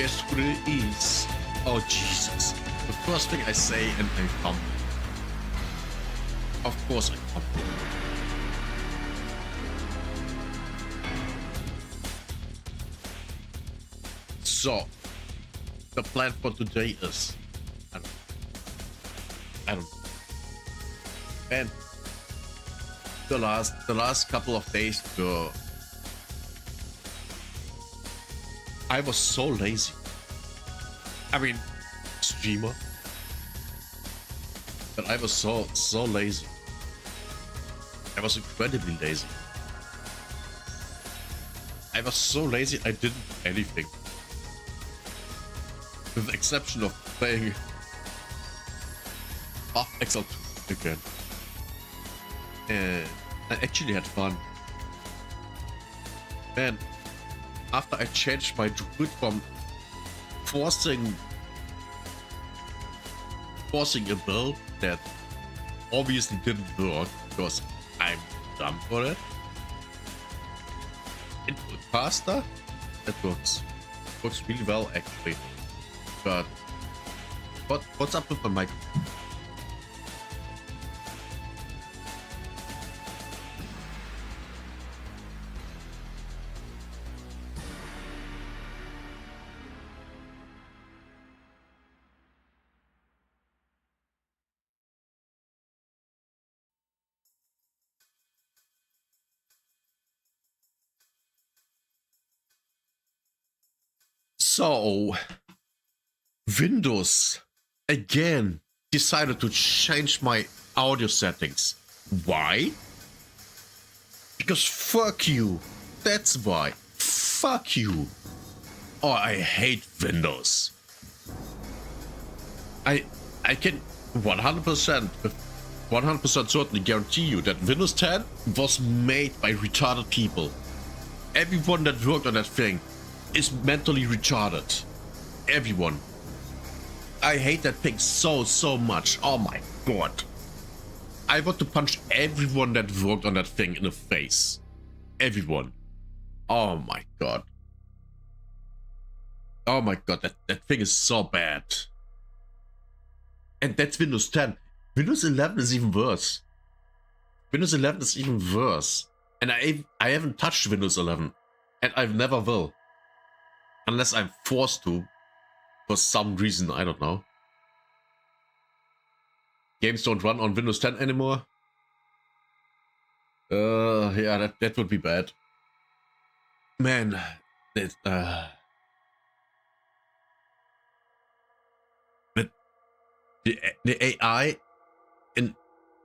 Guess what it is? Oh, Jesus. The first thing I say and I fumble. Of course I fumble. So, the plan for today is... I don't know. And the last couple of days were... I was so lazy. I mean, streamer. But I was so lazy. I was incredibly lazy. I was so lazy I didn't do anything. With the exception of playing XL2 again. And I actually had fun. Man, after I changed my druid from forcing a build that obviously didn't work because I'm dumb for it, into a caster, that works really well actually. But what's up with my mic? So, Windows again decided to change my audio settings. Why? Because fuck you. That's why. Fuck you. Oh, I hate Windows. I can 100% with 100% certainly guarantee you that Windows 10 was made by retarded people. Everyone that worked on that thing is mentally retarded. Everyone. I hate that thing so much. Oh my god. I want to punch everyone that worked on that thing in the face. Everyone. Oh my god. Oh my god, that thing is so bad. And that's Windows 10. Windows 11 is even worse. Windows 11 is even worse. And I haven't touched Windows 11. And I never will. Unless I'm forced to. For some reason, I don't know. Games don't run on Windows 10 anymore. Yeah, that would be bad. Man, but the AI in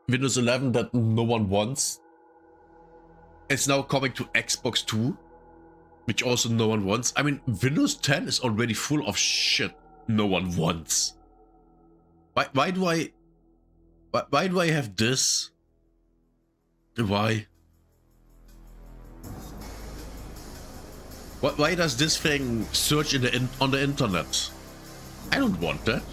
Windows 11 that no one wants is now coming to Xbox 2. Which also no one wants. I mean, Windows 10 is already full of shit no one wants. Why do I have this? Why? Why does this thing search on the internet? I don't want that.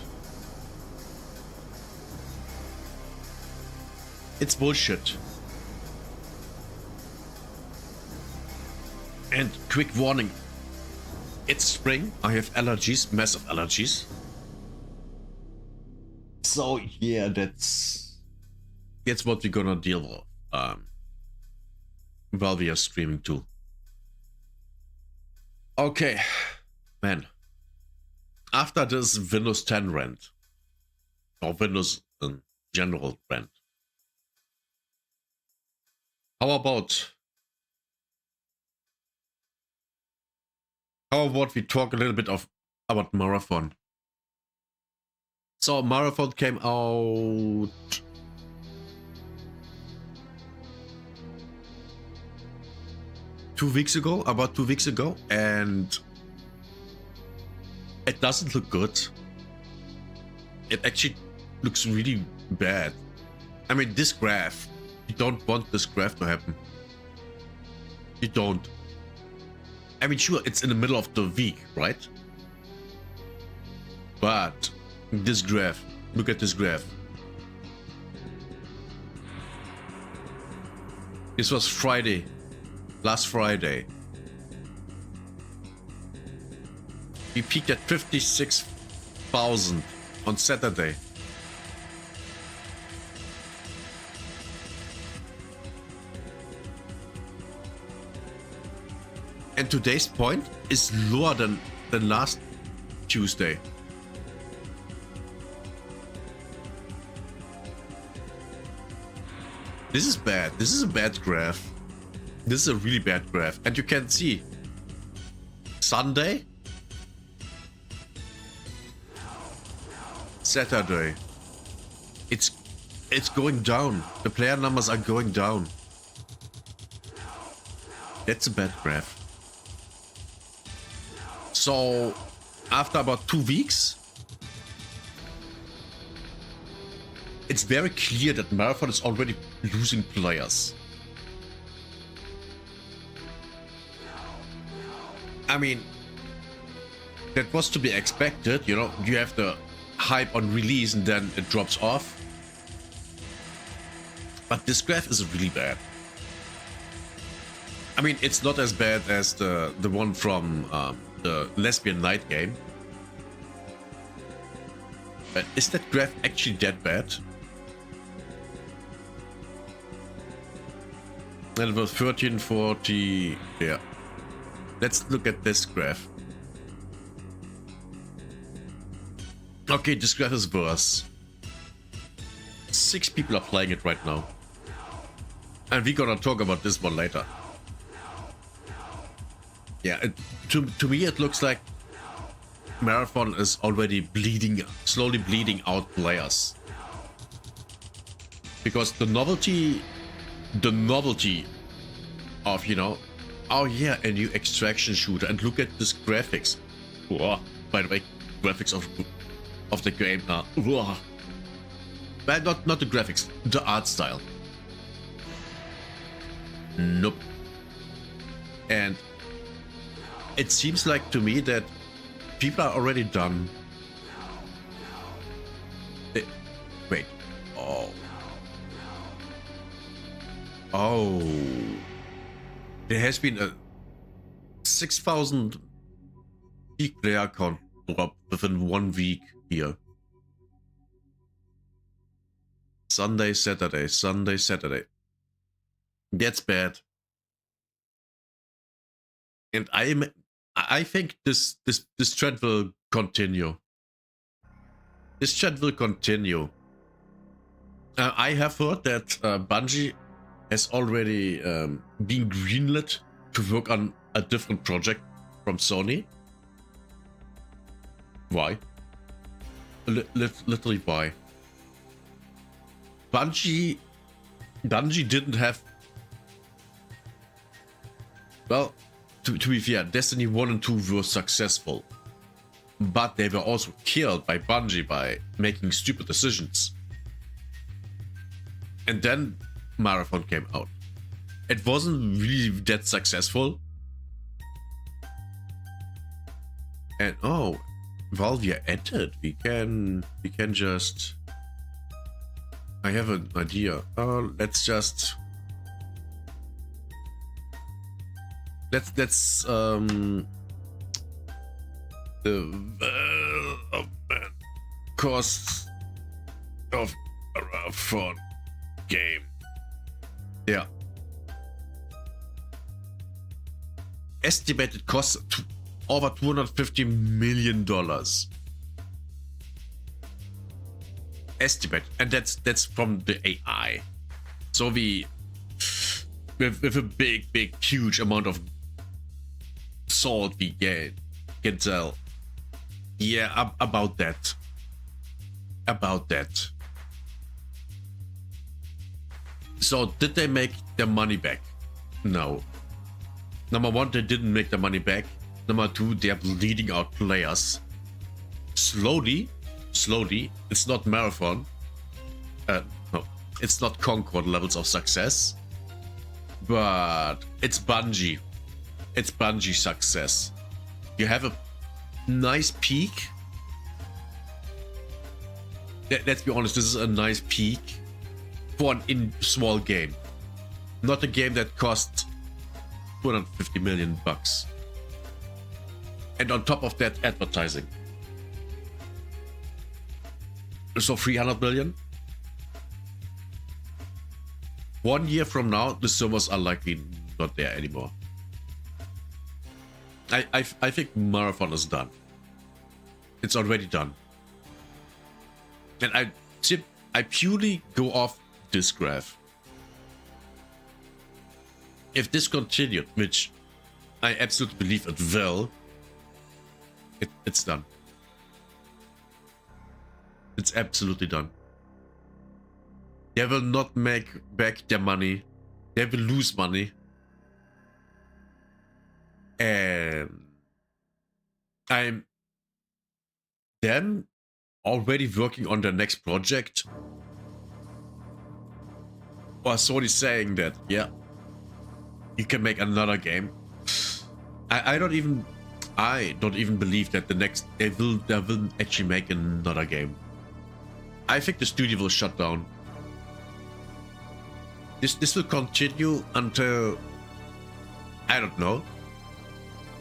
It's bullshit. And quick warning, it's spring, I have allergies, massive allergies. So yeah, that's what we're gonna deal with while we are streaming too. Okay, man, after this Windows 10 rant, or Windows in general rant, how about we talk a little bit about Marathon? So Marathon came out about 2 weeks ago, and it doesn't look good. It actually looks really bad. I mean, this graph, you don't want this graph to happen. You don't. I mean, sure, it's in the middle of the week, right? But this graph, look at this graph. This was Friday, last Friday. We peaked at 56,000 on Saturday. And today's point is lower than last Tuesday. This is bad. This is a bad graph. This is a really bad graph. And you can see Sunday, Saturday. It's going down. The player numbers are going down. That's a bad graph. So after about 2 weeks, it's very clear that Marathon is already losing players. I mean, that was to be expected, you know. You have the hype on release and then it drops off. But this graph is really bad. I mean, it's not as bad as the one from the Lesbian Night game. But is that graph actually that bad? Level 1340. Yeah. Let's look at this graph. Okay, this graph is worse. 6 people are playing it right now. And we're gonna talk about this one later. Yeah, to me it looks like Marathon is already slowly bleeding out players. Because the novelty of, you know, oh yeah, a new extraction shooter, and look at this graphics. Whoa, by the way, graphics of the game are whoa. But not the graphics, the art style. Nope. And it seems like to me that people are already done. Wait. Oh. There has been a 6,000 peak player count drop within 1 week here. Sunday, Saturday, Sunday, Saturday. That's bad. And I think this trend will continue. This trend will continue. I have heard that Bungie has already been greenlit to work on a different project from Sony. Why? Literally why? Bungie didn't have... Well, to be fair, Destiny 1 and 2 were successful. But they were also killed by Bungie by making stupid decisions. And then Marathon came out. It wasn't really that successful. And oh, while we are at it, we can just... I have an idea. Let's just... Let's the cost of a Marathon game. Yeah. Estimated cost over $250 million. Estimate, and that's from the AI. So we with a big huge amount of salt we can tell. Yeah, about that. So did they make their money back? No. Number one, they didn't make the money back. Number two, they are bleeding out players. Slowly. It's not Marathon. No, it's not Concord levels of success. But it's Bungie. It's Bungie success. You have a nice peak. Let's be honest, this is a nice peak for an small game. Not a game that costs $250 million. And on top of that, advertising. So 300 million. 1 year from now, the servers are likely not there anymore. I think Marathon is done. It's already done. And I purely go off this graph. If this continued, which I absolutely believe it will, it's done. It's absolutely done. They will not make back their money. They will lose money. And I'm then already working on the next project. Or Sony saying that, yeah, you can make another game. I don't even believe that they will actually make another game. I think the studio will shut down. This will continue until, I don't know,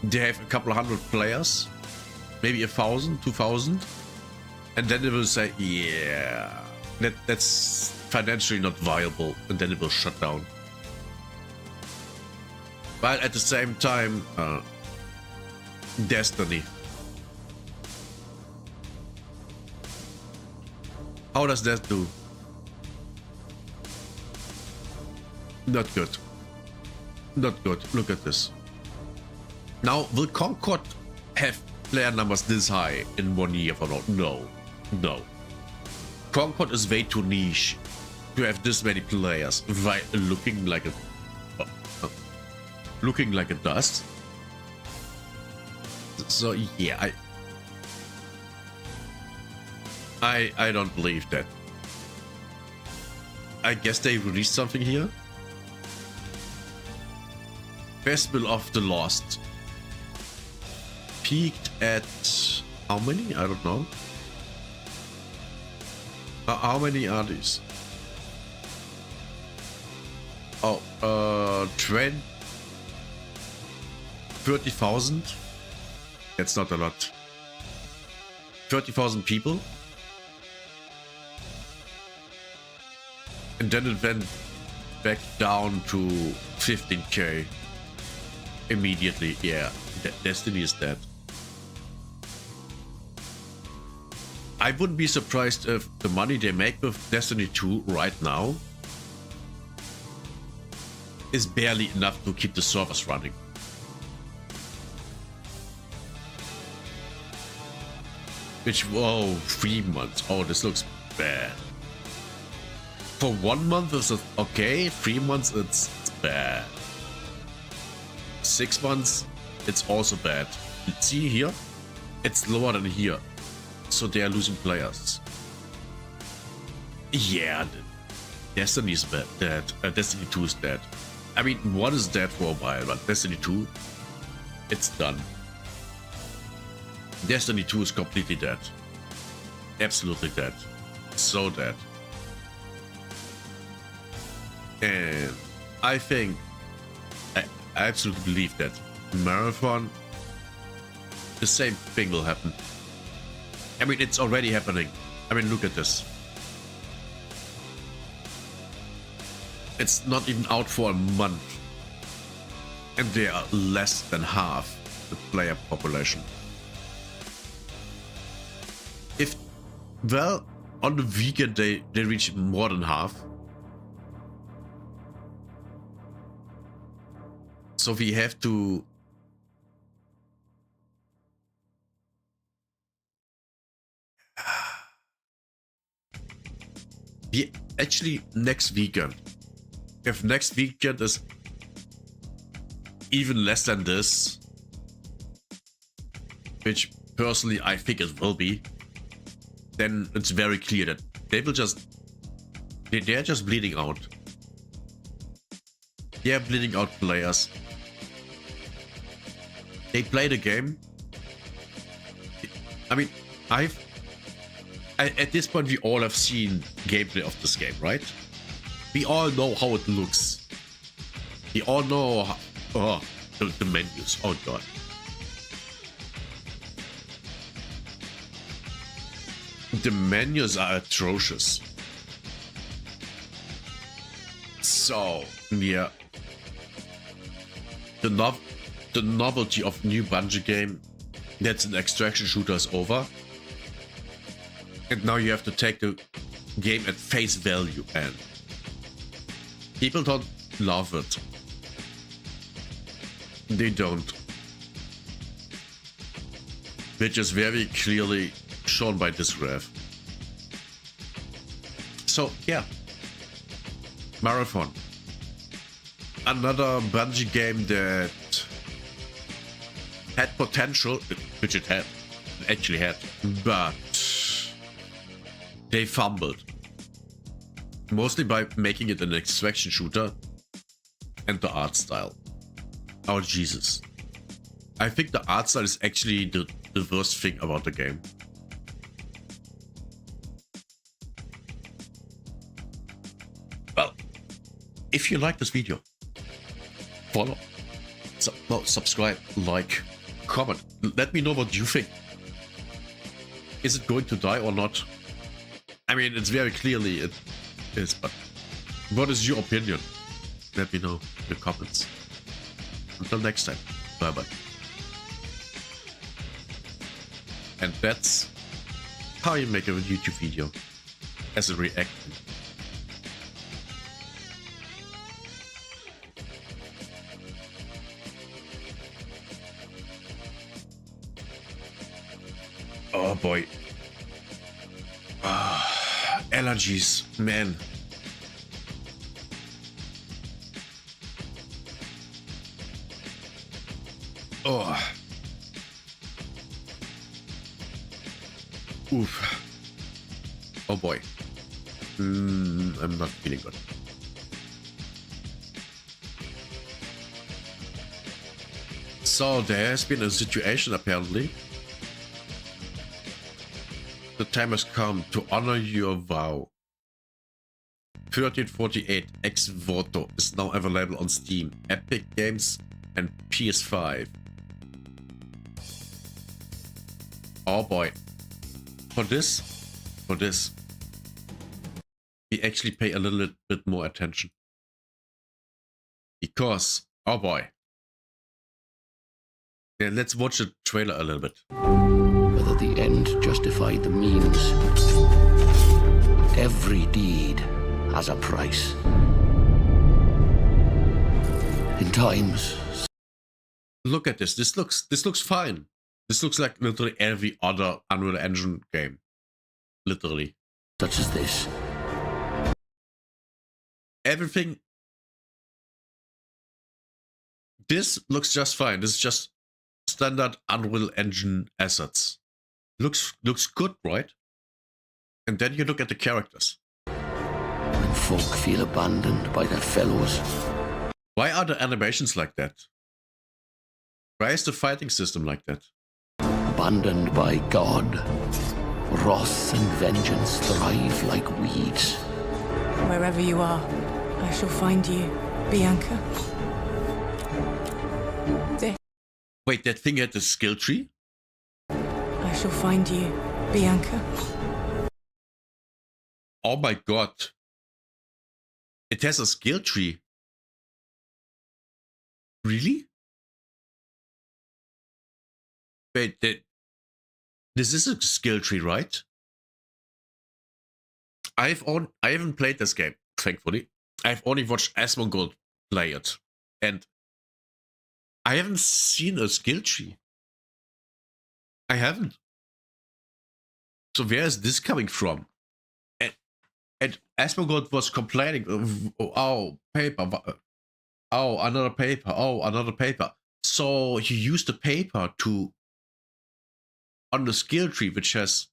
they have a couple of hundred players, maybe 1,000, 2,000, and then they will say, yeah, that's financially not viable, and then it will shut down. While at the same time, Destiny. How does that do? Not good. Not good. Look at this. Now, will Concord have player numbers this high in 1 year from now? No. No. Concord is way too niche to have this many players looking like it does. So yeah, I don't believe that. I guess they released something here. Festival of the Lost peaked at how many? I don't know. How many are these? Oh, 30,000. That's not a lot. 30,000 people. And then it went back down to 15k. Immediately, yeah. Destiny is dead. I wouldn't be surprised if the money they make with Destiny 2 right now is barely enough to keep the servers running. Which, whoa, 3 months. Oh, this looks bad. For 1 month, it's okay. 3 months, it's bad. 6 months, it's also bad. See here? It's lower than here. So they are losing players. Yeah, Destiny is bad. Destiny 2 is dead. I mean, 1 is dead for a while, but Destiny 2, it's done. Destiny 2 is completely dead. Absolutely dead. So dead. And I think, I absolutely believe that Marathon, the same thing will happen. I mean, it's already happening. I mean, look at this. It's not even out for a month. And they are less than half the player population. If, well, on the weekend they reach more than half. So we have to... Actually, next weekend. If next weekend is even less than this, which personally I think it will be, then it's very clear that they will just... They're just bleeding out. They're bleeding out players. They play the game. I mean, at this point we all have seen gameplay of this game, right? We all know how it looks. We all know how, the menus. Oh god. The menus are atrocious. So, yeah. The novelty of new Bungie game that's an extraction shooter is over. And now you have to take the game at face value, and people don't love it. They don't. Which is very clearly shown by this graph. So, yeah. Marathon. Another Bungie game that had potential, which it actually had, but they fumbled. Mostly by making it an extraction shooter and the art style. Oh Jesus. I think the art style is actually the worst thing about the game. Well, if you like this video, follow, subscribe, like, comment. Let me know what you think. Is it going to die or not? I mean, it's very clearly it is, but what is your opinion? Let me know in the comments. Until next time, bye bye. And that's how you make a YouTube video as a reaction. Oh boy. Allergies, man. Oh. Oof. Oh boy. I'm not feeling good. So there has been a situation apparently. The time has come to honor your vow. 1348 Ex Voto is now available on Steam, Epic Games and PS5. Oh boy. For this, we actually pay a little bit more attention. Because, oh boy. Yeah, let's watch the trailer a little bit. Whether the end justified the means, every deed has a price. In times... Look at this. This looks fine. This looks like literally every other Unreal Engine game. Literally. Such as this. Everything. This looks just fine. This is just standard Unreal Engine assets. Looks good, right? And then you look at the characters. When folk feel abandoned by their fellows. Why are the animations like that? Why is the fighting system like that? Abandoned by God. Wrath and vengeance thrive like weeds. Wherever you are, I shall find you, Bianca. Wait, that thing had a skill tree? I shall find you, Bianca. Oh my god. It has a skill tree. Really? Wait, this is a skill tree, right? I haven't played this game, thankfully. I've only watched Asmongold play it. And I haven't seen a skill tree. I haven't. So where is this coming from? And Asmongold was complaining, oh, paper, oh, another paper, oh, another paper. So he used the paper to, on the skill tree, which has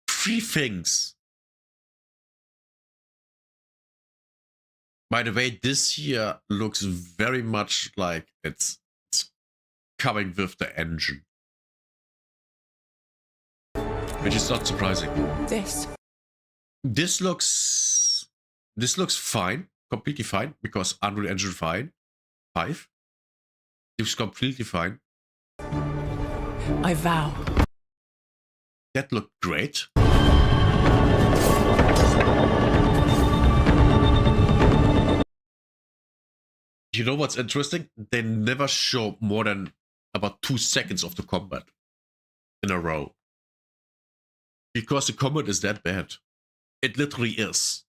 3 things. By the way, this here looks very much like it's coming with the engine. Which is not surprising. This looks fine, completely fine, because Unreal Engine 5 looks completely fine. I vow that looked great. You know what's interesting? They never show more than about 2 seconds of the combat in a row. Because the combat is that bad. It literally is.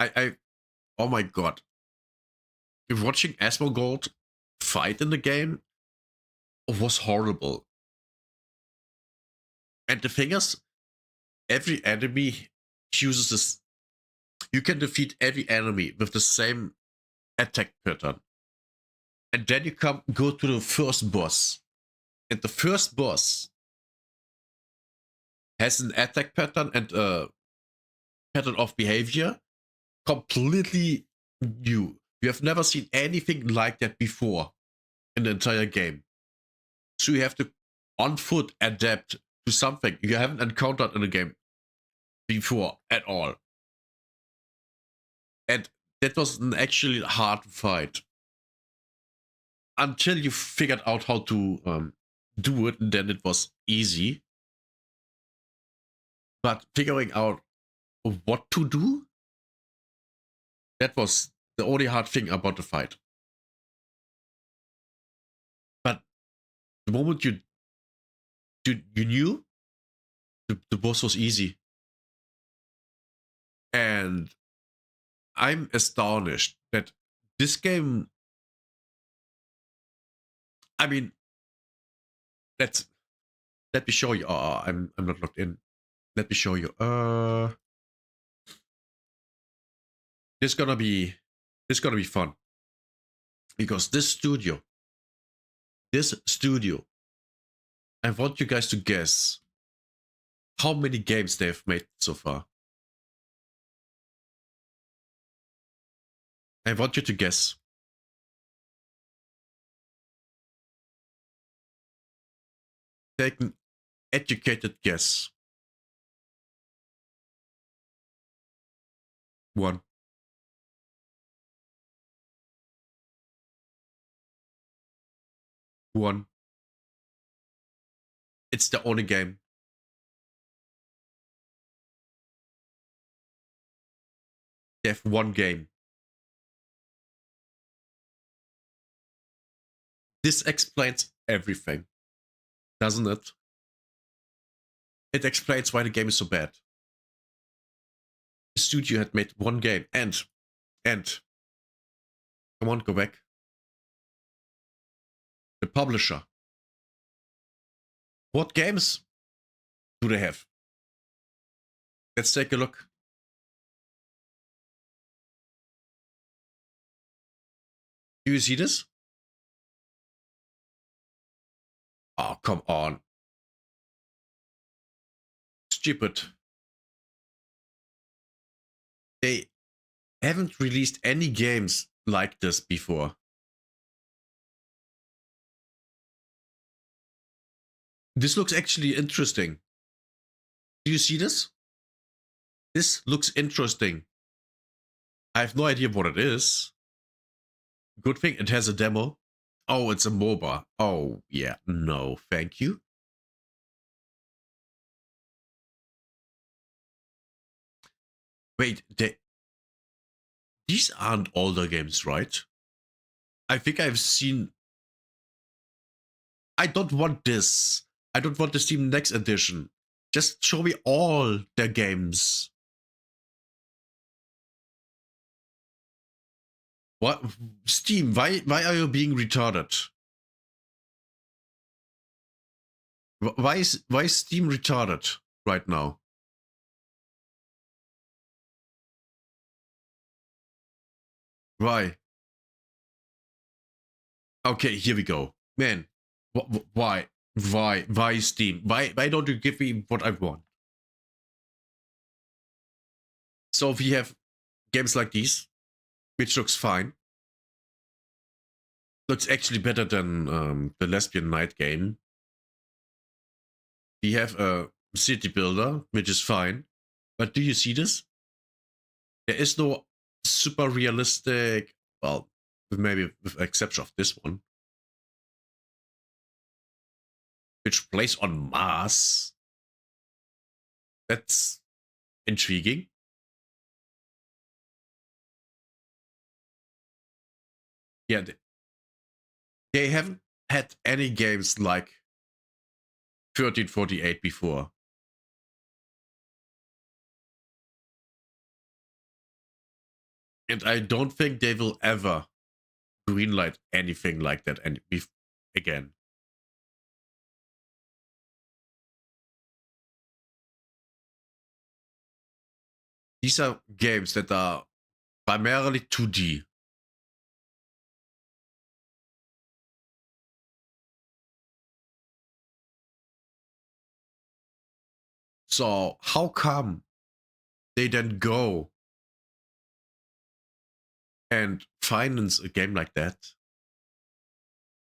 Oh my god. Watching Asmongold fight in the game was horrible. And the thing is, every enemy uses this. You can defeat every enemy with the same attack pattern. And then you go to the first boss. And the first boss has an attack pattern and a pattern of behavior completely new. You have never seen anything like that before in the entire game. So you have to on foot adapt to something you haven't encountered in the game before at all. And that was an actually hard fight. Until you figured out how to do it, and then it was easy. But figuring out what to do, that was the only hard thing about the fight. But the moment you knew, the boss was easy. And I'm astonished that this game, I mean, let me show you. I'm not logged in. Let me show you. This gonna be fun. Because this studio, I want you guys to guess how many games they've made so far. I want you to guess. Take an educated guess. 1. It's the only game. They have 1 game. This explains everything, doesn't it? It explains why the game is so bad. The studio had made 1 game and come on, go back. The publisher. What games do they have? Let's take a look. Do you see this? Oh, come on. Stupid. They haven't released any games like this before. This looks actually interesting. Do you see this? This looks interesting. I have no idea what it is. Good thing it has a demo. Oh, it's a MOBA. Oh, yeah. No, thank you. Wait, these aren't older games, right? I think I've seen... I don't want this. I don't want the Steam Next Edition. Just show me all the games. What? Steam, why are you being retarded? Why is Steam retarded right now? Why? Okay, here we go. Man, why Steam? Why don't you give me what I want? So we have games like these, which looks fine. Looks actually better than the Lesbian Night game. We have a city builder, which is fine. But do you see this? There is no super realistic, well, maybe with the exception of this one, which plays on Mars. That's intriguing. Yeah, they haven't had any games like 1348 before. And I don't think they will ever greenlight anything like that again. These are games that are primarily 2D. So how come they then go and finance a game like that?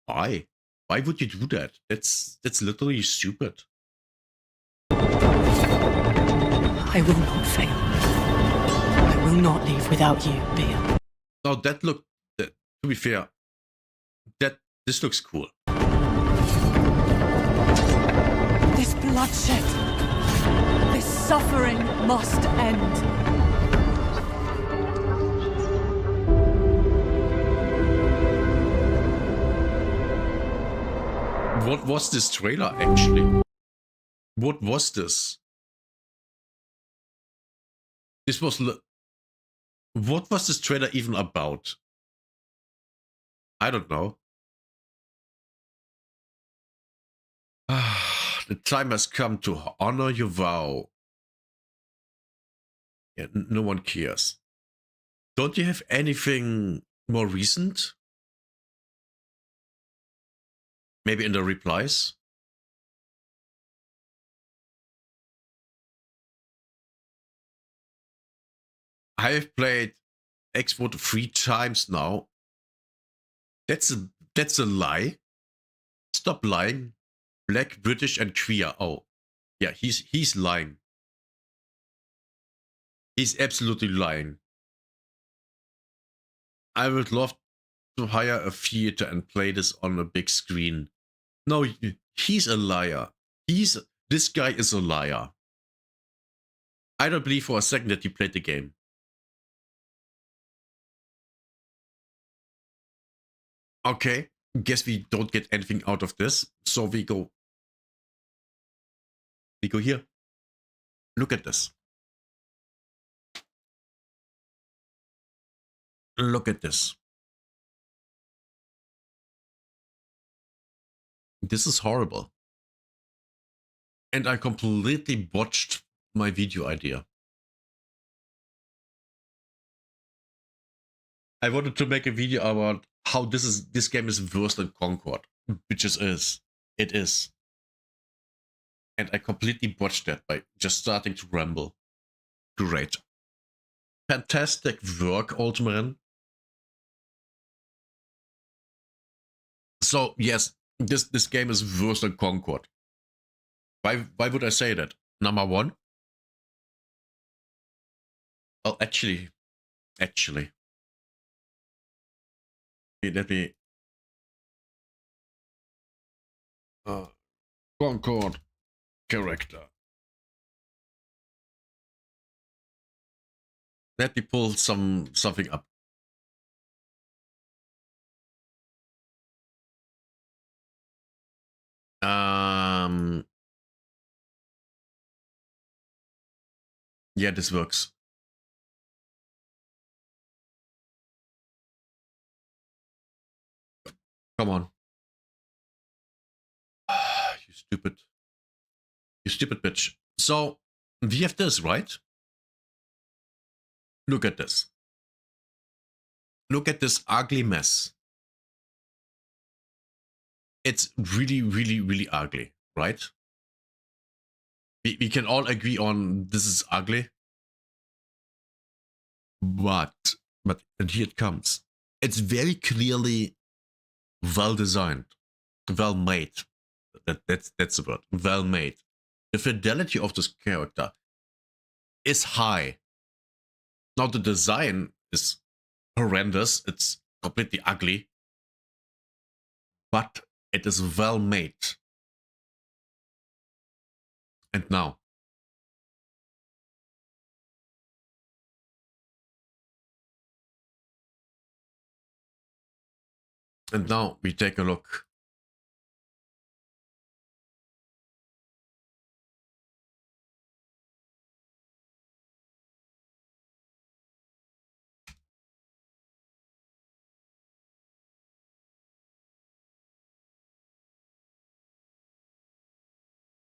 Why? Why would you do that? That's literally stupid. I will not fail. I will not leave without you, Bia. Now to be fair, this looks cool. This bloodshed, this suffering must end. What was this trailer actually? What was this? What was this trailer even about? I don't know. The time has come to honor your vow. Yeah, no one cares. Don't you have anything more recent? Maybe in the replies? I have played X-Vote 3 times now. That's a lie. Stop lying. Black, British, and queer. Oh, yeah, he's lying. He's absolutely lying. I would love to hire a theater and play this on a big screen. No, he's a liar. This guy is a liar. I don't believe for a second that he played the game. Okay, guess we don't get anything out of this, so we go here. Look at this. Look at this. This is horrible. And I completely botched my video idea. I wanted to make a video about how this game is worse than Concord, which it is. It is. And I completely botched that by just starting to ramble. Great. Fantastic work, old man. So yes, this game is worse than Concord. Why would I say that? Number one. Well, actually. Let me. Concord character. Let me pull something up. Yeah, this works. Come on. You stupid bitch. So, we have this, right? Look at this. Look at this ugly mess. It's really, really, really ugly, right? We can all agree on this is ugly. But, and here it comes. It's very clearly well designed, well made. That's the word. Well made. The fidelity of this character is high. Now the design is horrendous. It's completely ugly. But it is well made. And now, And now we take a look.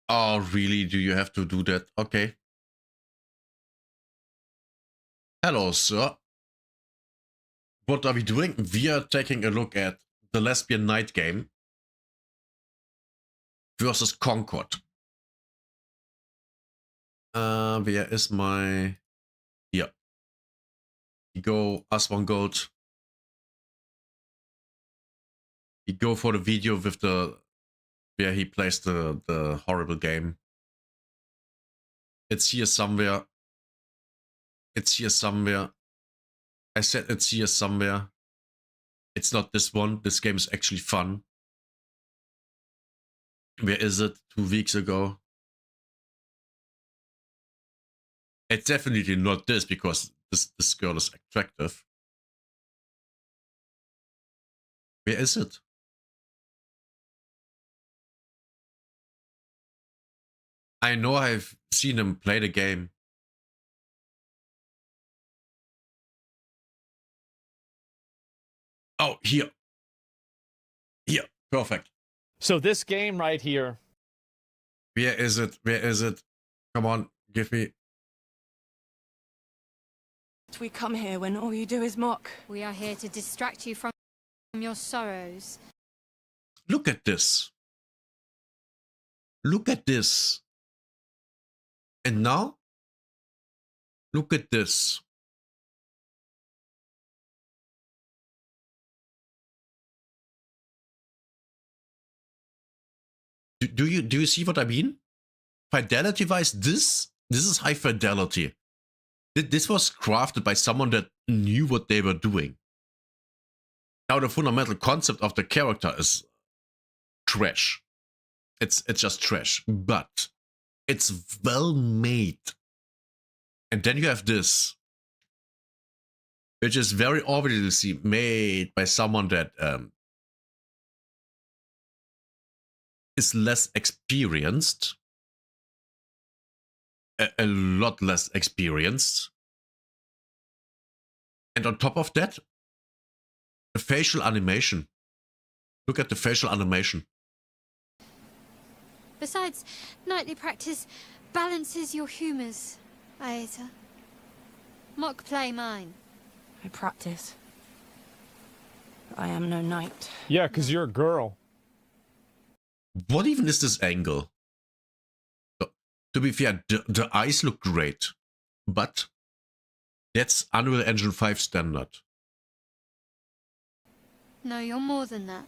Oh, really? Do you have to do that? Okay. Hello, sir. What are we doing? We are taking a look at the Lesbian Night game versus Concord. Where is my... Here. You go As1 Gold. You go for the video with the... where he plays the horrible game. It's here somewhere. It's here somewhere. I said it's here somewhere. It's not this one. This game is actually fun. Where is it? 2 weeks ago. It's definitely not this because this girl is attractive. Where is it? I know I've seen him play the game. Oh, here. Here. Perfect. So this game right here. Where is it? Where is it? Come on, give me. We come here when all you do is mock. We are here to distract you from your sorrows. Look at this. Look at this. And now, look at this. Do you see what I mean? Fidelity-wise, this is high fidelity. This was crafted by someone that knew what they were doing. Now the fundamental concept of the character is trash. It's just trash, but it's well made. And then you have this, which is very obviously made by someone that is less experienced, a lot less experienced. And on top of that, the facial animation. Look at the facial animation. Besides, nightly practice balances your humours, Aeta. Mock play mine. I practice. But I am no knight. Yeah, because you're a girl. What even is this angle? To be fair, the eyes look great, but that's Unreal Engine 5 standard. No, you're more than that.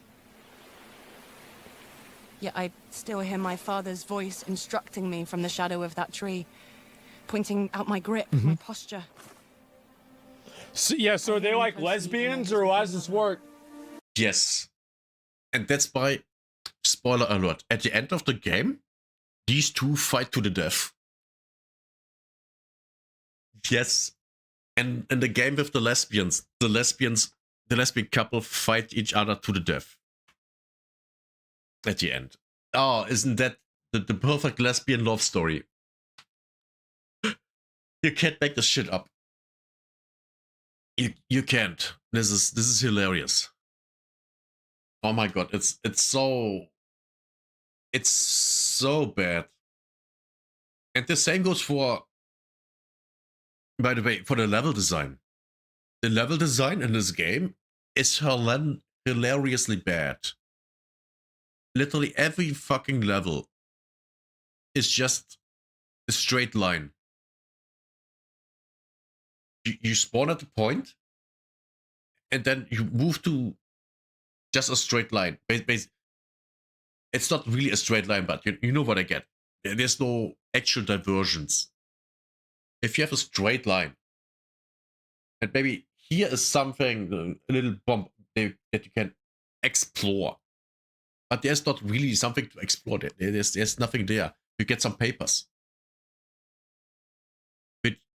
Yet I still hear my father's voice instructing me from the shadow of that tree, pointing out my grip, my posture. So, yeah, so are they like lesbians, or how does this work? Yes. And that's why, spoiler alert, at the end of the game, these two fight to the death. Yes. And in the game with the lesbian couple fight each other to the death. At the end. Oh, isn't that the perfect lesbian love story? You can't make this shit up. You can't. This is hilarious. Oh my god, it's so bad. And the same goes for, by the way, for the level design. The level design in this game is hilariously bad. Literally every fucking level is just a straight line. You spawn at the point, and then you move to just a straight line. It's not really a straight line, but you know what I get. There's no actual diversions. If you have a straight line, and maybe here is something, a little bump that you can explore. But there's not really something to explore. There's nothing there. You get some papers,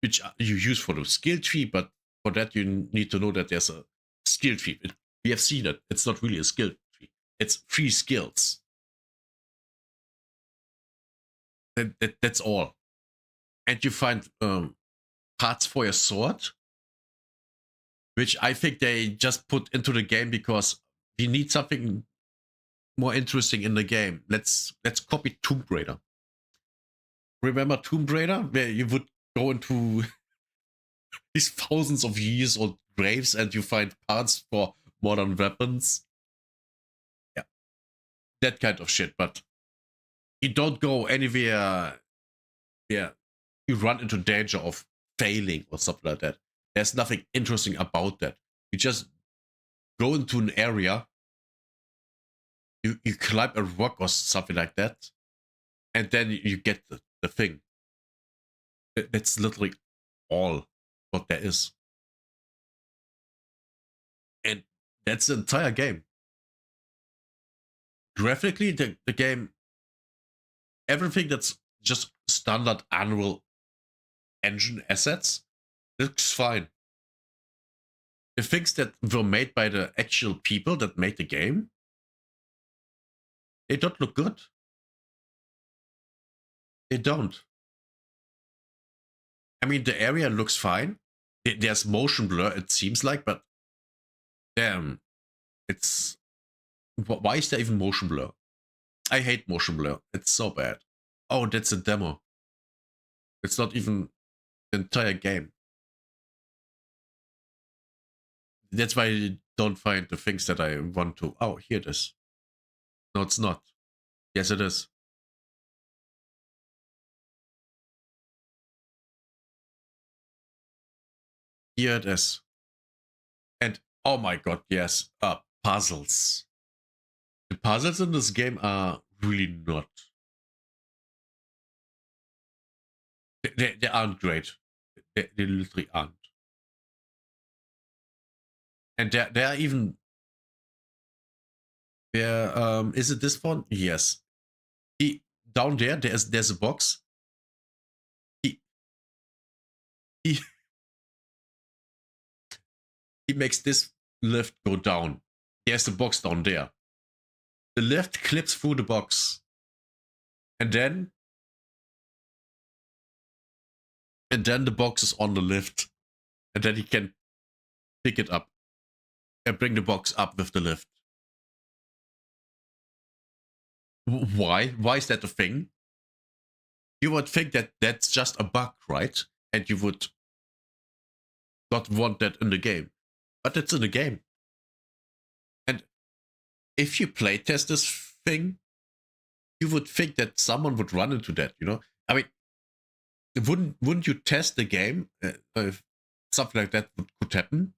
which you use for the skill tree, but for that you need to know that there's a skill tree. We have seen it. It's not really a skill tree. It's 3 skills. That's all. And you find parts for your sword, which I think they just put into the game because we need something more interesting in the game. Let's copy Tomb Raider. Remember Tomb Raider, where you would go into these thousands of years old graves and you find parts for modern weapons? Yeah, that kind of shit. But you don't go anywhere. Yeah, you run into danger of failing or something like that. There's nothing interesting about that. You just go into an area, you climb a rock or something like that, and then you get the thing. That's literally all what there is. And that's the entire game. Graphically, the game, everything that's just standard Unreal Engine assets looks fine. The things that were made by the actual people that made the game, they don't look good. They don't. I mean, the area looks fine. There's motion blur, it seems like, but damn, it's... Why is there even motion blur? I hate motion blur. It's so bad. Oh, that's a demo. It's not even the entire game. That's why I don't find the things that I want to... Oh, here it is. No, it's not. Yes, it is. Here it is. And oh my god, yes, puzzles. The puzzles in this game are really not. They aren't great. They literally aren't. And there are even... is it this one? Yes. Down there's a box. He makes this lift go down. There's the box down there. The lift clips through the box. And then the box is on the lift. And then he can pick it up and bring the box up with the lift. Why? Why is that a thing? You would think that that's just a bug, right? And you would not want that in the game. But it's in the game. And if you playtest this thing, you would think that someone would run into that, you know? I mean, wouldn't you test the game if something like that could happen?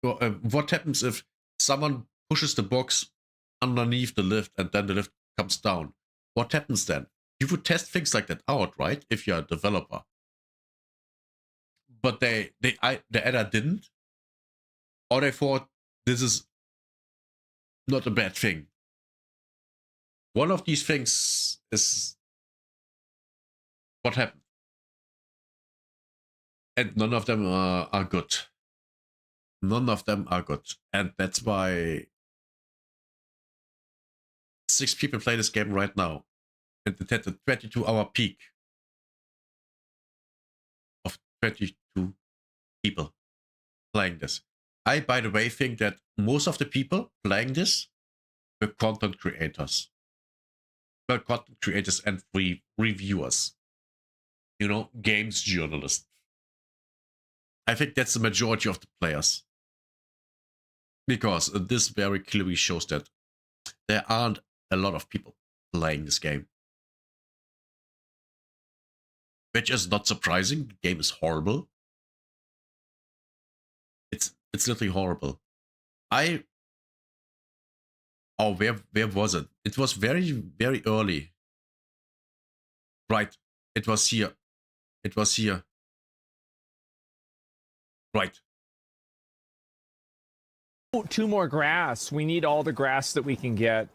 Or, what happens if someone pushes the box underneath the lift and then the lift comes down? What happens then? You would test things like that out, right? If you're a developer. But they either didn't, or they thought this is not a bad thing. One of these things is what happened. And none of them are good. None of them are good. And that's why 6 people play this game right now. And it had a 22-hour peak of 22 people playing this. I, by the way, think that most of the people playing this were content creators. Well, content creators and reviewers. You know, games journalists. I think that's the majority of the players. Because this very clearly shows that there aren't a lot of people playing this game. Which is not surprising. The game is horrible. It's literally horrible. Oh, where was it? It was very, very early. Right. It was here. It was here. Right. 2 more grass. We need all the grass that we can get.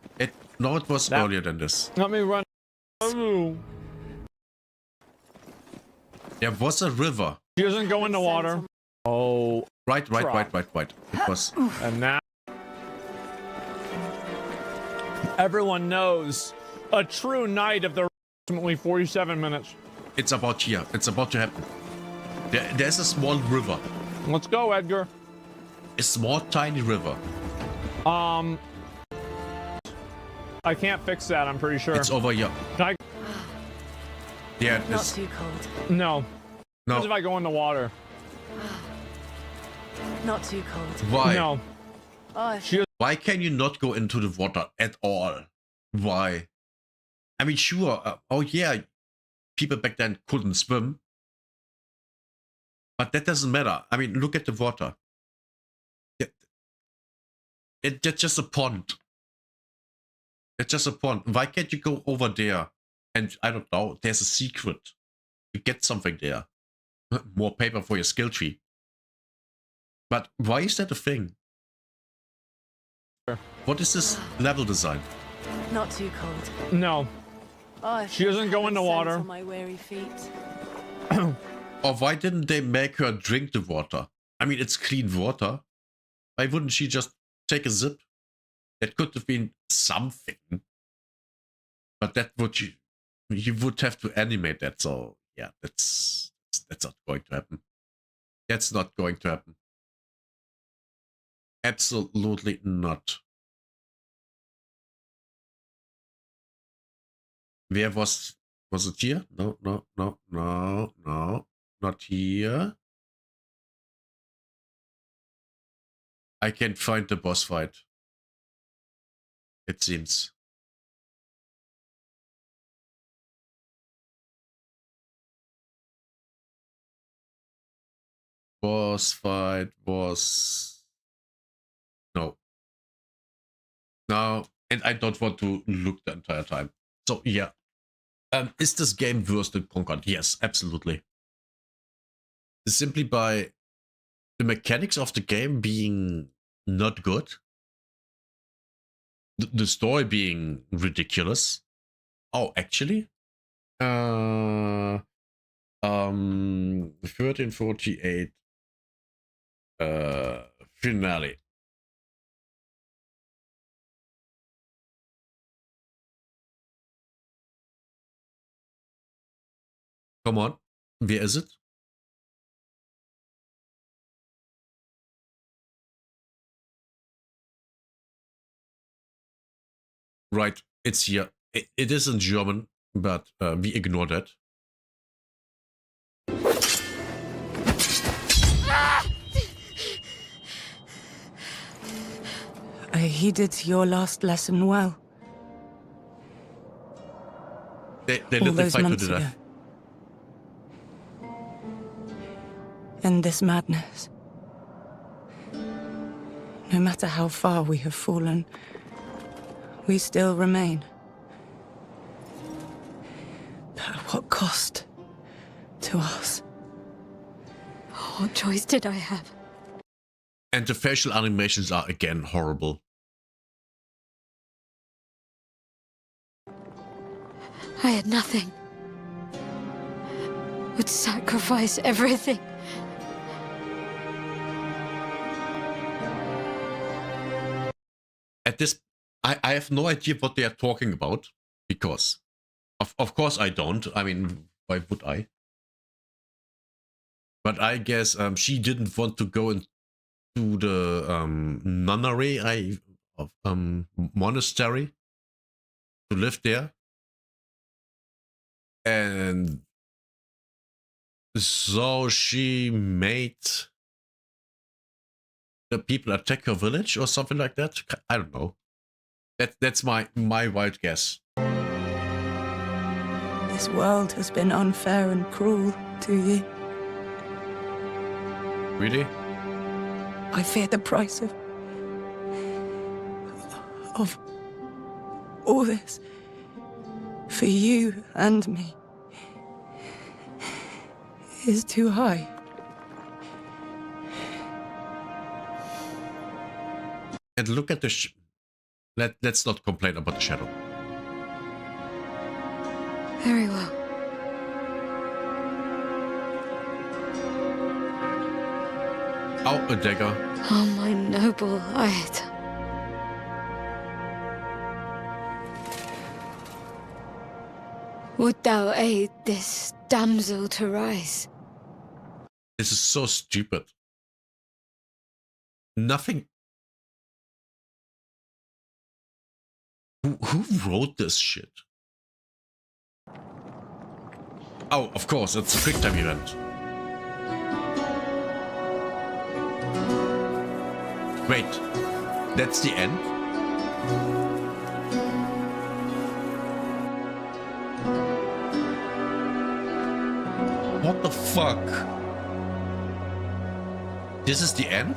No, it was earlier than this. Let me run. Oh. There was a river. He doesn't go in the water. Oh. Right. It was. And now. Everyone knows a true night of the approximately 47 minutes. It's about here. It's about to happen. There's a small river. Let's go, Edgar. A small, tiny river. I can't fix that, I'm pretty sure. It's over here. Can Yeah, Not it's... too cold. No. No. What if I go in the water? Not too cold. Why? No. Oh, Why can you not go into the water at all? Why? I mean, sure. Oh, yeah. People back then couldn't swim. But that doesn't matter. I mean, look at the water. It's just a pond. It's just a pond. Why can't you go over there? And I don't know. There's a secret. You get something there. More paper for your skill tree. But why is that a thing? Sure. What is this level design? not too cold. No. Oh, She doesn't go in the water. On my weary feet. Or why didn't they make her drink the water? I mean, it's clean water. Why wouldn't she just take a sip? That could have been something. But that would you would have to animate that. So yeah, that's not going to happen. That's not going to happen. Absolutely not. Where was it here? No, not here. I can't find the boss fight. It seems. Boss fight was no. And I don't want to look the entire time. So yeah. Is this game worse than Conquered? Yes, absolutely. Simply by the mechanics of the game being not good, the story being ridiculous. Oh, actually, 1348 finale. Come on, where is it? Right, it's here. It is in German, but we ignore that. I heeded your last lesson well. They All let them those fight to months the ago. death. And this madness. No matter how far we have fallen, we still remain. But at what cost to us? What choice did I have? And the facial animations are again horrible. I had nothing. Would sacrifice everything. At this, I have no idea what they are talking about, because of course I don't. I mean, why would I? But I guess she didn't want to go into the nunnery monastery to live there. And so she made the people attack her village or something like that. I don't know. That's my wild guess. This world has been unfair and cruel to you. Really? I fear the price of all this for you and me is too high. And look at the let's not complain about the shadow. Very well. Oh, a dagger. Oh, my noble Ayat. Would thou aid this damsel to rise? This is so stupid. Nothing. Who wrote this shit? Oh, of course, it's a quick time event. Wait, that's the end? What the fuck? This is the end?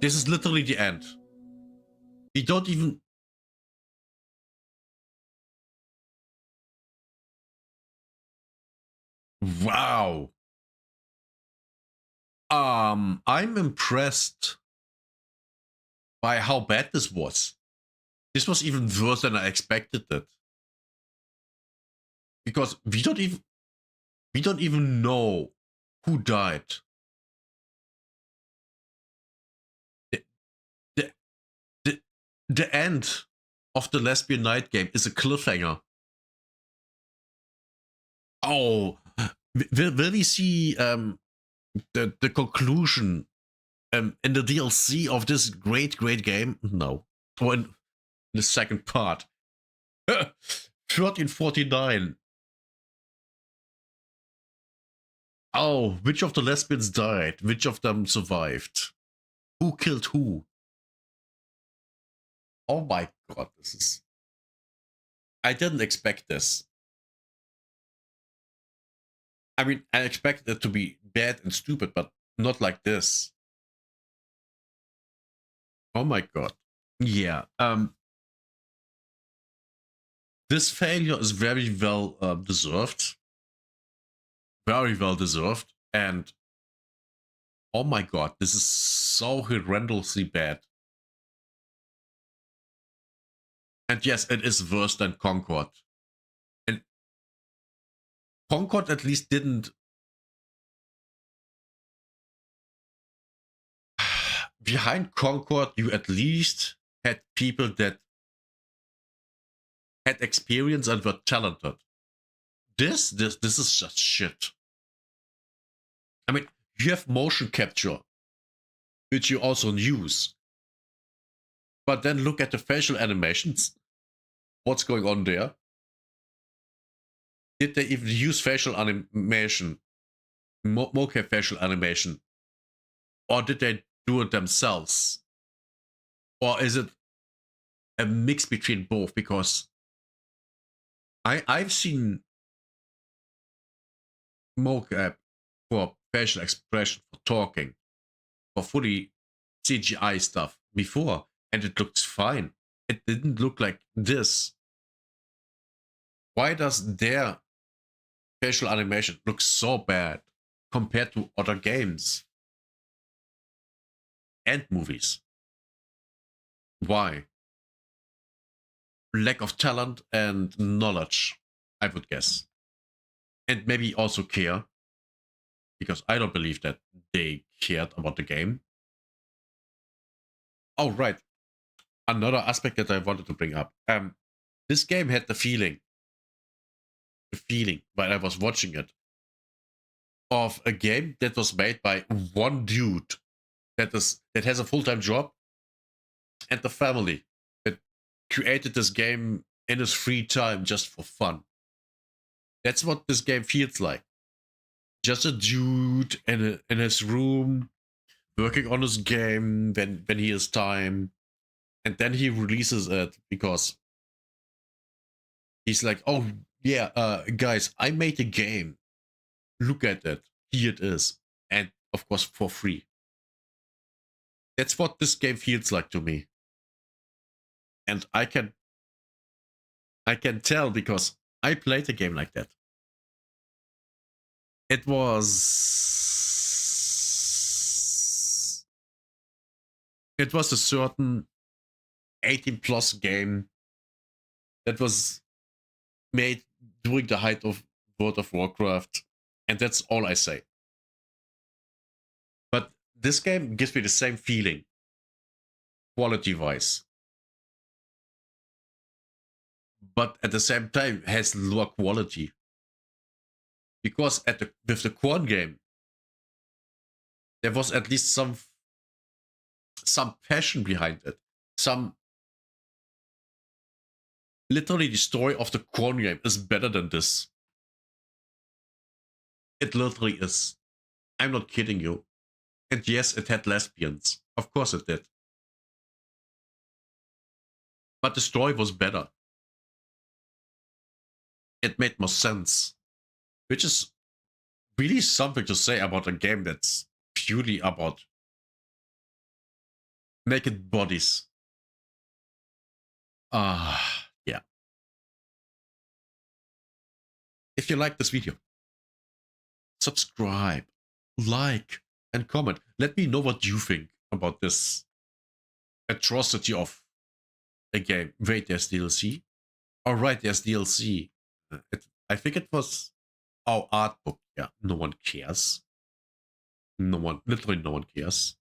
This is literally the end. We don't even... Wow. I'm impressed by how bad this was. This was even worse than I expected it. Because we don't even know who died. The end of the Lesbian Night game is a cliffhanger. Oh, will we see the conclusion in the DLC of this great game? No. Or in the second part. 1349. Oh, which of the lesbians died? Which of them survived? Who killed who? Oh my god, this is... I didn't expect this. I mean, I expected it to be bad and stupid, but not like this. Oh my god. Yeah. This failure is very well deserved. Very well deserved. And oh my god, this is so horrendously bad. And yes, it is worse than Concord. And Concord at least didn't... Behind Concord, you at least had people that had experience and were talented. This is just shit. I mean, you have motion capture, which you also use. But then look at the facial animations. What's going on there? Did they even use facial animation? Mocap facial animation? Or did they do it themselves? Or is it a mix between both? Because I've seen mocap for facial expression, for talking, for fully CGI stuff before, and it looked fine. It didn't look like this. Why does their facial animation look so bad compared to other games and movies? Why? Lack of talent and knowledge, I would guess. And maybe also care, because I don't believe that they cared about the game. Oh, right. Another aspect that I wanted to bring up. This game had the feeling when I was watching it of a game that was made by one dude that has a full-time job and the family that created this game in his free time just for fun. That's what this game feels like. Just a dude in his room working on his game when he has time, and then he releases it because he's like, oh yeah, guys, I made a game. Look at it. Here it is. And of course for free. That's what this game feels like to me. And I can tell because I played a game like that. It was a certain 18 plus game that was made during the height of World of Warcraft, and that's all I say. But this game gives me the same feeling, quality-wise. but at the same time has lower quality. Because with the Corn game, there was at least some passion behind it. Literally, the story of the Corn game is better than this. It literally is. I'm not kidding you. And yes, it had lesbians. Of course it did. But the story was better. It made more sense. Which is really something to say about a game that's purely about naked bodies. Yeah. If you like this video, subscribe, like, and comment. Let me know what you think about this atrocity of a game. Wait, there's DLC? Alright, there's DLC. I think it was our art book. Yeah, no one cares. Literally no one cares.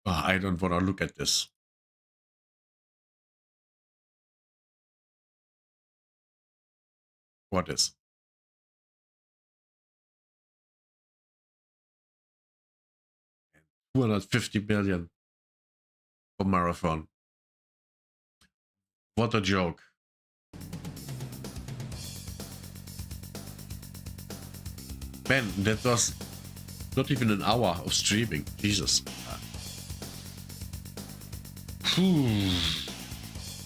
I don't want to look at this. What is? $250 million for Marathon. What a joke. Man, that was not even an hour of streaming. Jesus.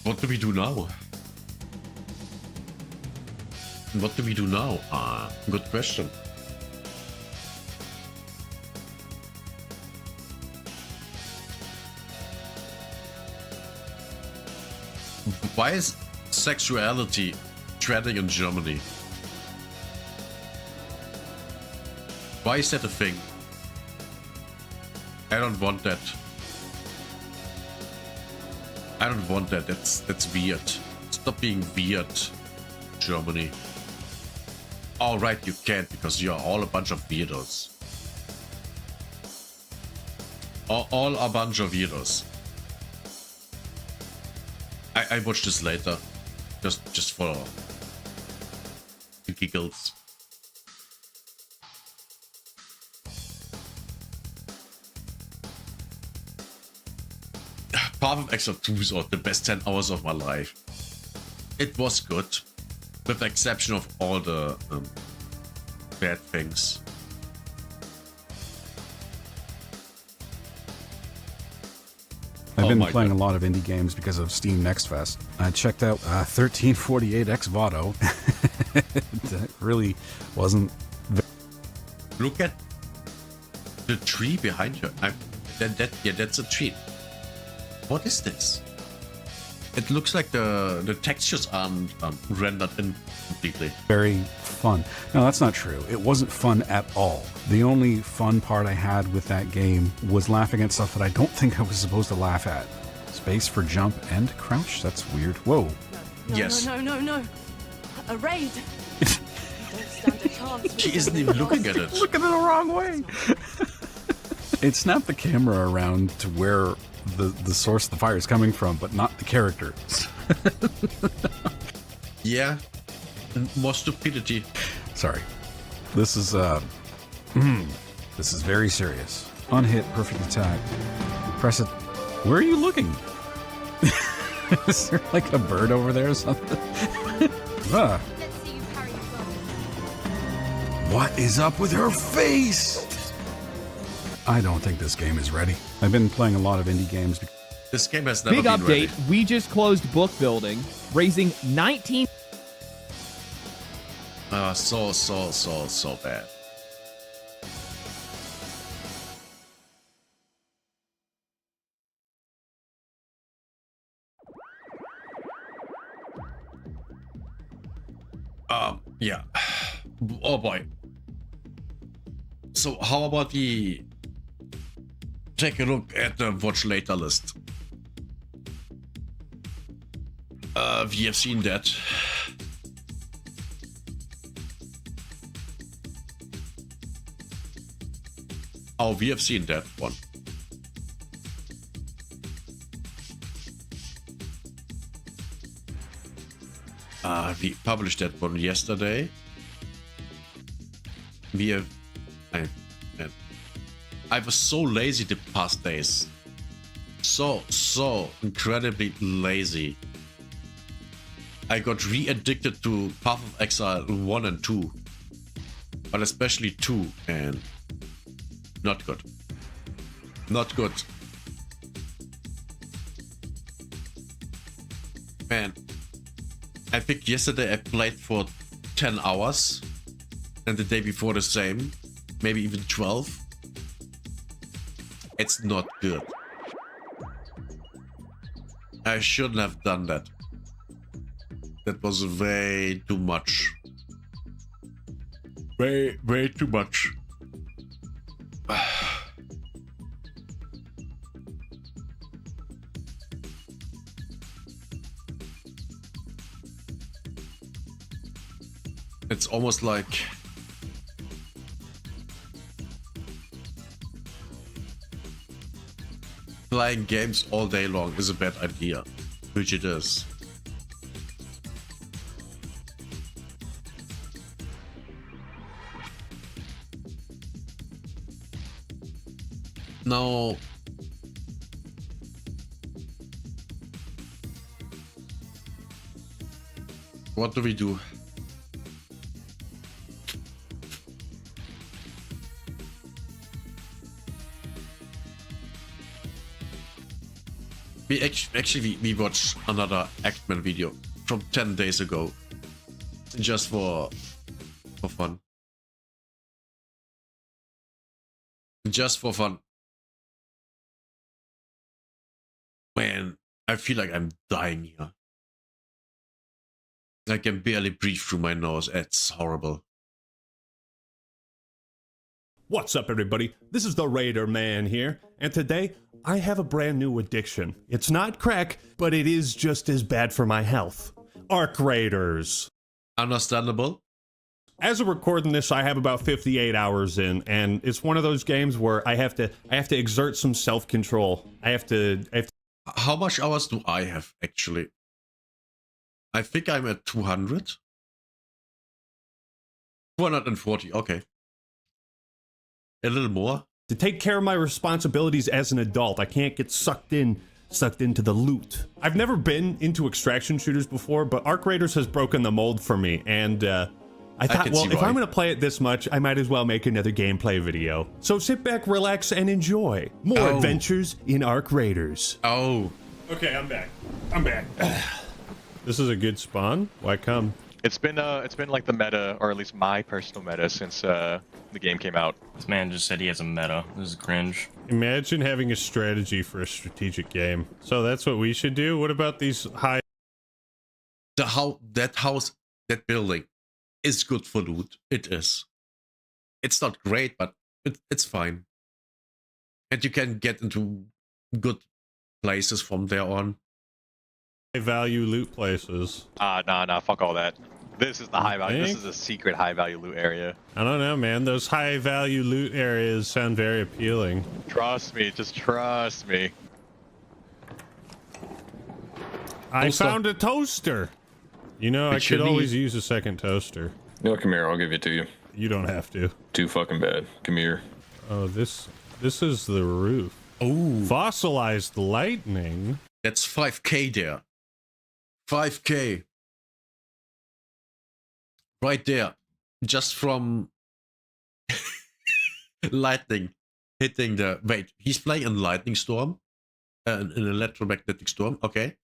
What do we do now? What do we do now? Good question. Why is sexuality trending in Germany? Why is that a thing? I don't want that. I don't want that. That's weird. Stop being weird, Germany. Alright, you can't because you're all a bunch of weirdos. All a bunch of weirdos. I watch this later. Just for the giggles. Path of Exile 2 is the best 10 hours of my life. It was good, with the exception of all the bad things. I've been playing a lot of indie games because of Steam Next Fest. I checked out 1348X Votto. That really wasn't... Look at the tree behind you. Yeah, that's a tree. What is this? It looks like the textures aren't rendered in completely. Very fun. No, that's not true. It wasn't fun at all. The only fun part I had with that game was laughing at stuff that I don't think I was supposed to laugh at. Space for jump and crouch? That's weird. Whoa. No, yes. No. A raid. You don't stand a chance. She isn't even looking at it. Looking the wrong way. It snapped the camera around to where the source of the fire is coming from, but not the character. Yeah. More stupidity. Sorry. This is this is very serious. Unhit, perfect attack. Press it. Where are you looking? Is there like a bird over there or something? Let's see you parry your blow. What is up with her face? I don't think this game is ready. I've been playing a lot of indie games. This game has never Big been update. ready. We just closed book building, raising 19. So bad. Yeah. Oh boy. So how about the... Take a look at the watch later list. We have seen that. Oh, we have seen that one. we published that one yesterday. We have... I was so lazy the past days. So incredibly lazy. I got re-addicted to Path of Exile 1 and 2. But especially 2, and not good. Not good. Man, I think yesterday I played for 10 hours. And the day before the same. Maybe even 12. It's not good. I shouldn't have done that. That was way too much. Way too much. It's almost like... playing games all day long is a bad idea, which it is. Now, what do we do? We actually watched another Actman video from 10 days ago, just for fun. Just for fun. Man, I feel like I'm dying here. I can barely breathe through my nose. It's horrible. What's up, everybody? This is the Raider Man here, and today I have a brand new addiction. It's not crack, but it is just as bad for my health. Arc Raiders. Understandable. As of recording this, I have about 58 hours in, and it's one of those games where I have to exert some self-control. I have to. How much hours do I have, actually? I think I'm at 200. 240, okay. A little more. To take care of my responsibilities as an adult. I can't get sucked into the loot. I've never been into extraction shooters before, but Arc Raiders has broken the mold for me, and I thought, well, if I'm going to play it this much, I might as well make another gameplay video. So sit back, relax, and enjoy more adventures in Arc Raiders. Oh. Okay, I'm back. This is a good spawn. Why come? It's been like the meta, or at least my personal meta, since the game came out. This man just said he has a meta. This is cringe. Imagine having a strategy for a strategic game. So that's what we should do. What about these high... That building is good for loot. It is. It's not great, but it's fine. And you can get into good places from there on. High value loot places. Nah, fuck all that. This is the high value. This is a secret high value loot area. I don't know, man. Those high value loot areas sound very appealing. Trust me, just trust me. I found a toaster. You know, I could always use a second toaster. No, come here. I'll give it to you. You don't have to. Too fucking bad. Come here. Oh, this is the roof. Oh, fossilized lightning. That's 5k there. 5k. Right there. Just from lightning hitting the... Wait, he's playing a lightning storm? An electromagnetic storm? Okay.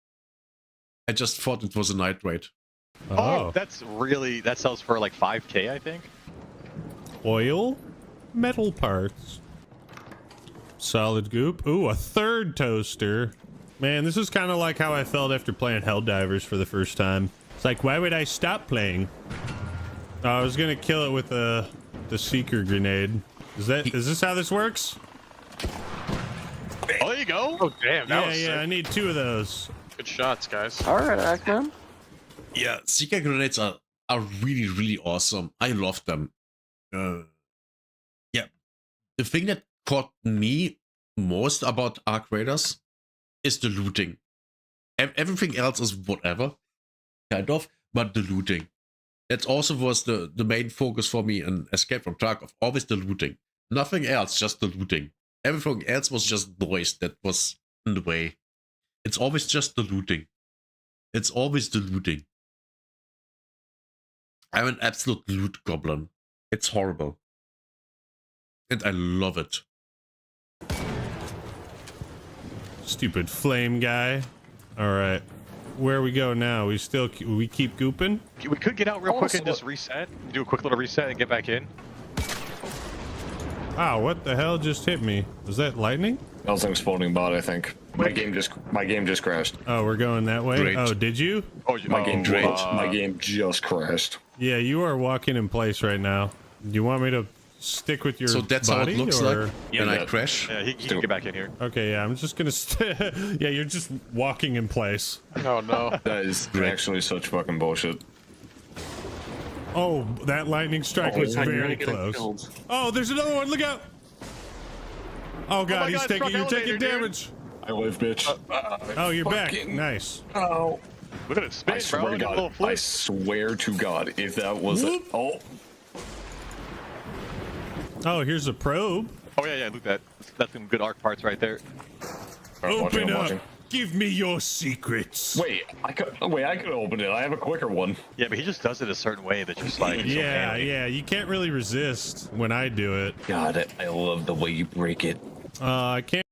I just thought it was a night raid. Oh, that sells for like 5k, I think. Oil? Metal parts. Solid goop. Ooh, a third toaster. Man, this is kind of like how I felt after playing Helldivers for the first time. It's like, why would I stop playing? Oh, I was gonna kill it with the seeker grenade. Is this how this works? Oh, there you go. Oh, damn. That was sick. I need 2 of those. Good shots, guys. All right, Ackman. Yeah, seeker grenades are really, really awesome. I love them. Yeah. The thing that caught me most about Arc Raiders is the looting. Everything else is whatever, kind of. but the looting. That also was the main focus for me in Escape from Tarkov. Always the looting. Nothing else, just the looting. Everything else was just noise that was in the way. It's always just the looting. It's always the looting. I'm an absolute loot goblin. It's horrible. And I love it. Stupid flame guy. All right. Where we go now? We keep gooping? We could get out real quick and just reset. Do a quick little reset and get back in. Wow, what the hell just hit me? Was that lightning? That was an exploding bot, I think. My game just crashed. Oh, we're going that way? Great. Oh, did you? Oh, My game just crashed. Yeah, you are walking in place right now. Do you want me to stick with your So that's body, how it looks or? like when I crash. Yeah, he can get back in here. Okay, yeah, I'm just gonna yeah, you're just walking in place. Oh no. That is actually such fucking bullshit. Oh, that lightning strike was very close. Oh, there's another one, look out! Oh god, you're taking damage. I live, bitch. Oh, you're back. Nice. Oh. Look at it spin, I swear to God. I swear to God, if that was Oh, here's a probe. Oh yeah, look at that. That's some good arc parts right there. Open up. Give me your secrets. Wait, I could open it. I have a quicker one. Yeah, but he just does it a certain way that just like yeah, you can't really resist when I do it. God, I love the way you break it. I can't.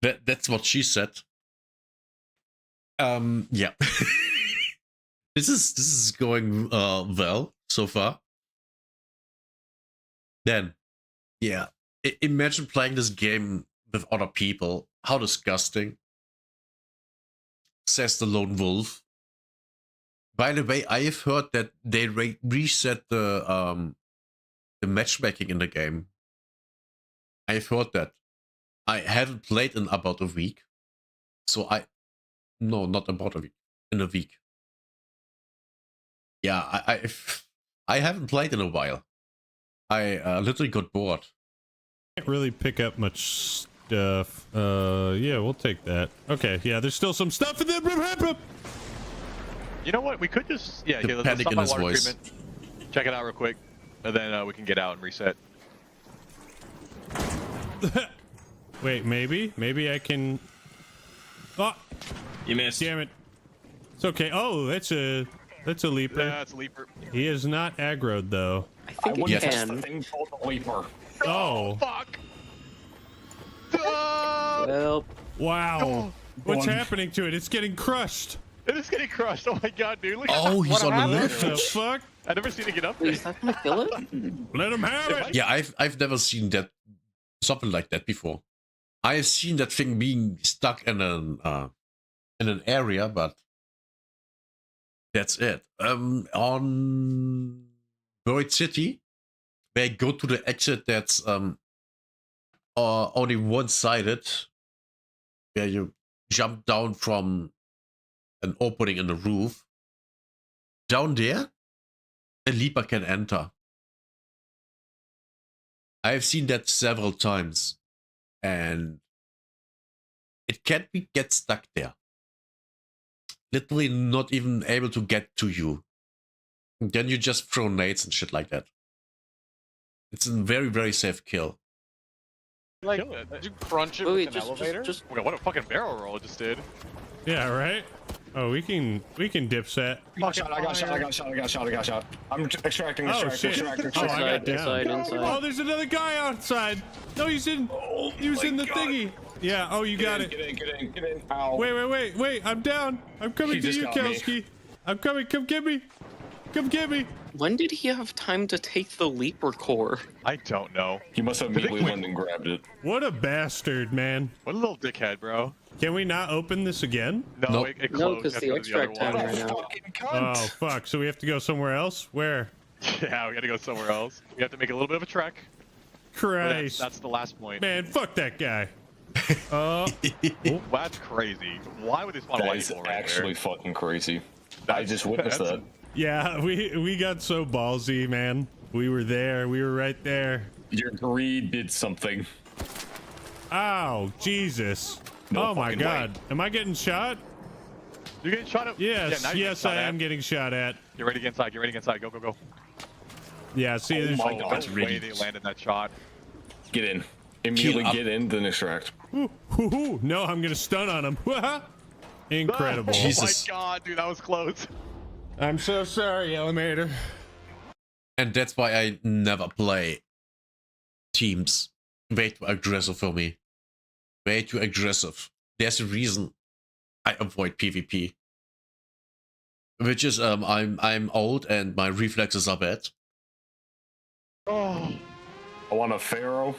That's what she said. Yeah. This is going well so far. Then, yeah. Imagine playing this game with other people. How disgusting. Says the lone wolf. By the way, I have heard that they reset the matchmaking in the game. I've heard that. I haven't played in about a week. So no, not about a week. In a week. Yeah, I haven't played in a while. I literally got bored. Can't really pick up much stuff. Yeah, we'll take that. Okay, yeah, there's still some stuff in there. You know what? We could just let's panic stop in by his water voice. treatment, check it out real quick, and then we can get out and reset. Wait, maybe I can. Oh, You missed. damn it! It's okay. Oh, that's a leaper. Yeah, it's a leaper. He is not aggroed though. I think Yes. it can. The thing called a leaper. Oh, Fuck. Well, wow! What's happening to it? It's getting crushed. It is getting crushed. Oh my god, dude! Look at Oh, he's on the What lift. the fuck? I never seen it get up wait, there. is that gonna kill it? Let him have it. Yeah, I've never seen that something like that before. I have seen that thing being stuck in an area, but that's it. On Void City, where I go to the exit that's only one-sided, where you jump down from an opening in the roof. Down there, a leaper can enter. I've seen that several times, and it can't get stuck there. Literally not even able to get to you. And then you just throw nades and shit like that. It's a very, very safe kill. Like, Did you crunch it Wait, with an just- elevator? just- what a fucking barrel roll it just did. Yeah, right. Oh, we can dip set. I got shot. I'm extracting. Oh shit! Oh, I got down. Inside. Oh, there's another guy outside. No, he's in. He was in the thingy. Yeah. Oh, you got it. Get in. Ow. Wait! I'm down. I'm coming He to just you, got me. Kelsky. I'm coming. Come get me. When did he have time to take the leaper core? I don't know. He must have immediately went and grabbed it. What a bastard, man. What a little dickhead, bro. Can we not open this again? No, Nope. it No, closed. because the extract time one. ran out. Oh fuck! So we have to go somewhere else. Where? Yeah, we gotta go somewhere else. We have to make a little bit of a trek. But Christ, That's the last point. man! Fuck that guy. That's crazy. Why would they spawn a That white is people right actually there? fucking crazy. I just witnessed that. Yeah, we got so ballsy, man. We were there. We were right there. Your greed did something. Ow, Jesus. No Oh my fucking god. Am I getting shot? You getting shot at? Yes, Yeah, now you're yes, getting shot I at. am getting shot at. Get ready to get inside. Get ready to get inside. Go, go, go. Yeah, see, Oh there's my God, that's no really. way they landed that shot. Get in. Immediately Heal up. get in, then extract. No, I'm gonna stun on him. Incredible. Oh Jesus. my god, dude, that was close. I'm so sorry, Elevator. And that's why I never play teams. Way too aggressive for me. Way too aggressive. There's a reason I avoid PvP. Which is I'm old and my reflexes are bad. Oh. I want a pharaoh.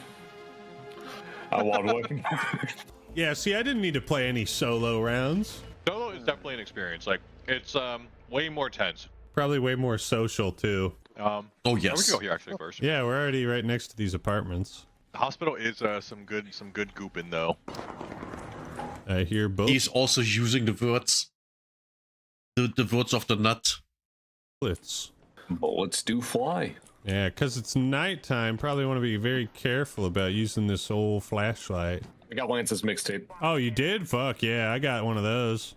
I want one. Yeah, see, I didn't need to play any solo rounds. Solo is definitely an experience. Like, it's way more tense. Probably way more social too. Oh We yes. can go here actually first. Yeah, we're already right next to these apartments. The hospital is some good gooping though. I hear both He's also using the words. The words of the nut. bullets. Bullets do fly. Yeah, because it's nighttime. Probably want to be very careful about using this old flashlight. I got Lance's mixtape. Oh, you did? Fuck yeah, I got one of those.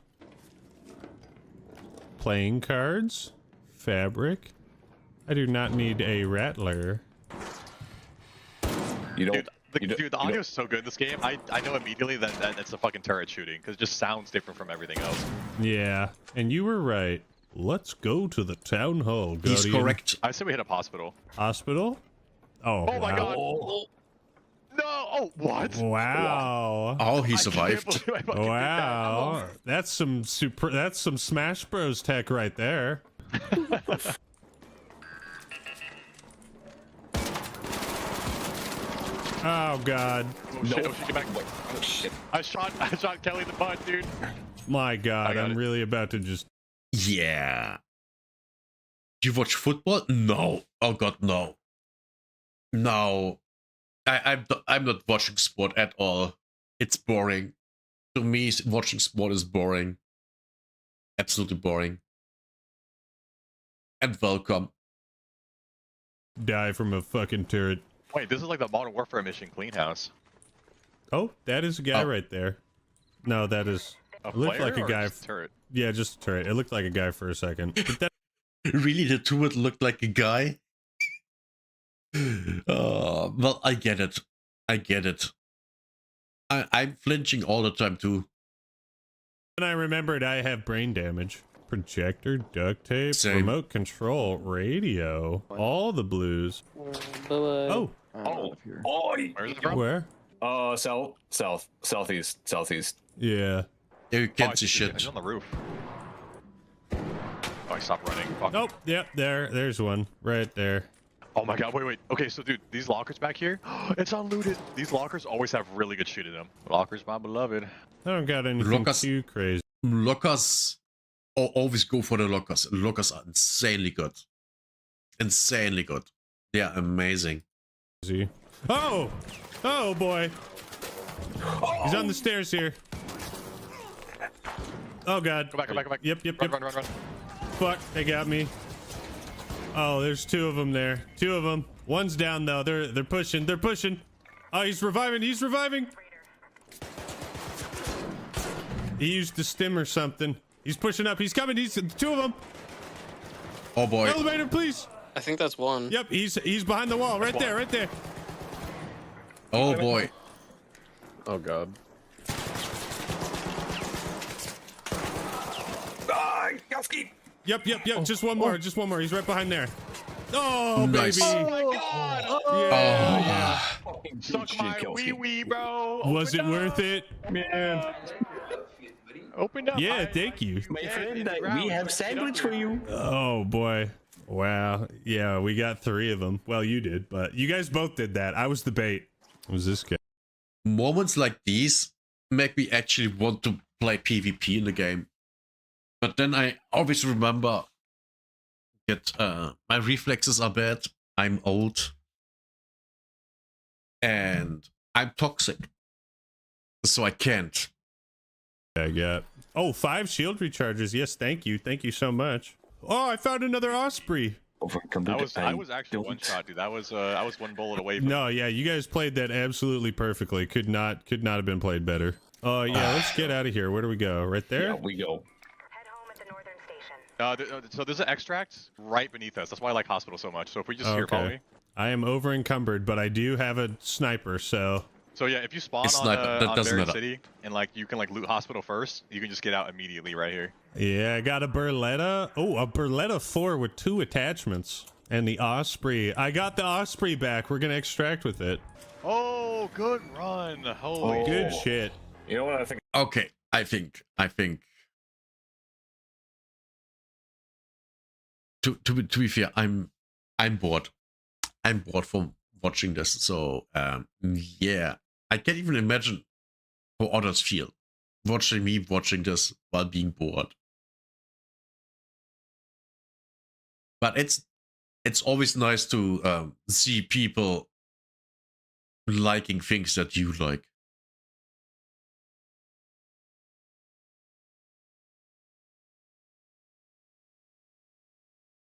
Playing cards, fabric. I do not need a rattler. You don't. Dude, the audio is so good in this game. I know immediately that it's a fucking turret shooting because it just sounds different from everything else. Yeah, and you were right. Let's go to the town hall. He's Guardian. correct. I said we hit a hospital. Hospital? Oh, Oh my wow. god. No. Oh, what? Wow. Oh, he I can't survived. believe I fucking did Wow. That's some Smash Bros tech right there. Oh god. Oh shit, oh shit, get back. Oh shit. I shot Kelly in the butt, dude. My god, I got I'm it. really about to just... Yeah. Do you watch football? No. Oh god, no. No. I'm not watching sport at all. It's boring. To me, watching sport is boring. Absolutely boring. And welcome. die from a fucking turret. Wait, this is like the Modern Warfare mission Clean House. Oh, that is a guy Oh. right there. No, that is... A It looked player like a or guy. just a turret? Yeah, just a turret. It looked like a guy for a second. But that... Really, the turret looked like a guy? Well, I get it. I get it. I'm flinching all the time too. And I remembered I have brain damage. Projector, duct tape, Same. remote control, radio, all the blues. Oh, Oh, Where's it from? where? southeast. Yeah. You Oh, can't I see see it. He's shit. on the roof. Oh, I stopped running. Fuck. Nope. Yep. There's one right there. Oh my god, wait. Okay, so dude, these lockers back here, it's unlooted. These lockers always have really good shit in them. Lockers, my beloved. I don't got anything Lockers. too crazy. Lockers. Always go for the lockers. Lockers are insanely good. Insanely good. They are amazing. Oh! Oh boy. He's on the stairs here. Oh god. Go back. Yep. Run. Fuck, they got me. Oh, there's two of them there. Two of them. One's down though. They're pushing. Oh, he's reviving. He used the stim or something. He's pushing up. He's coming. He's two of them. Oh boy. Elevator, please. I think that's one. Yep, he's behind the wall. Right there. Oh boy. Oh god. Yep. Just one more. He's right behind there. Oh, Nice. baby. Oh my god! Yeah. Suck my wee, bro. Was it worth it? Man. Open up. Yeah, thank you. My friend, we have sandwich for you. Oh boy. Wow. Yeah, we got 3 of them. Well, you did, but you guys both did that. I was the bait. It was this guy. Moments like these make me actually want to play PvP in the game. But then I always remember that my reflexes are bad, I'm old, and I'm toxic. So I can't. I got 5 shield recharges. Yes, thank you so much. Oh, I found another osprey. I was actually one shot, dude. I was one bullet away from. No, yeah, you guys played that absolutely perfectly. Could not have been played better. Oh yeah, let's get out of here. Where do we go? Right there. Yeah, we go. So there's an extract right beneath us. That's why I like hospital so much. So if we just here, follow me. I am over encumbered, but I do have a sniper, so. So yeah, if you spawn on Barren City and like you can like loot hospital first, you can just get out immediately right here. Yeah, I got a Berletta. Oh, a Berletta 4 with 2 attachments. And the Osprey. I got the Osprey back. We're gonna extract with it. Oh, good run. Holy good shit. You know what I think? Okay, I think. To be fair, I'm bored. I'm bored from watching this. So yeah, I can't even imagine how others feel watching me watching this while being bored. But it's always nice to see people liking things that you like.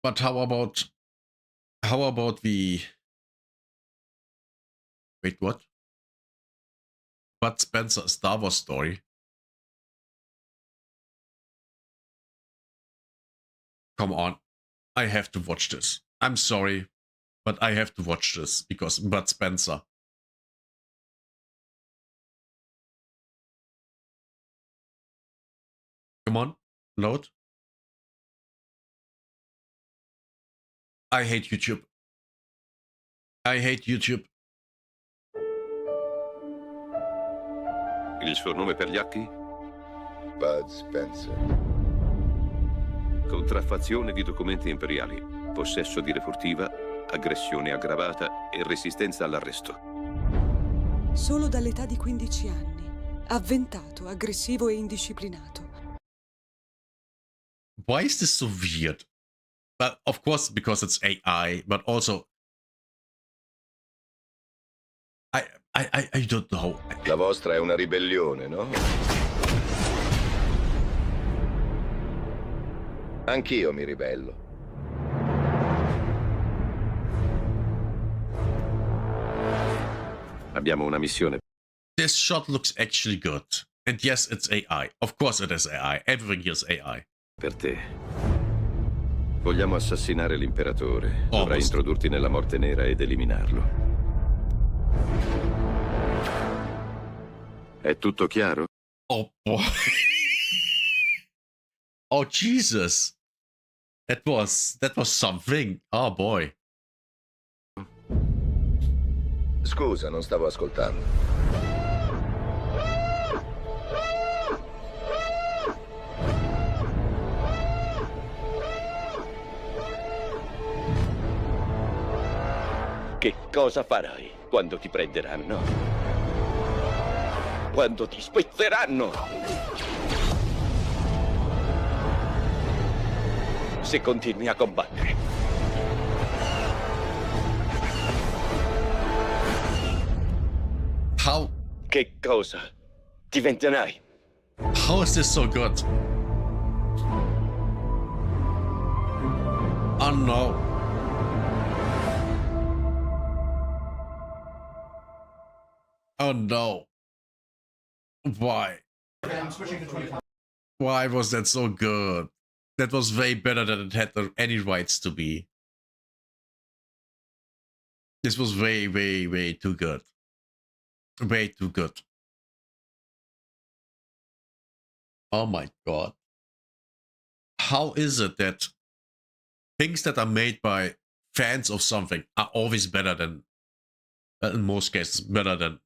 But how about the wait, what? Bud Spencer Star Wars story? Come on, I have to watch this. I'm sorry, but I have to watch this because Bud Spencer. Come on, load. I hate YouTube. I hate YouTube. Il suo nome per gli hacchi? Bud Spencer. Contraffazione di documenti imperiali, possesso di refurtiva, aggressione aggravata e resistenza all'arresto. Solo dall'età di 15 anni. Avventato, aggressivo e indisciplinato. Why is this so weird? But of course, because it's AI, but also I don't know. La vostra è una ribellione, no? Anch'io mi ribello. Abbiamo una missione. This shot looks actually good. And yes, it's AI. Of course it is AI. Everything here is AI. Per te. Vogliamo assassinare l'imperatore. Dovrai introdurti nella morte nera ed eliminarlo. È tutto chiaro? Oh boy. Oh Jesus. That was something. Oh boy. Scusa, non stavo ascoltando. Che cosa farai quando ti prenderanno? Quando ti spezzeranno? Se continui a combattere. How? Che cosa diventerai? How is this so good? Oh no. Oh no. Why? Why was that so good? That was way better than it had any rights to be. This was way, way, way too good. Way too good. Oh my god. How is it that things that are made by fans of something are always better than, in most cases, better than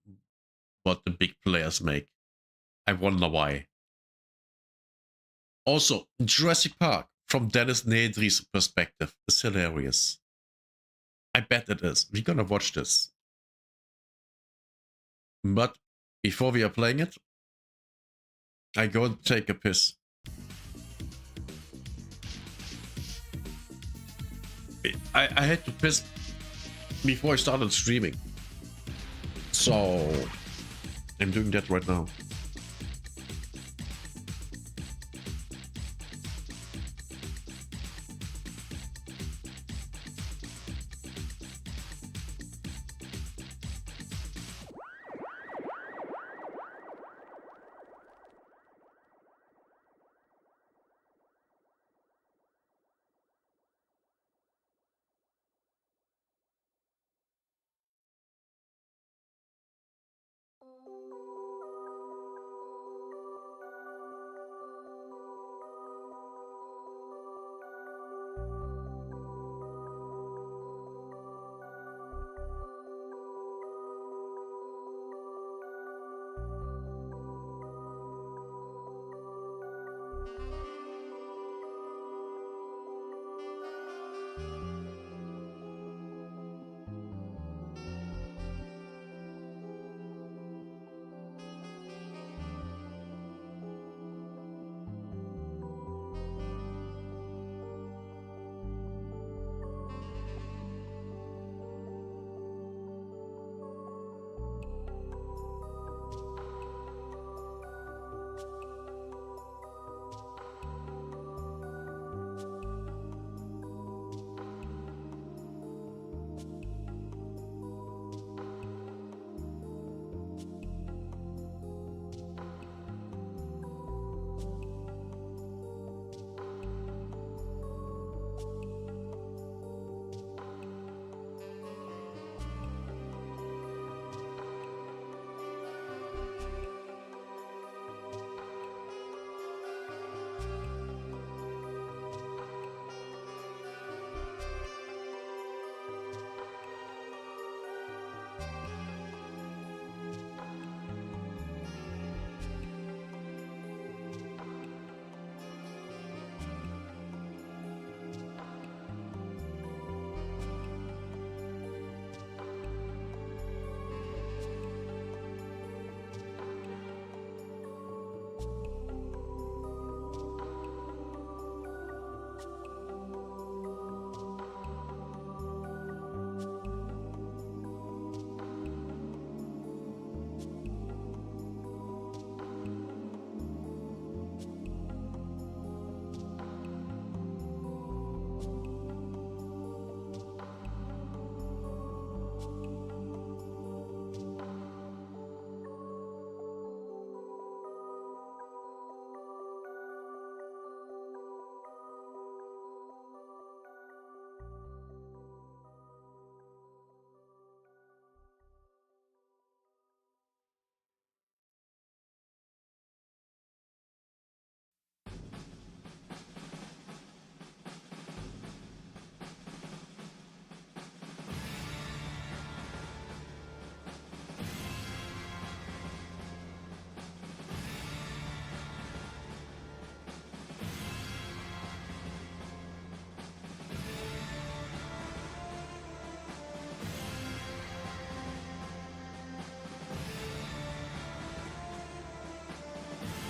what the big players make? I wonder why. Also, Jurassic Park, from Dennis Nedry's perspective, is hilarious. I bet it is. We're gonna watch this. But before we are playing it, I go and take a piss. I had to piss before I started streaming. So I'm doing that right now.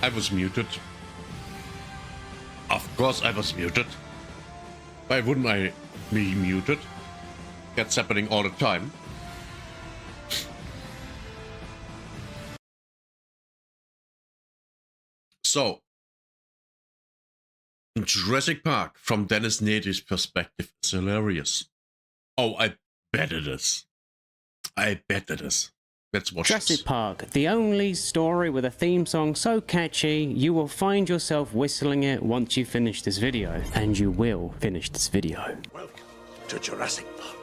I was muted. Of course I was muted. Why wouldn't I be muted? That's happening all the time. So, Jurassic Park from Dennis Nedry's perspective is hilarious. Oh, I bet it is. I bet it is. Let's watch Jurassic this. Park, the only story with a theme song so catchy, you will find yourself whistling it once you finish this video. And you will finish this video. Welcome to Jurassic Park.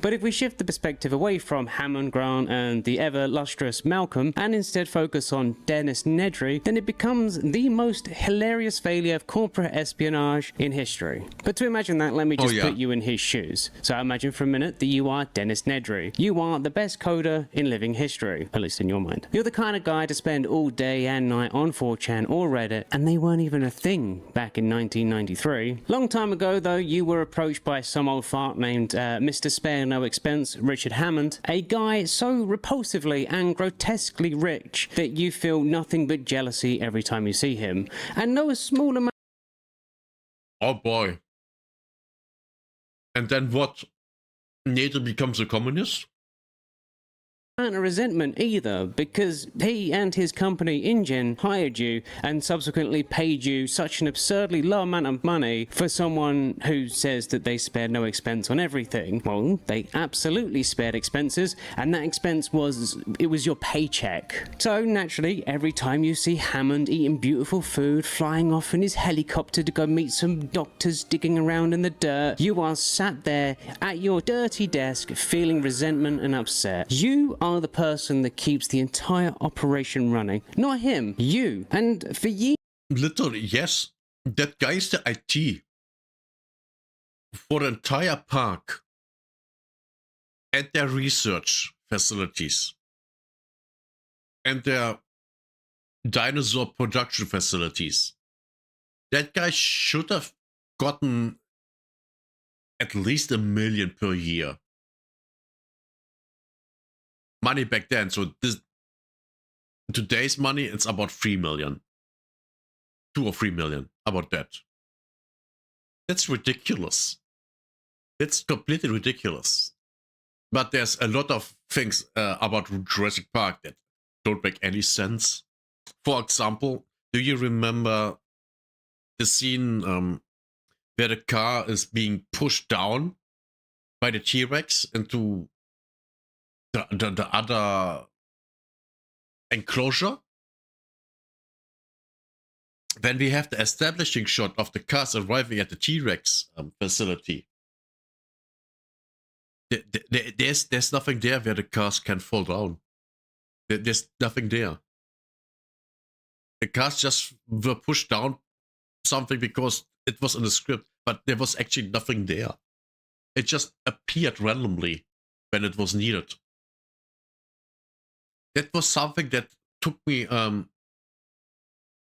But if we shift the perspective away from Hammond, Grant and the ever-lustrous Malcolm and instead focus on Dennis Nedry, then it becomes the most hilarious failure of corporate espionage in history. But to imagine that, let me just put you in his shoes. So imagine for a minute that you are Dennis Nedry. You are the best coder in living history, at least in your mind. You're the kind of guy to spend all day and night on 4chan or Reddit, and they weren't even a thing back in 1993. Long time ago, though, you were approached by some old fart named Mr. Spare No Expense, Richard Hammond, a guy so repulsively and grotesquely rich that you feel nothing but jealousy every time you see him, and no small amount. Oh boy. And then what? Nedry becomes a communist? Of resentment either, because he and his company InGen hired you and subsequently paid you such an absurdly low amount of money for someone who says that they spared no expense on everything. Well, they absolutely spared expenses, and that expense was your paycheck. So naturally, every time you see Hammond eating beautiful food, flying off in his helicopter to go meet some doctors digging around in the dirt, you are sat there at your dirty desk feeling resentment and upset. You are the person that keeps the entire operation running, not him, you. And for you, literally, yes, that guy is the IT for the entire park and their research facilities and their dinosaur production facilities. That guy should have gotten at least $1 million per year. Money back then, so today's money, it's about 3 million. 2 or 3 million, about that. That's ridiculous. It's completely ridiculous. But there's a lot of things about Jurassic Park that don't make any sense. For example, do you remember the scene where the car is being pushed down by the T-Rex into the other enclosure? Then we have the establishing shot of the cars arriving at the T-Rex facility. There's nothing there where the cars can fall down. There's nothing there. The cars just were pushed down something because it was in the script, but there was actually nothing there. It just appeared randomly when it was needed. That was something that took me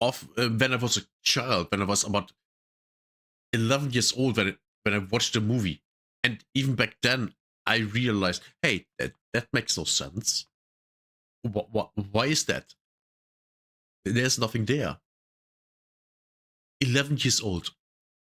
off when I was a child, when I was about 11 years old, when I watched the movie. And even back then, I realized, hey, that makes no sense. Why is that? There's nothing there. 11 years old.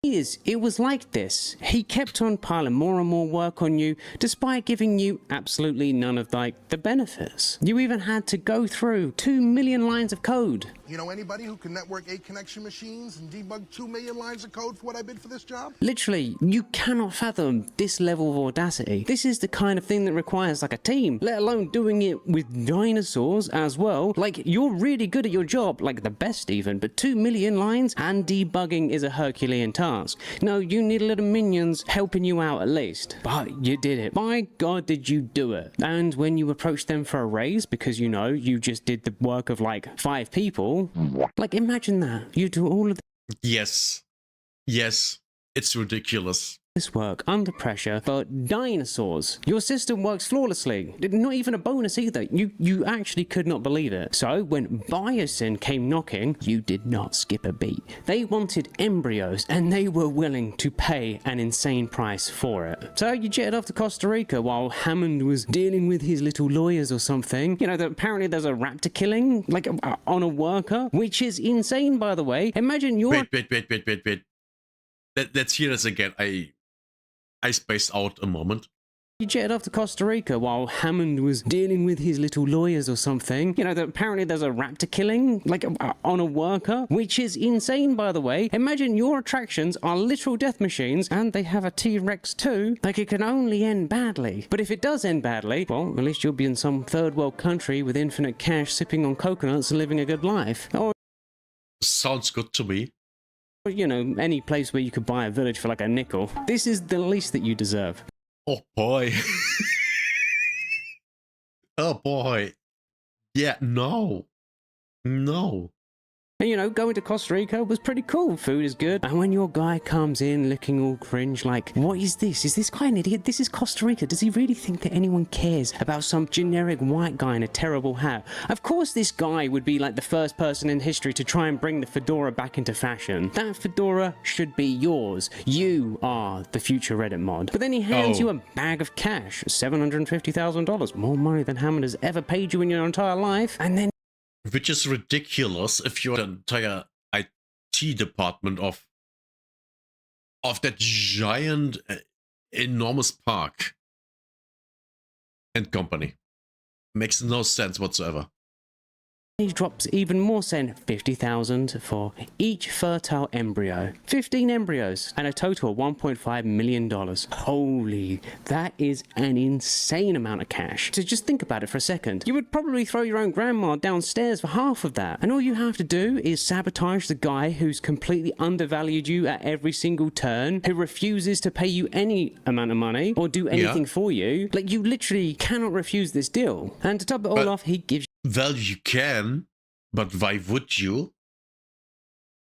It was like this. He kept on piling more and more work on you, despite giving you absolutely none of the benefits. You even had to go through 2 million lines of code. You know anybody who can network 8 connection machines and debug 2 million lines of code for what I bid for this job? Literally, you cannot fathom this level of audacity. This is the kind of thing that requires a team, let alone doing it with dinosaurs as well. You're really good at your job, the best even, but 2 million lines and debugging is a Herculean task. No, you need a little minions helping you out at least. But you did it. By God, did you do it. And when you approached them for a raise, because you just did the work of 5 people, imagine that. You do all of Yes. It's ridiculous. This work under pressure for dinosaurs. Your system works flawlessly. Not even a bonus either. You actually could not believe it. So when Biosyn came knocking, you did not skip a beat. They wanted embryos and they were willing to pay an insane price for it. So you jetted off to Costa Rica while Hammond was dealing with his little lawyers or something. You know, that apparently there's a raptor killing, like on a worker, which is insane, by the way. Imagine you're... Wait. Let's hear this again. I spaced out a moment. You jetted off to Costa Rica while Hammond was dealing with his little lawyers or something. You know, that apparently there's a raptor killing, like on a worker, which is insane, by the way. Imagine your attractions are literal death machines and they have a T-Rex too. Like, it can only end badly. But if it does end badly, well, at least you'll be in some third world country with infinite cash, sipping on coconuts and living a good life. Or, sounds good to me. You know, any place where you could buy a village for like a nickel. This is the least that you deserve. Oh boy. Oh boy. Yeah, no. And you know, going to Costa Rica was pretty cool. Food is good. And when your guy comes in looking all cringe like, what is this? Is this guy an idiot? This is Costa Rica. Does he really think that anyone cares about some generic white guy in a terrible hat? Of course this guy would be like the first person in history to try and bring the fedora back into fashion. That fedora should be yours. You are the future Reddit mod. But then he hands you a bag of cash, $750,000, more money than Hammond has ever paid you in your entire life. And then which is ridiculous if you're the entire IT department of that giant, enormous park and company. Makes no sense whatsoever. He drops even more, saying $50,000 for each fertile embryo. 15 embryos and a total of $1.5 million. Holy, that is an insane amount of cash. So just think about it for a second. You would probably throw your own grandma downstairs for half of that. And all you have to do is sabotage the guy who's completely undervalued you at every single turn, who refuses to pay you any amount of money or do anything for you. Like, you literally cannot refuse this deal. And to top it all off, he gives well, you can, but why would you?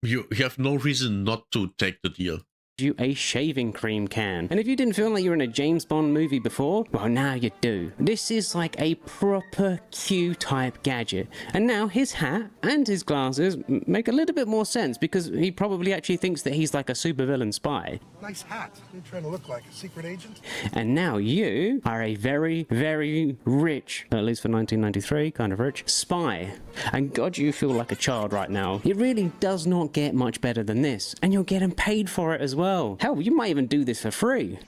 You have no reason not to take the deal. You a shaving cream can. And if you didn't feel like you were in a James Bond movie before, well, now you do. This is like a proper Q-type gadget. And now his hat and his glasses make a little bit more sense because he probably actually thinks that he's like a supervillain spy. Nice hat. You're trying to look like a secret agent? And now you are a very, very rich, at least for 1993, kind of rich, spy. And God, you feel like a child right now. It really does not get much better than this. And you're getting paid for it as well. Hell, you might even do this for free.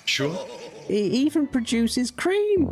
Sure. It even produces cream.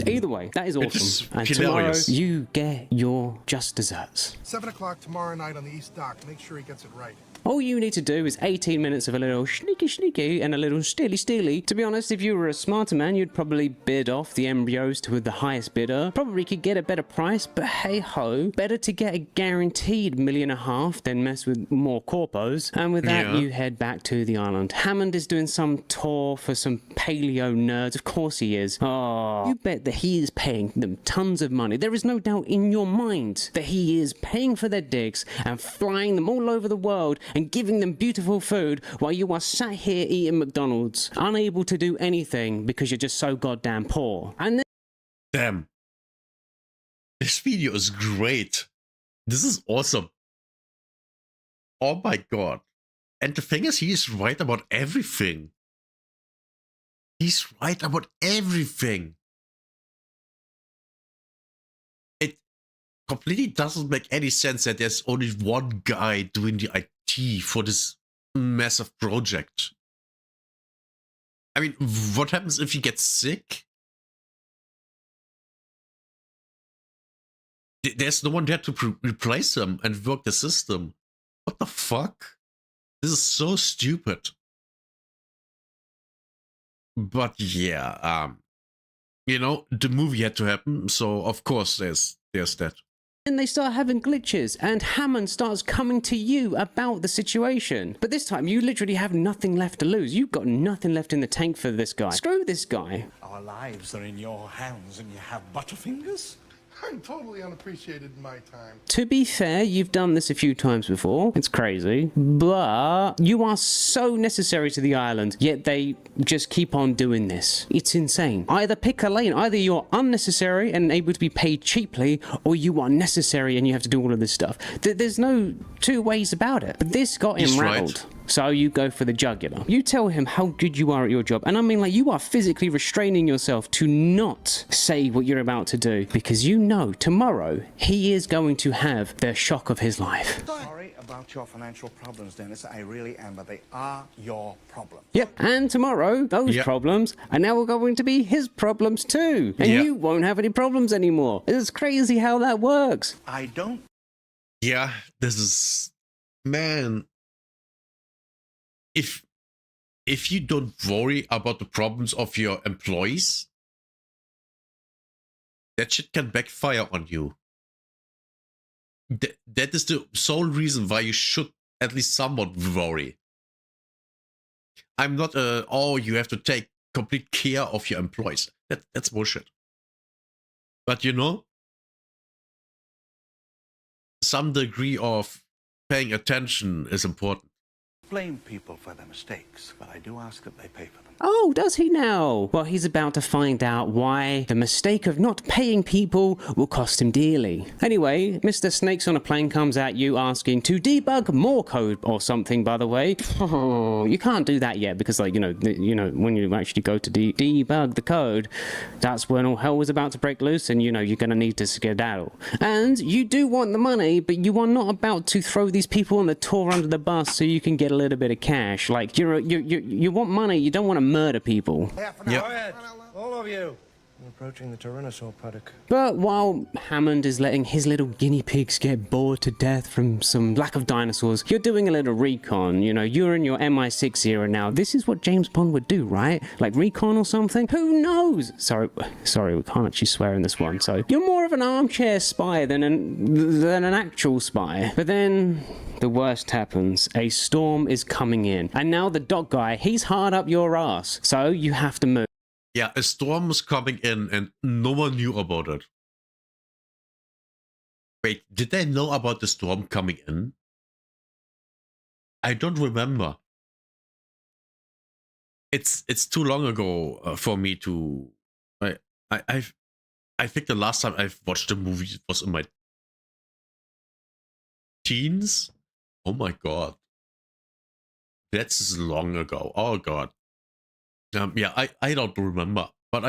Either way, that is awesome. And hilarious. Tomorrow, you get your just desserts. 7 o'clock tomorrow night on the East Dock. Make sure he gets it right. All you need to do is 18 minutes of a little sneaky and a little steely. To be honest, if you were a smarter man, you'd probably bid off the embryos to the highest bidder. Probably could get a better price, but hey ho, better to get a guaranteed $1.5 million than mess with more corpos. And with that, you head back to the island. Hammond is doing some tour for some paleo nerds. Of course he is. Oh, you bet that he is paying them tons of money. There is no doubt in your mind that he is paying for their digs and flying them all over the world and giving them beautiful food while you are sat here eating McDonald's, unable to do anything because you're just so goddamn poor. And then damn. This video is great. This is awesome. Oh my god. And the thing is, he is right about everything. He's right about everything. It completely doesn't make any sense that there's only one guy doing the IT for this massive project. I mean, what happens if he gets sick? There's no one there to replace him and work the system. What the fuck? This is so stupid. But yeah, you know, the movie had to happen, so of course there's that. And they start having glitches, and Hammond starts coming to you about the situation. But this time, you literally have nothing left to lose. You've got nothing left in the tank for this guy. Screw this guy. Our lives are in your hands, and you have butterfingers? I'm totally unappreciated in my time. To be fair, you've done this a few times before. It's crazy. But you are so necessary to the island, yet they just keep on doing this. It's insane. Either pick a lane. Either you're unnecessary and able to be paid cheaply, or you are necessary and you have to do all of this stuff. There's no two ways about it. But this got him rattled. So you go for the jugular. You tell him how good you are at your job. And I mean, like, you are physically restraining yourself to not say what you're about to do, because you know tomorrow he is going to have the shock of his life. Sorry about your financial problems, Dennis. I really am, but they are your problem. Yep. And tomorrow, those problems are now going to be his problems too. And you won't have any problems anymore. It's crazy how that works. I don't. Yeah, this is... Man... If you don't worry about the problems of your employees, that shit can backfire on you. That is the sole reason why you should at least somewhat worry. I'm not oh, you have to take complete care of your employees. That's bullshit. But you know, some degree of paying attention is important. Blame people for their mistakes, but I do ask that they pay for them. Oh, does he now? Well, he's about to find out why the mistake of not paying people will cost him dearly. Anyway, Mr. Snakes on a Plane comes at you asking to debug more code or something, by the way. Oh, you can't do that yet because, like, you know, when you actually go to debug the code, that's when all hell was about to break loose and, you know, you're going to need to skedaddle. And you do want the money, but you are not about to throw these people on the tour under the bus so you can get a little bit of cash. Like, you want money, you don't want to murder people. Go ahead, all of you. I'm approaching the Tyrannosaur paddock. But while Hammond is letting his little guinea pigs get bored to death from some lack of dinosaurs, you're doing a little recon. You know, you're in your MI6 era now. This is what James Bond would do, right? Like recon or something? Who knows? Sorry, we can't actually swear in this one. So you're more of an armchair spy than an actual spy. But then the worst happens. A storm is coming in. And now the dock guy, he's hard up your ass. So you have to move. Yeah, a storm was coming in and no one knew about it. Wait, did they know about the storm coming in? I don't remember. It's too long ago for me to... I think the last time I've watched a movie was in my teens. Oh my god. That's long ago. Oh god. Yeah, I don't remember, but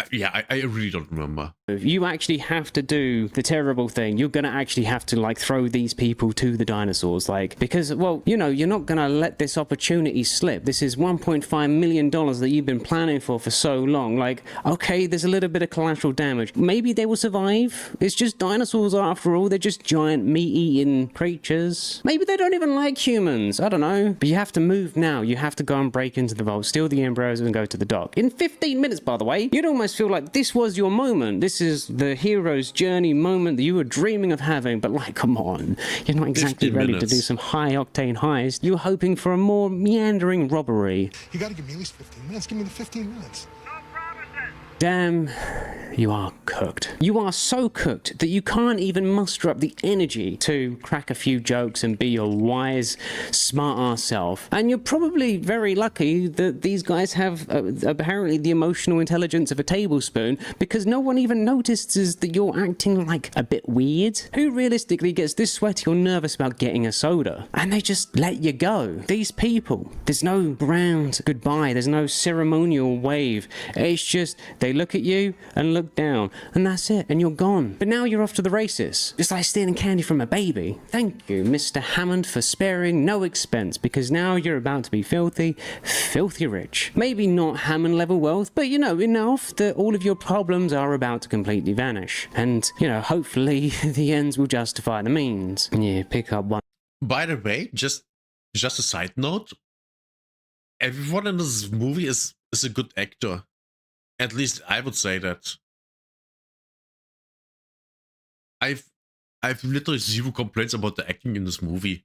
I really don't remember. You actually have to do the terrible thing. You're gonna actually have to, like, throw these people to the dinosaurs, like, because, well, you know, you're not gonna let this opportunity slip. This is $1.5 million that you've been planning for so long. Like, okay, there's a little bit of collateral damage. Maybe they will survive. It's just dinosaurs after all. They're just giant meat-eating creatures. Maybe they don't even like humans. I don't know. But you have to move now. You have to go and break into the vault, steal the embryos, and go to the dock. In 15 minutes, by the way. You'd almost feel like this was your moment. This is the hero's journey moment that you were dreaming of having, but, like, come on. You're not exactly ready to do some high-octane heist. You're hoping for a more meandering robbery. You gotta give me at least 15 minutes. Give me the 15 minutes. Damn, you are cooked. You are so cooked that you can't even muster up the energy to crack a few jokes and be your wise, smart-ass self. And you're probably very lucky that these guys have apparently the emotional intelligence of a tablespoon, because no one even notices that you're acting, like, a bit weird. Who realistically gets this sweaty or nervous about getting a soda? And they just let you go. These people. There's no grand goodbye. There's no ceremonial wave. It's just... they look at you and look down, and that's it, and you're gone. But now you're off to the races. It's like stealing candy from a baby. Thank you, Mr. Hammond, for sparing no expense, because now you're about to be filthy, filthy rich. Maybe not Hammond level wealth, but, you know, enough that all of your problems are about to completely vanish. And, you know, hopefully the ends will justify the means. Yeah, pick up one. By the way, just a side note, everyone in this movie is a good actor. At least I would say that. I've literally zero complaints about the acting in this movie.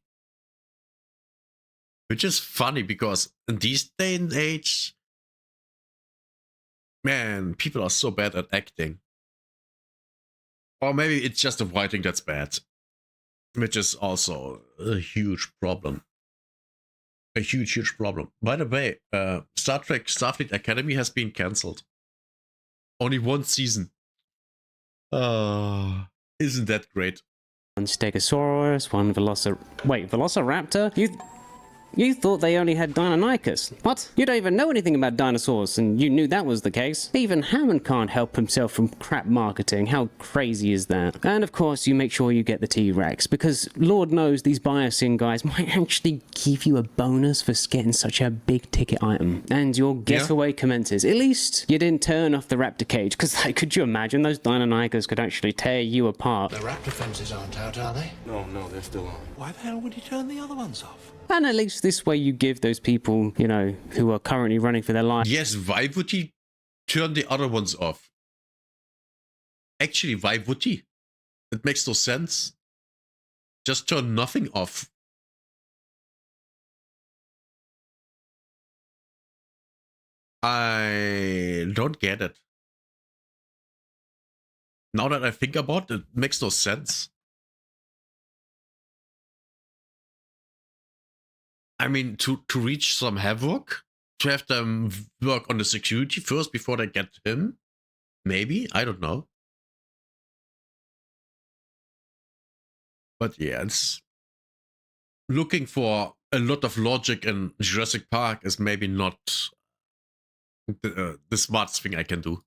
Which is funny because in this day and age, Man, people are so bad at acting. Or maybe it's just the writing that's bad. Which is also a huge problem. A huge, huge problem. By the way, Star Trek Starfleet Academy has been cancelled. Only one season. Isn't that great? One Stegosaurus, one Velociraptor? You thought they only had Deinonychus. What? You don't even know anything about dinosaurs, and you knew that was the case. Even Hammond can't help himself from crap marketing. How crazy is that? And of course, you make sure you get the T-Rex, because Lord knows these Biosyn guys might actually give you a bonus for getting such a big ticket item. And your getaway commences. At least you didn't turn off the raptor cage, because like, could you imagine those Deinonychus could actually tear you apart? The raptor fences aren't out, are they? No, they're still on. Why the hell would he turn the other ones off? And at least this way you give those people, you know, who are currently running for their life. Yes, why would he turn the other ones off? Actually, why would he? It makes no sense. Just turn nothing off. I don't get it. Now that I think about it, it makes no sense. I mean, to reach some havoc, to have them work on the security first before they get him? Maybe? I don't know. But yeah, it's looking for a lot of logic in Jurassic Park is maybe not the smartest thing I can do.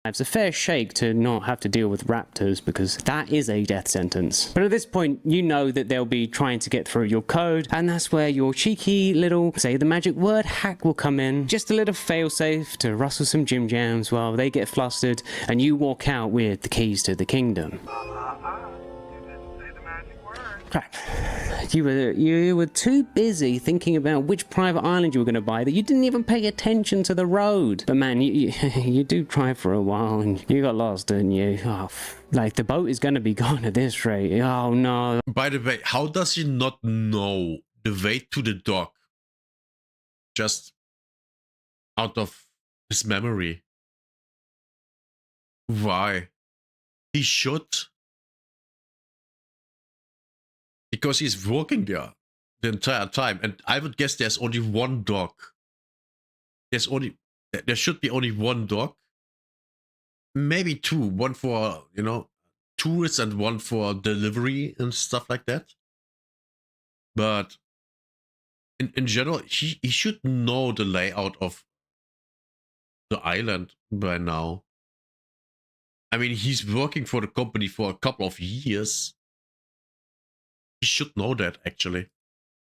It's a fair shake to not have to deal with raptors, because that is a death sentence. But at this point, you know that they'll be trying to get through your code, and that's where your cheeky little, say the magic word, hack will come in. Just a little failsafe to rustle some Jim Jams while they get flustered, and you walk out with the keys to the kingdom. Crap. You were too busy thinking about which private island you were going to buy that you didn't even pay attention to the road. But man, you do drive for a while and you got lost, didn't you? Oh, like the boat is going to be gone at this rate. Oh no. By the way, how does he not know the way to the dock? Just out of his memory. Why? He should. Because he's working there the entire time, and I would guess there's only one dock. There should be only one dock, maybe two. One for, you know, tourists and one for delivery and stuff like that. But in general, he should know the layout of the island by now. I mean, he's working for the company for a couple of years. You should know that, actually.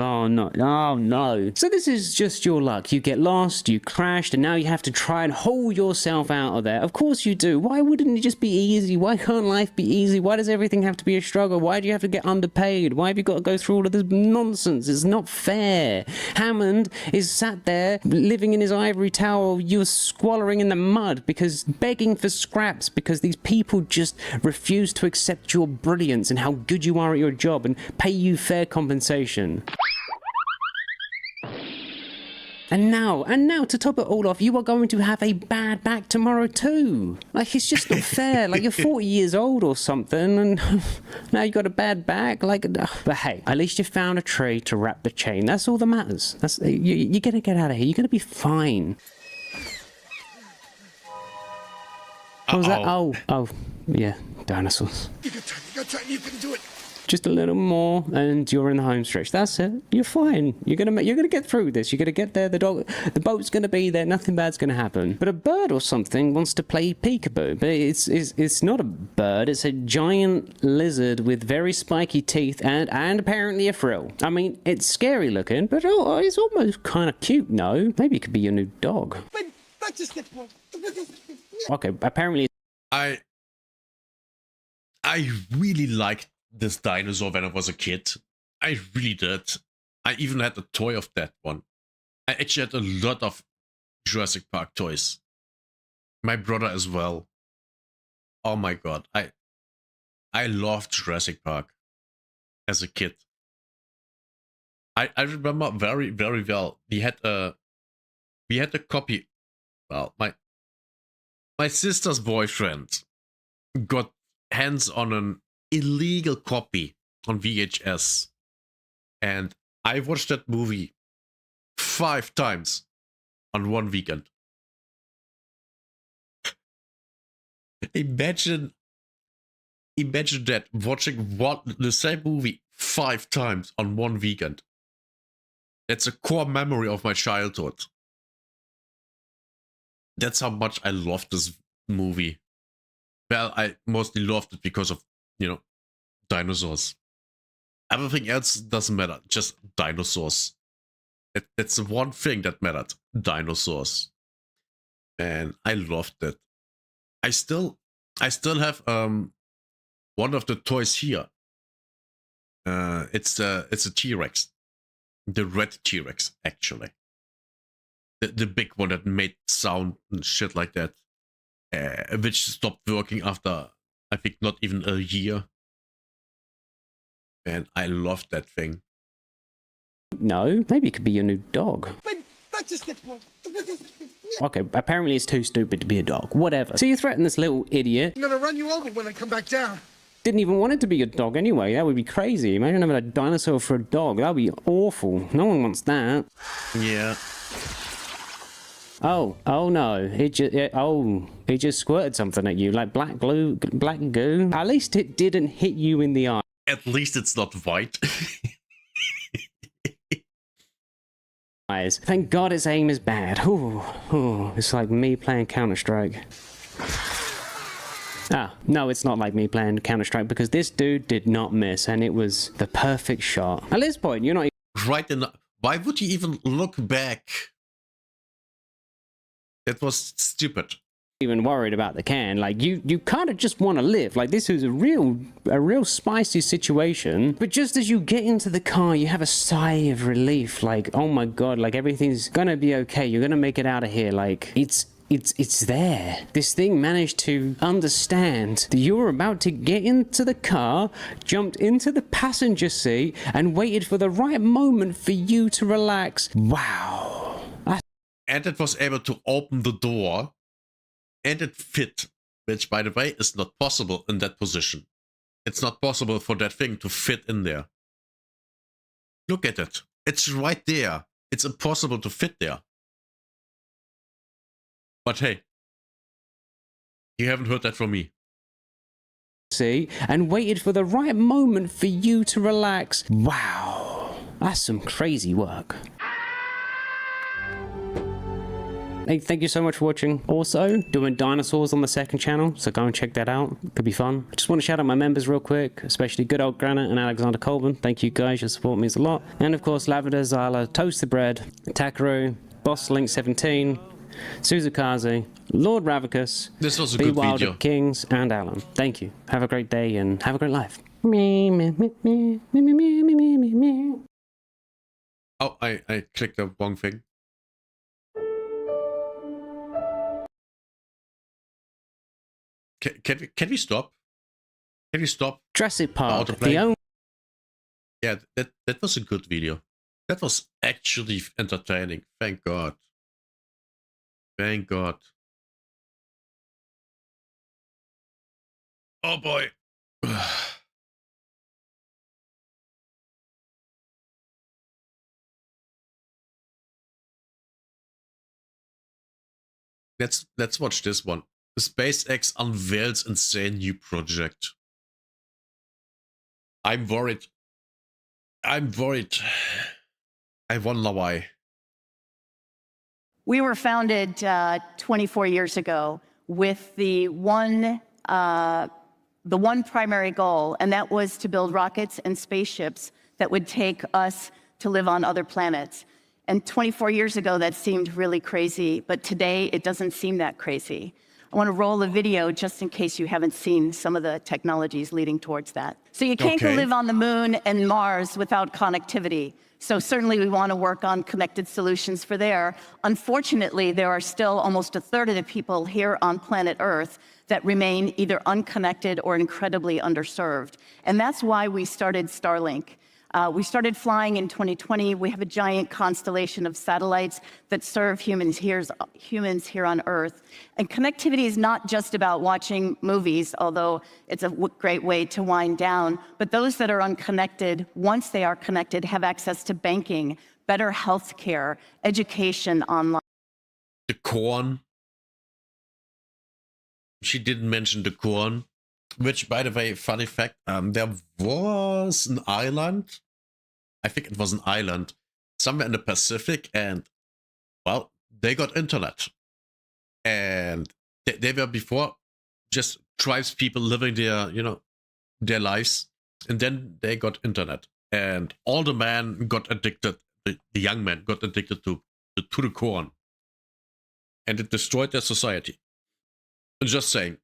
Oh no, oh no. So this is just your luck. You get lost, you crashed, and now you have to try and haul yourself out of there. Of course you do. Why wouldn't it just be easy? Why can't life be easy? Why does everything have to be a struggle? Why do you have to get underpaid? Why have you got to go through all of this nonsense? It's not fair. Hammond is sat there living in his ivory tower. You're squalling in the mud because begging for scraps because these people just refuse to accept your brilliance and how good you are at your job and pay you fair compensation. And now, to top it all off, you are going to have a bad back tomorrow too. Like, it's just not fair. Like, you're 40 years old or something, and now you got a bad back. Like, but hey, at least you found a tree to wrap the chain. That's all that matters. That's you're gonna get out of here. You're gonna be fine. What was that? Oh, yeah, dinosaurs. You can turn, you can do it. Just a little more, and you're in the home stretch. That's it. You're fine. You're gonna get through this. You're gonna get there. The boat's gonna be there. Nothing bad's gonna happen. But a bird or something wants to play peekaboo. But it's not a bird. It's a giant lizard with very spiky teeth and apparently a frill. I mean, it's scary looking, but it's almost kind of cute. No, maybe it could be your new dog. Okay, apparently. I really liked this dinosaur when I was a kid. I really did. I even had a toy of that one. I actually had a lot of Jurassic Park toys. My brother as well. Oh my god. I loved Jurassic Park as a kid. I remember very, very well. We had a copy. Well, My sister's boyfriend got hands on an illegal copy on VHS. And I watched that movie 5 times on one weekend. Imagine that, watching the same movie 5 times on one weekend. That's a core memory of my childhood. That's how much I loved this movie. Well, I mostly loved it because of, dinosaurs. Everything else doesn't matter, just dinosaurs. That's the one thing that mattered, dinosaurs. And I loved it. I still have one of the toys here. It's a T-Rex. The red T-Rex, actually. The big one that made sound and shit like that. Which stopped working after, I think, not even a year. And I loved that thing. No, maybe it could be your new dog. Okay, apparently it's too stupid to be a dog. Whatever. So you threaten this little idiot. I'm gonna run you over when I come back down. Didn't even want it to be your dog anyway. That would be crazy. Imagine having a dinosaur for a dog. That would be awful. No one wants that. Yeah. Oh no! It just squirted something at you, like black goo. At least it didn't hit you in the eye. At least it's not white. Thank God its aim is bad. Ooh, it's like me playing Counter-Strike. No, it's not like me playing Counter-Strike because this dude did not miss, and it was the perfect shot. At this point, you're not right in. Why would you even look back? That was stupid. Even worried about the can. Like you kind of just want to live. Like this is a real spicy situation. But just as you get into the car, you have a sigh of relief. Like, oh my God, like everything's gonna be okay. You're gonna make it out of here. Like it's there. This thing managed to understand that you were about to get into the car, jumped into the passenger seat, and waited for the right moment for you to relax. Wow. And it was able to open the door. And it fit, which, by the way, is not possible in that position. It's not possible for that thing to fit in there. Look at it. It's right there. It's impossible to fit there. But hey, you haven't heard that from me. See, and waited for the right moment for you to relax. Wow, that's some crazy work. Hey, thank you so much for watching. Also, doing dinosaurs on the second channel, so go and check that out. Could be fun. I just want to shout out my members real quick, especially good old Granite and Alexander Colburn. Thank you guys, your support means a lot. And of course, Lavender, Zala, Toasted Bread, Takaru, Boss Link 17, Suzukaze, Lord Ravicus, this was a Be good Wilder video. Kings, and Alan. Thank you. Have a great day and have a great life. Oh, I clicked the wrong thing. Can we stop? Can we stop? Jurassic Park. Yeah, that was a good video. That was actually entertaining. Thank God. Thank God. Oh boy. Let's watch this one. SpaceX unveils insane new project. I'm worried. I wonder why. We were founded 24 years ago with the one primary goal, and that was to build rockets and spaceships that would take us to live on other planets. And 24 years ago, that seemed really crazy, but today it doesn't seem that crazy. I want to roll a video just in case you haven't seen some of the technologies leading towards that. So you can't go live on the moon and Mars without connectivity. So certainly we want to work on connected solutions for there. Unfortunately, there are still almost a third of the people here on planet Earth that remain either unconnected or incredibly underserved. And that's why we started Starlink. We started flying in 2020. We have a giant constellation of satellites that serve humans here on Earth. And connectivity is not just about watching movies, although it's a great way to wind down. But those that are unconnected, once they are connected, have access to banking, better health care, education online. The corn. She didn't mention the corn. Which, by the way, funny fact, there was an island. I think it was an island somewhere in the Pacific, and well, they got internet, and they were before just tribes people living their, their lives, and then they got internet, and all the men got addicted. The young men got addicted to the corn, and it destroyed their society. I'm just saying.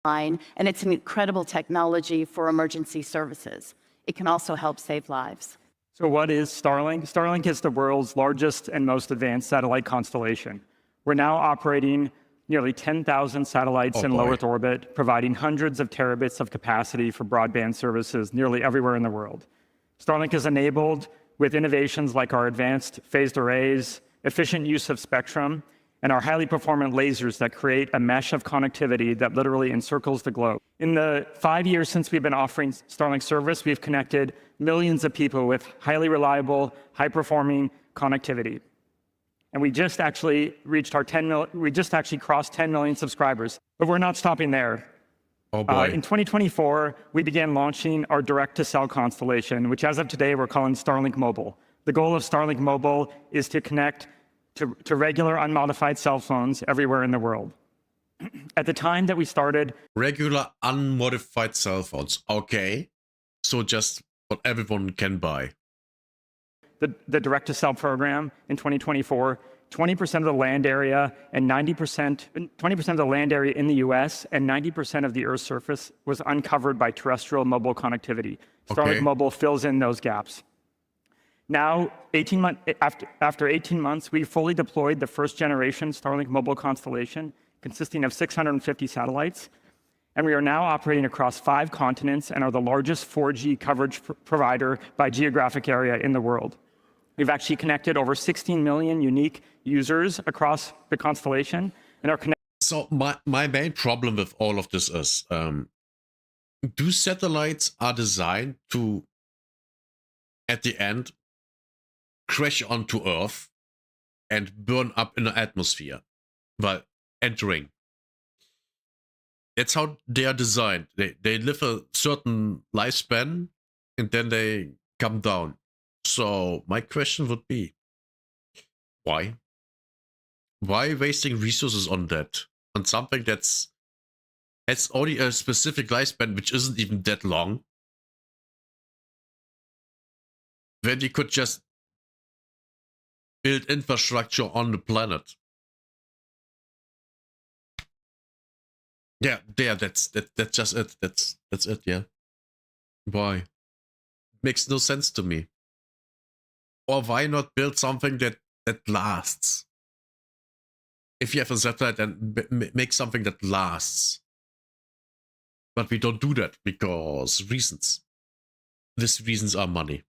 And it's an incredible technology for emergency services. It can also help save lives. So what is Starlink? Starlink is the world's largest and most advanced satellite constellation. We're now operating nearly 10,000 satellites in low Earth orbit, providing hundreds of terabits of capacity for broadband services nearly everywhere in the world. Starlink is enabled with innovations like our advanced phased arrays, efficient use of spectrum, and our highly performant lasers that create a mesh of connectivity that literally encircles the globe. In the 5 years since we've been offering Starlink service, we've connected millions of people with highly reliable, high-performing connectivity. And we just actually crossed 10 million subscribers. But we're not stopping there. Oh boy. In 2024, we began launching our direct-to-cell constellation, which as of today, we're calling Starlink Mobile. The goal of Starlink Mobile is to connect to regular unmodified cell phones everywhere in the world. At the time that we started... Regular unmodified cell phones. Okay. So just what everyone can buy. The direct-to-cell program in 2024, 20% of the land area and 20% of the land area in the US and 90% of the Earth's surface was uncovered by terrestrial mobile connectivity. Starlink Mobile fills in those gaps. Now, after 18 months, we fully deployed the first generation Starlink Mobile constellation, consisting of 650 satellites, and we are now operating across 5 continents and are the largest 4G coverage provider by geographic area in the world. We've actually connected over 16 million unique users across the constellation, and are connected. So my main problem with all of this is, do satellites are designed to, at the end, crash onto Earth and burn up in the atmosphere while entering? That's how they are designed. They live a certain lifespan and then they come down. So my question would be, why? Why wasting resources on that? On something that's only a specific lifespan, which isn't even that long? When we could just build infrastructure on the planet. Yeah, that's just it. That's it, yeah. Why? Makes no sense to me. Or why not build something that lasts? If you have a satellite, then make something that lasts. But we don't do that because reasons. These reasons are money.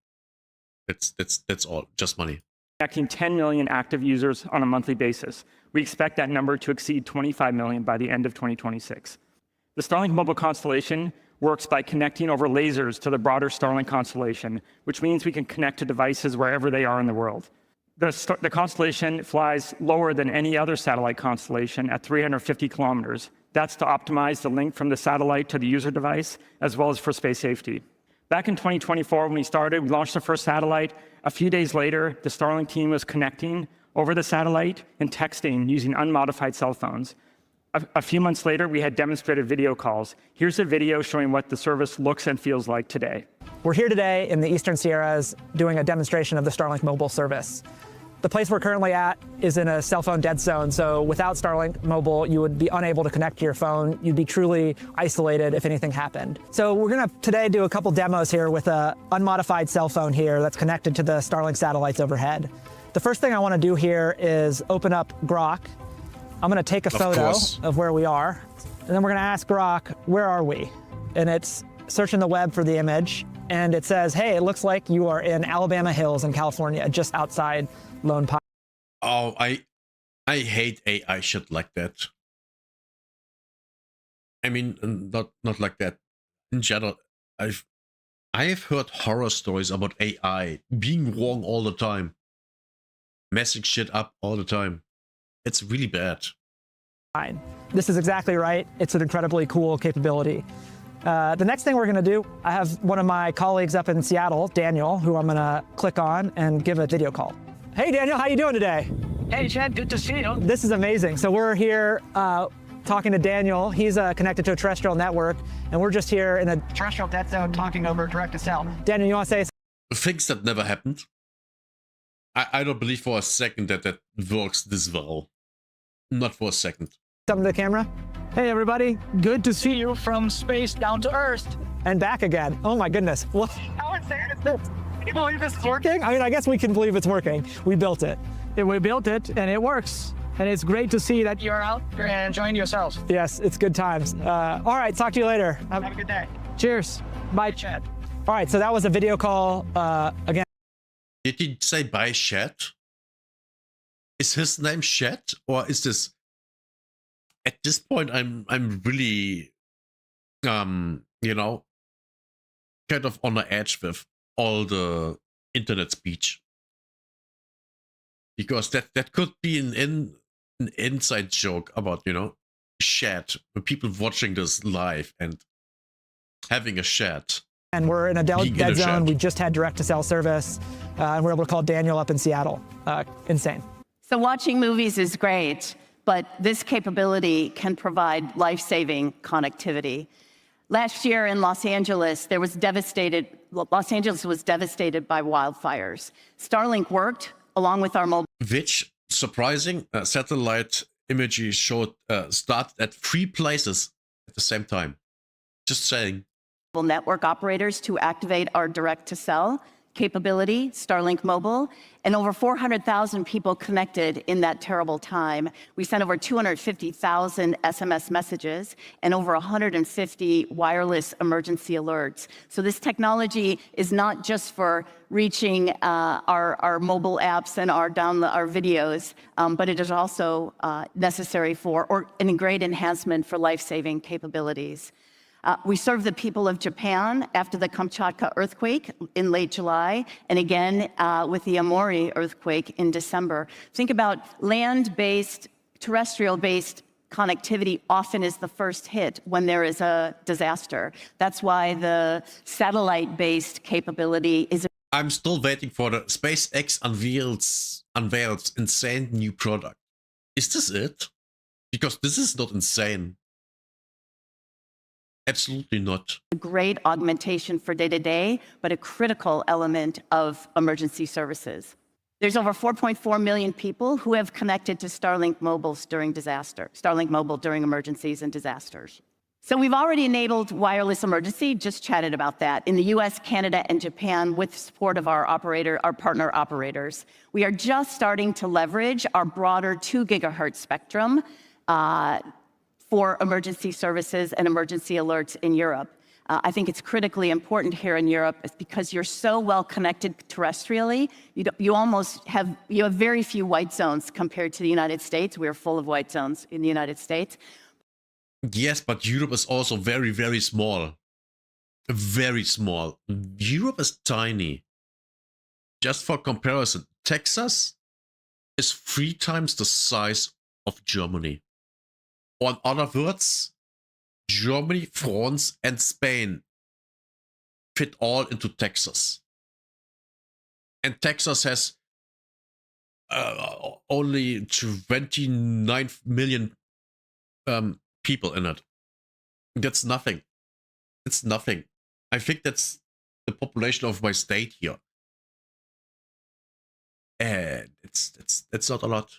That's all, just money. Connecting 10 million active users on a monthly basis. We expect that number to exceed 25 million by the end of 2026. The Starlink Mobile constellation works by connecting over lasers to the broader Starlink constellation, which means we can connect to devices wherever they are in the world. The constellation flies lower than any other satellite constellation at 350 kilometers. That's to optimize the link from the satellite to the user device, as well as for space safety. Back in 2024, when we started, we launched the first satellite. A few days later, the Starlink team was connecting over the satellite and texting using unmodified cell phones. A few months later, we had demonstrated video calls. Here's a video showing what the service looks and feels like today. We're here today in the Eastern Sierras doing a demonstration of the Starlink Mobile service. The place we're currently at is in a cell phone dead zone, so without Starlink Mobile, you would be unable to connect to your phone. You'd be truly isolated if anything happened. So we're gonna today do a couple demos here with a unmodified cell phone here that's connected to the Starlink satellites overhead. The first thing I wanna do here is open up Grok. I'm gonna take a photo of where we are, and then we're gonna ask Grok, where are we? And it's searching the web for the image. and it says, hey, it looks like you are in Alabama Hills in California, just outside Lone Pine. Oh, I hate AI shit like that. I mean, not like that. In general, I have heard horror stories about AI being wrong all the time, messing shit up all the time. It's really bad. This is exactly right. It's an incredibly cool capability. The next thing we're going to do, I have one of my colleagues up in Seattle, Daniel, who I'm going to click on and give a video call. Hey, Daniel, how you doing today? Hey, Chad, good to see you. This is amazing. So we're here talking to Daniel. He's connected to a terrestrial network, and we're just here in a terrestrial dead zone talking over direct to cell. Daniel, you want to say things that never happened? I don't believe for a second that works this well. Not for a second. Something to the camera? Hey, everybody. Good to see you from space down to Earth. And back again. Oh, my goodness. Well, how insane is this? Can you believe this is working? I mean, I guess we can believe it's working. We built it. We built it, and it works. And it's great to see that you're out there and enjoying yourselves. Yes, it's good times. All right, talk to you later. Have a good day. Cheers. Bye, Chad. All right, so that was a video call again. Did he say bye, Chat? Is his name Chat, or is this? At this point, I'm really, you know, kind of on the edge with all the internet speech, because that could be an inside joke about, you know, chat, the people watching this live and having a chat. And we're in a dead zone. We just had direct to cell service, and we're able to call Daniel up in Seattle. Insane. So watching movies is great, but this capability can provide life-saving connectivity. Last year in Los Angeles was devastated by wildfires. Starlink worked along with our mobile. Which, surprising, satellite imagery showed started at 3 places at the same time. Just saying. Network operators to activate our direct-to-cell capability, Starlink Mobile, and over 400,000 people connected in that terrible time. We sent over 250,000 SMS messages and over 150 wireless emergency alerts. So this technology is not just for reaching our mobile apps and our videos, but it is also necessary for an great enhancement for life-saving capabilities. We served the people of Japan after the Kamchatka earthquake in late July, and again with the Amori earthquake in December. Think about land-based, terrestrial-based connectivity often is the first hit when there is a disaster. That's why the satellite-based capability is. I'm still waiting for the SpaceX unveils insane new product. Is this it? Because this is not insane. Absolutely not. A great augmentation for day-to-day, but a critical element of emergency services. There's over 4.4 million people who have connected to Starlink Mobile during emergencies and disasters. So we've already enabled wireless emergency, just chatted about that, in the US, Canada, and Japan with support of our partner operators. We are just starting to leverage our broader 2 gigahertz spectrum for emergency services and emergency alerts in Europe. I think it's critically important here in Europe because you're so well connected terrestrially. You have very few white zones compared to the United States. We're full of white zones in the United States. Yes, but Europe is also very, very small. Very small. Europe is tiny. Just for comparison, Texas is 3 times the size of Germany. Or in other words, Germany, France, and Spain fit all into Texas. And Texas has only 29 million people in it. That's nothing. It's nothing. I think that's the population of my state here. And it's not a lot.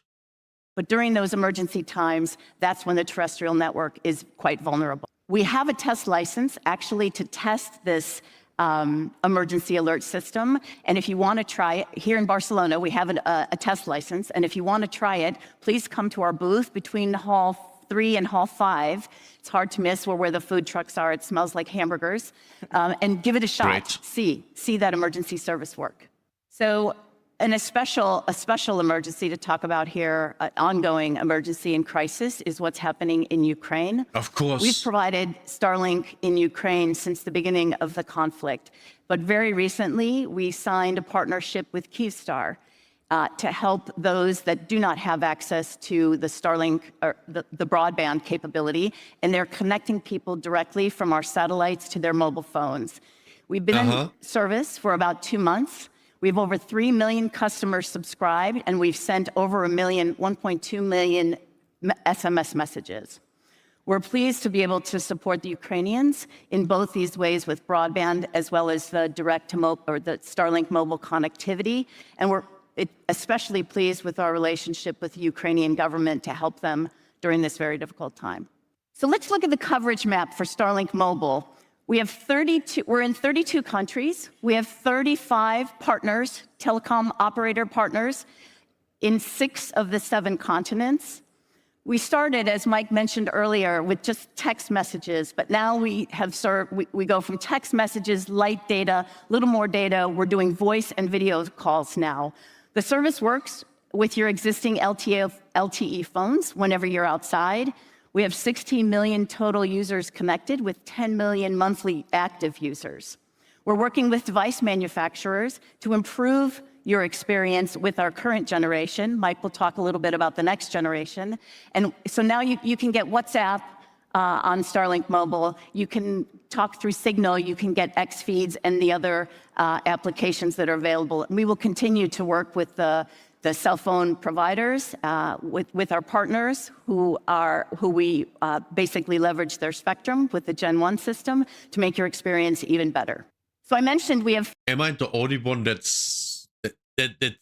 But during those emergency times, that's when the terrestrial network is quite vulnerable. We have a test license, actually, to test this emergency alert system. And if you want to try it, here in Barcelona, we have a test license. And if you want to try it, please come to our booth between hall 3 and Hall 5. It's hard to miss where the food trucks are. It smells like hamburgers. And give it a shot. Great. See that emergency service work. So, and a special emergency to talk about here, an ongoing emergency and crisis, is what's happening in Ukraine. Of course. We've provided Starlink in Ukraine since the beginning of the conflict. But very recently, we signed a partnership with Kyivstar to help those that do not have access to the Starlink or the broadband capability, and they're connecting people directly from our satellites to their mobile phones. We've been in service for about 2 months. We have over 3 million customers subscribed, and we've sent over 1.2 million SMS messages. We're pleased to be able to support the Ukrainians in both these ways with broadband as well as the the Starlink mobile connectivity, and we're especially pleased with our relationship with the Ukrainian government to help them during this very difficult time. So let's look at the coverage map for Starlink Mobile. We're in 32 countries. We have 35 partners, telecom operator partners, in 6 of the 7 continents. We started, as Mike mentioned earlier, with just text messages, but now we go from text messages, light data, little more data. We're doing voice and video calls now. The service works with your existing LTE phones whenever you're outside. We have 16 million total users connected with 10 million monthly active users. We're working with device manufacturers to improve your experience with our current generation. Mike will talk a little bit about the next generation. And so now you can get WhatsApp on Starlink Mobile. You can talk through Signal. You can get X feeds and the other applications that are available. And we will continue to work with the cell phone providers, with our partners who we basically leverage their spectrum with the Gen 1 system to make your experience even better. So I mentioned we have... Am I the only one that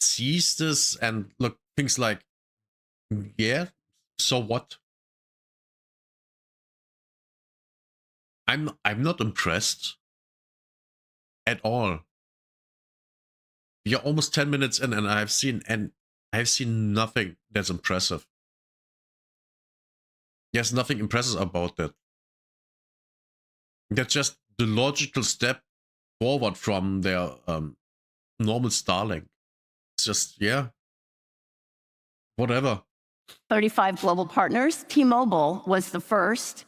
sees this and look things like, yeah, so what? I'm not impressed at all. We are almost 10 minutes in, and I've seen nothing that's impressive. There's nothing impressive about that. That's just the logical step forward from their normal Starlink. It's just, yeah, whatever. 35 global partners. T-Mobile was the first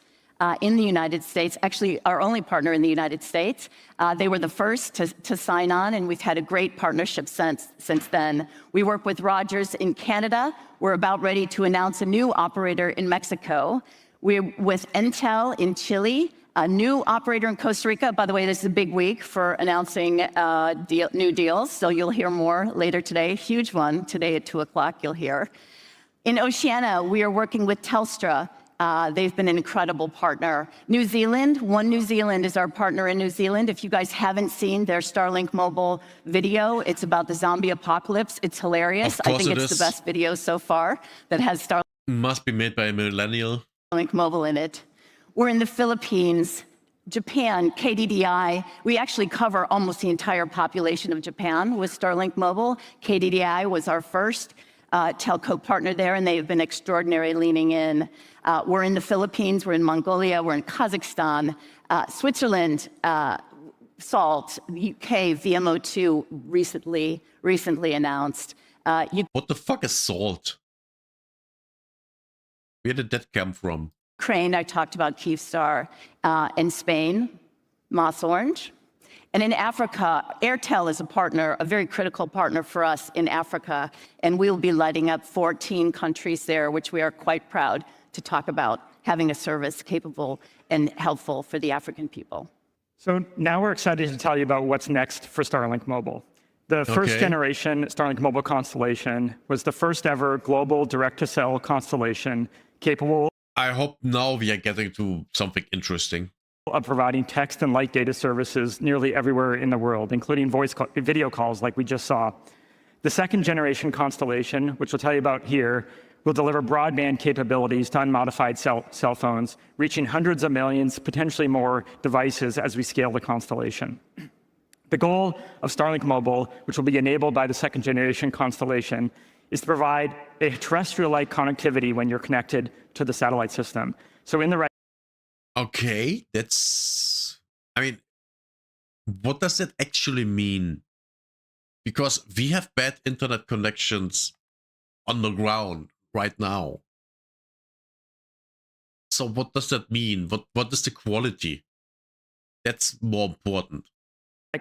in the United States, actually our only partner in the United States. They were the first to sign on, and we've had a great partnership since then. We work with Rogers in Canada. We're about ready to announce a new operator in Mexico. We're with Entel in Chile, a new operator in Costa Rica. By the way, this is a big week for announcing new deals, so you'll hear more later today. Huge one today at 2 o'clock, you'll hear. In Oceania, we are working with Telstra. They've been an incredible partner. New Zealand, One New Zealand is our partner in New Zealand. If you guys haven't seen their Starlink Mobile video, it's about the zombie apocalypse. It's hilarious. I think it's the best video so far that has Starlink. Must be made by a millennial. Starlink Mobile in it. We're in the Philippines, Japan, KDDI. We actually cover almost the entire population of Japan with Starlink Mobile. KDDI was our first telco partner there, and they've been extraordinary leaning in. We're in the Philippines, we're in Mongolia, we're in Kazakhstan, Switzerland, SALT, UK, VMO2 recently announced. What the fuck is SALT? Where did that come from? Ukraine, I talked about Kyivstar, and Spain, Moss Orange. And in Africa, Airtel is a partner, a very critical partner for us in Africa, and we'll be lighting up 14 countries there, which we are quite proud to talk about, having a service capable and helpful for the African people. So now we're excited to tell you about what's next for Starlink Mobile. The first generation Starlink Mobile constellation was the first ever global direct-to-cell constellation capable. I hope now we are getting to something interesting. Of providing text and light data services nearly everywhere in the world, including video calls like we just saw. The second generation constellation, which we'll tell you about here, will deliver broadband capabilities to unmodified cell phones, reaching hundreds of millions, potentially more devices as we scale the constellation. The goal of Starlink Mobile, which will be enabled by the second generation constellation, is to provide a terrestrial-like connectivity when you're connected to the satellite system. So in the right. Okay, that's. I mean, what does that actually mean? Because we have bad internet connections on the ground right now. So what does that mean? What is the quality? That's more important.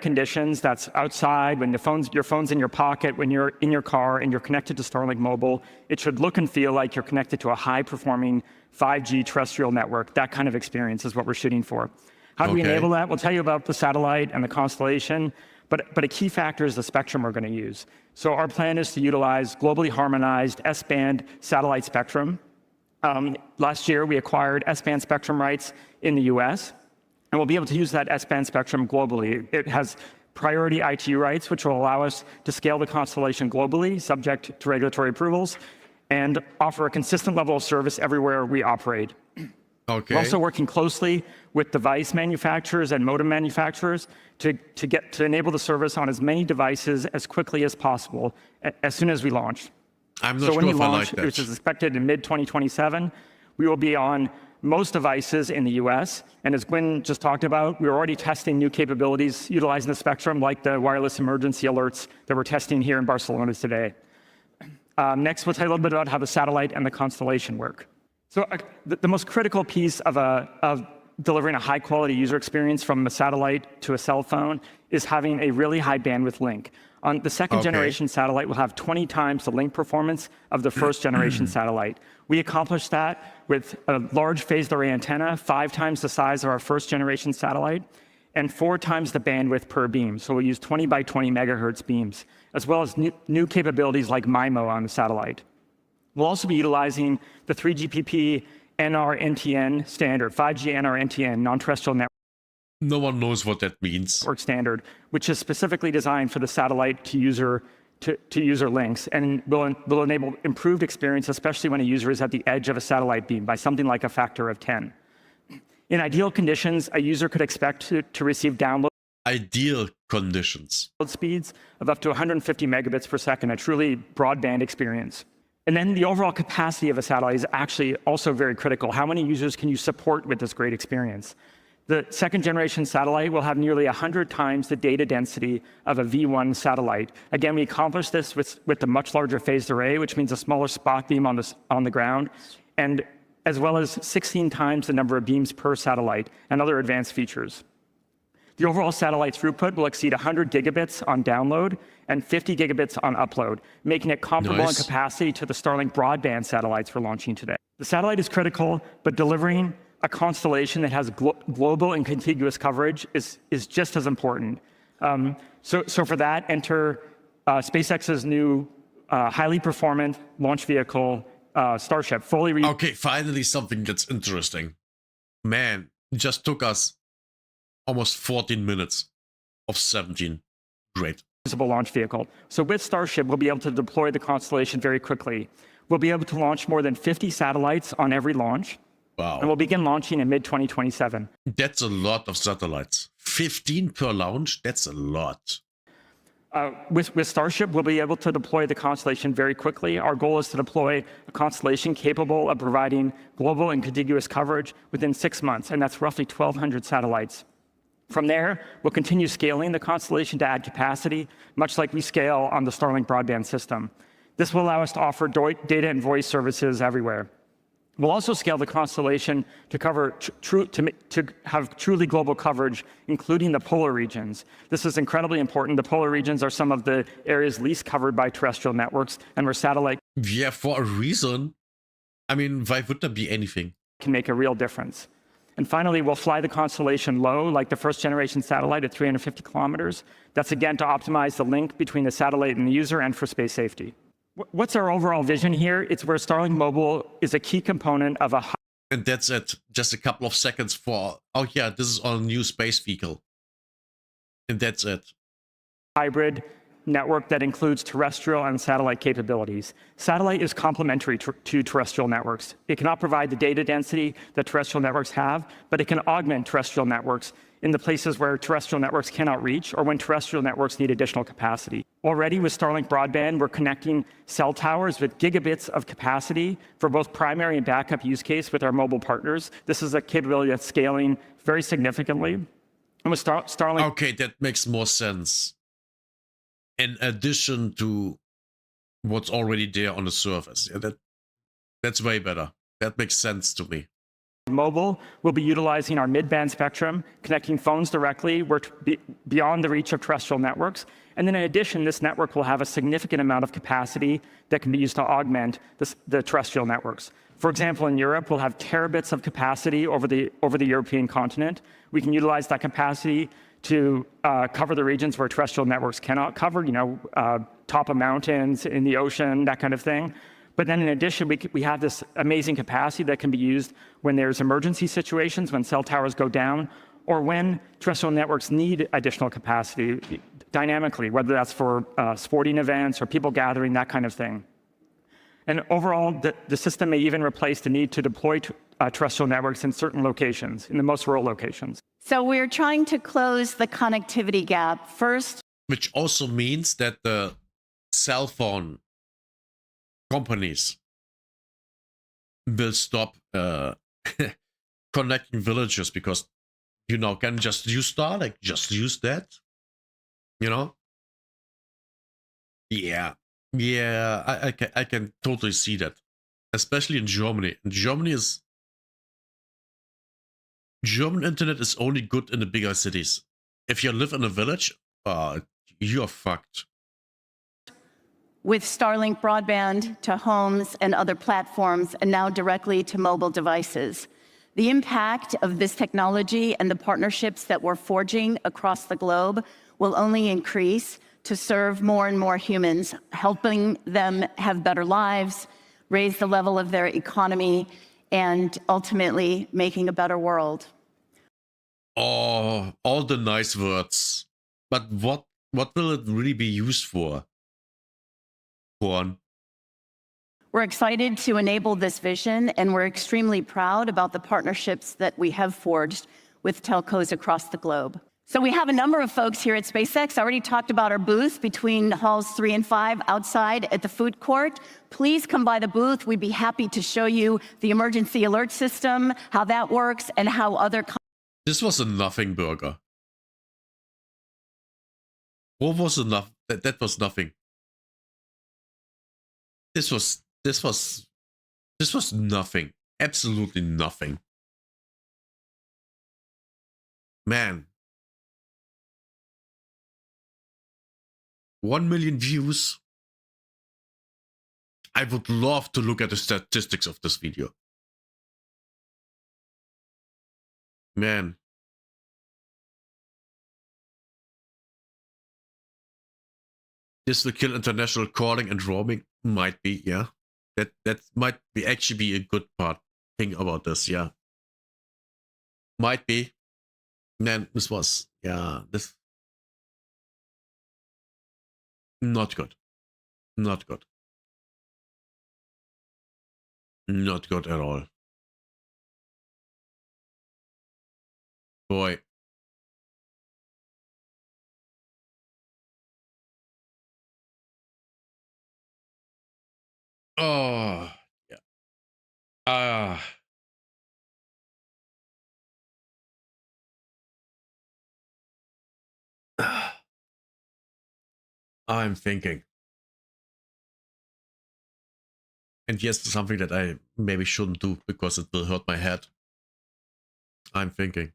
Conditions, that's outside, when your phone's in your pocket, when you're in your car and you're connected to Starlink Mobile, it should look and feel like you're connected to a high-performing 5G terrestrial network. That kind of experience is what we're shooting for. How do we enable that? We'll tell you about the satellite and the constellation, but a key factor is the spectrum we're going to use. So our plan is to utilize globally harmonized S-band satellite spectrum. Last year, we acquired S-band spectrum rights in the US, and we'll be able to use that S-band spectrum globally. It has priority ITU rights, which will allow us to scale the constellation globally, subject to regulatory approvals, and offer a consistent level of service everywhere we operate. Okay. We're also working closely with device manufacturers and modem manufacturers to enable the service on as many devices as quickly as possible as soon as we launch. I'm not so sure when we if launch, I like that. which is expected in mid-2027, we will be on most devices in the US. And as Gwyn just talked about, we're already testing new capabilities utilizing the spectrum, like the wireless emergency alerts that we're testing here in Barcelona today. Next, we'll tell you a little bit about how the satellite and the constellation work. So the most critical piece of delivering a high-quality user experience from a satellite to a cell phone is having a really high bandwidth link. On the second generation satellite will have 20 times the link performance of the first generation satellite. We accomplished that with a large phased array antenna, 5 times the size of our first generation satellite, and 4 times the bandwidth per beam. So we'll use 20 by 20 megahertz beams, as well as new capabilities like MIMO on the satellite. We'll also be utilizing the 3GPP NR-NTN standard, 5G NR-NTN, non-terrestrial network. No one knows what that means. Standard, which is specifically designed for the satellite to user links, and will enable improved experience, especially when a user is at the edge of a satellite beam by something like a factor of 10. In ideal conditions, a user could expect to receive download ideal conditions speeds of up to 150 megabits per second, a truly broadband experience. And then the overall capacity of a satellite is actually also very critical. How many users can you support with this great experience? The second generation satellite will have nearly 100 times the data density of a V1 satellite. Again, we accomplished this with the much larger phased array, which means a smaller spot beam on the ground, and as well as 16 times the number of beams per satellite and other advanced features. The overall satellite throughput will exceed 100 gigabits on download and 50 gigabits on upload, making it comparable in capacity to the Starlink broadband satellites we're launching today. The satellite is critical, but delivering a constellation that has global and contiguous coverage is just as important. So for that, enter SpaceX's new highly performant launch vehicle, Starship, fully. Okay, finally something that's interesting. Man, it just took us almost 14 minutes of 17. Great. Launch vehicle. So with Starship, we'll be able to deploy the constellation very quickly. We'll be able to launch more than 50 satellites on every launch. Wow. And we'll begin launching in mid-2027. That's a lot of satellites. 15 per launch, that's a lot. With Starship, we'll be able to deploy the constellation very quickly. Our goal is to deploy a constellation capable of providing global and contiguous coverage within 6 months, and that's roughly 1,200 satellites. From there, we'll continue scaling the constellation to add capacity, much like we scale on the Starlink broadband system. This will allow us to offer data and voice services everywhere. We'll also scale the constellation to cover to have truly global coverage, including the polar regions. This is incredibly important. The polar regions are some of the areas least covered by terrestrial networks, and where satellite yeah, for a reason. I mean, why would there be anything? Can make a real difference. And finally, we'll fly the constellation low, like the first generation satellite at 350 kilometers. That's again to optimize the link between the satellite and the user and for space safety. What's our overall vision here? It's where Starlink Mobile is a key component of a... And that's it. Just a couple of seconds for, oh yeah, this is our new space vehicle. And that's it. Hybrid network that includes terrestrial and satellite capabilities. Satellite is complementary to terrestrial networks. It cannot provide the data density that terrestrial networks have, but it can augment terrestrial networks in the places where terrestrial networks cannot reach or when terrestrial networks need additional capacity. We'll Already with Starlink broadband, we're connecting cell towers with gigabits of capacity for both primary and backup use case with our mobile partners. This is a capability that's scaling very significantly. And with Starlink... Okay, that makes more sense. In addition to what's already there on the surface. Yeah, that's way better. That makes sense to me. Mobile will be utilizing our mid-band spectrum, connecting phones directly beyond the reach of terrestrial networks. And then in addition, this network will have a significant amount of capacity that can be used to augment the terrestrial networks. For example, in Europe, we'll have terabits of capacity over the European continent. We can utilize that capacity to cover the regions where terrestrial networks cannot cover, top of mountains, in the ocean, that kind of thing. But then in addition, we have this amazing capacity that can be used when there's emergency situations, when cell towers go down, or when terrestrial networks need additional capacity dynamically, whether that's for sporting events or people gathering, that kind of thing. And overall, the system may even replace the need to deploy terrestrial networks in certain locations, in the most rural locations. So we're trying to close the connectivity gap first. Which also means that the cell phone companies will stop connecting villages because can just use Starlink, just use that, Yeah, I can totally see that, especially in Germany. German internet is only good in the bigger cities. If you live in a village, you're fucked. With Starlink broadband to homes and other platforms, and now directly to mobile devices. The impact of this technology and the partnerships that we're forging across the globe will only increase to serve more and more humans, helping them have better lives, raise the level of their economy, and ultimately making a better world. Oh, all the nice words. But what will it really be used for? We're excited to enable this vision, and we're extremely proud about the partnerships that we have forged with telcos across the globe. So we have a number of folks here at SpaceX. I already talked about our booth between halls 3 and 5 outside at the food court. Please come by the booth. We'd be happy to show you the emergency alert system, how that works, and how other... This was a nothing burger. What was enough? That was nothing. This was nothing. Absolutely nothing. Man. 1 million views. I would love to look at the statistics of this video. Man. This will kill international calling and roaming. Might be, yeah. That might be actually be a good thing about this, yeah. Might be. Man, this was, yeah, this. Not good. Not good. Not good at all. Boy. Oh, yeah. I'm thinking. And yes, something that I maybe shouldn't do because it will hurt my head. I'm thinking.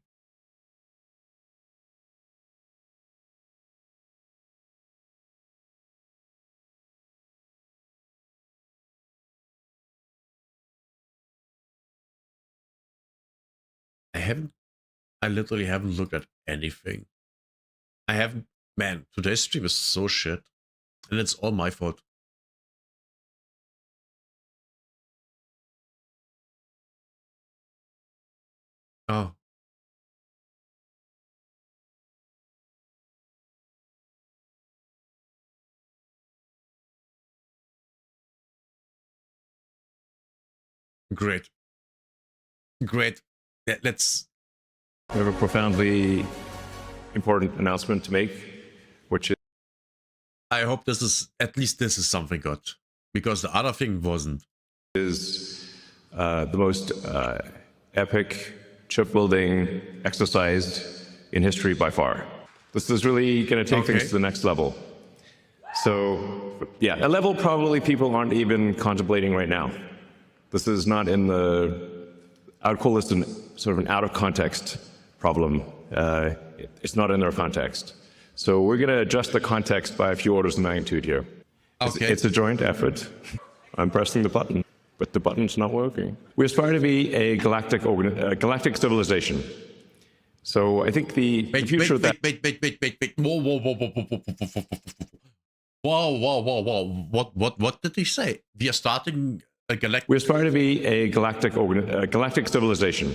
I literally haven't looked at anything. I haven't, man, today's stream is so shit. And it's all my fault. Oh. Great. Great. Let's... We have a profoundly important announcement to make, which is... I hope this is, at least this is something good. Because the other thing wasn't. Is the most epic chip building exercise in history by far. This is really going to take things to the next level. So, yeah, a level probably people aren't even contemplating right now. This is not in the, I would call this sort of an out of context problem. It's not in their context. So we're going to adjust the context by a few orders of magnitude here. Okay. It's a joint effort. I'm pressing the button, but the button's not working. We aspire to be a galactic civilization. So I think the future that... Wait. Whoa. What did he say? We are starting a galactic... We aspire to be a galactic civilization.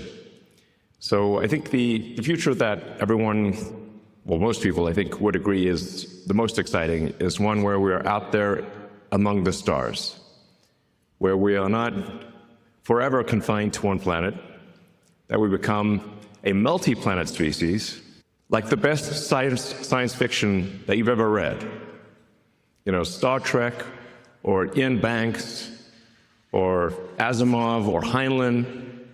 So I think the future that everyone, well, most people I think would agree is the most exciting is one where we are out there among the stars, where we are not forever confined to one planet, that we become a multi-planet species, like the best science fiction that you've ever read. You know, Star Trek, or Ian Banks, or Asimov, or Heinlein.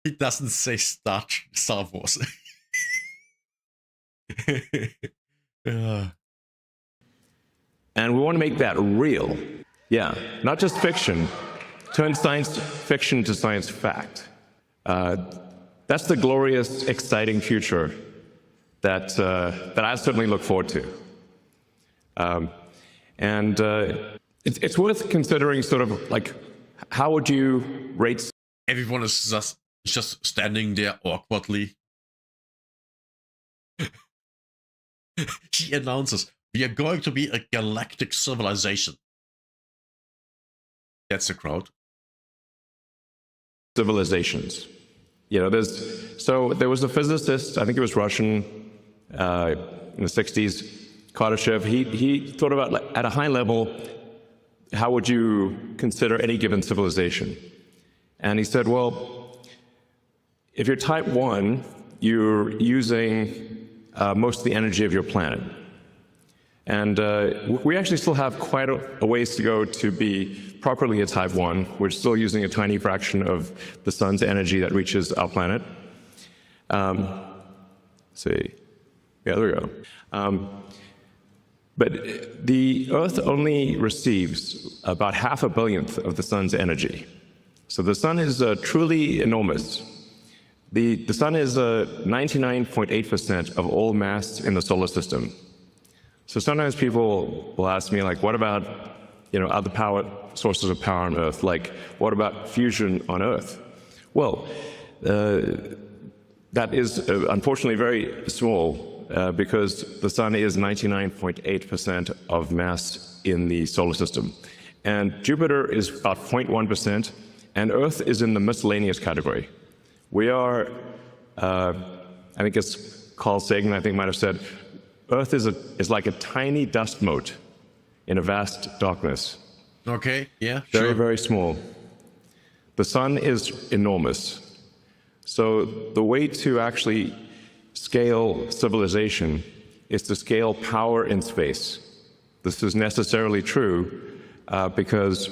He doesn't say Star Wars. And we want to make that real. Yeah, not just fiction. Turn science fiction to science fact. That's the glorious, exciting future that I certainly look forward to. It's worth considering sort of like, how would you rate... Everyone is just standing there awkwardly. He announces, we are going to be a galactic civilization. That's the crowd. Civilizations. You know, there was a physicist, I think it was Russian, in the 60s, Kardashev. He thought about, like, at a high level, how would you consider any given civilization? And he said, well, if you're type 1, you're using most of the energy of your planet. And we actually still have quite a ways to go to be properly a type 1. We're still using a tiny fraction of the sun's energy that reaches our planet. Let's see. Yeah, there we go. But the Earth only receives about 500 millionth of the sun's energy. So the sun is truly enormous. The sun is 99.8% of all mass in the solar system. So sometimes people will ask me, like, what about, you know, other sources of power on Earth? Like, what about fusion on Earth? Well, that is unfortunately very small because the sun is 99.8% of mass in the solar system. And Jupiter is about 0.1%, and Earth is in the miscellaneous category. We are, I think it's Carl Sagan, I think might have said, Earth is like a tiny dust mote in a vast darkness. Okay, yeah, very, sure. Very small. The sun is enormous. So the way to actually scale civilization is to scale power in space. This is necessarily true because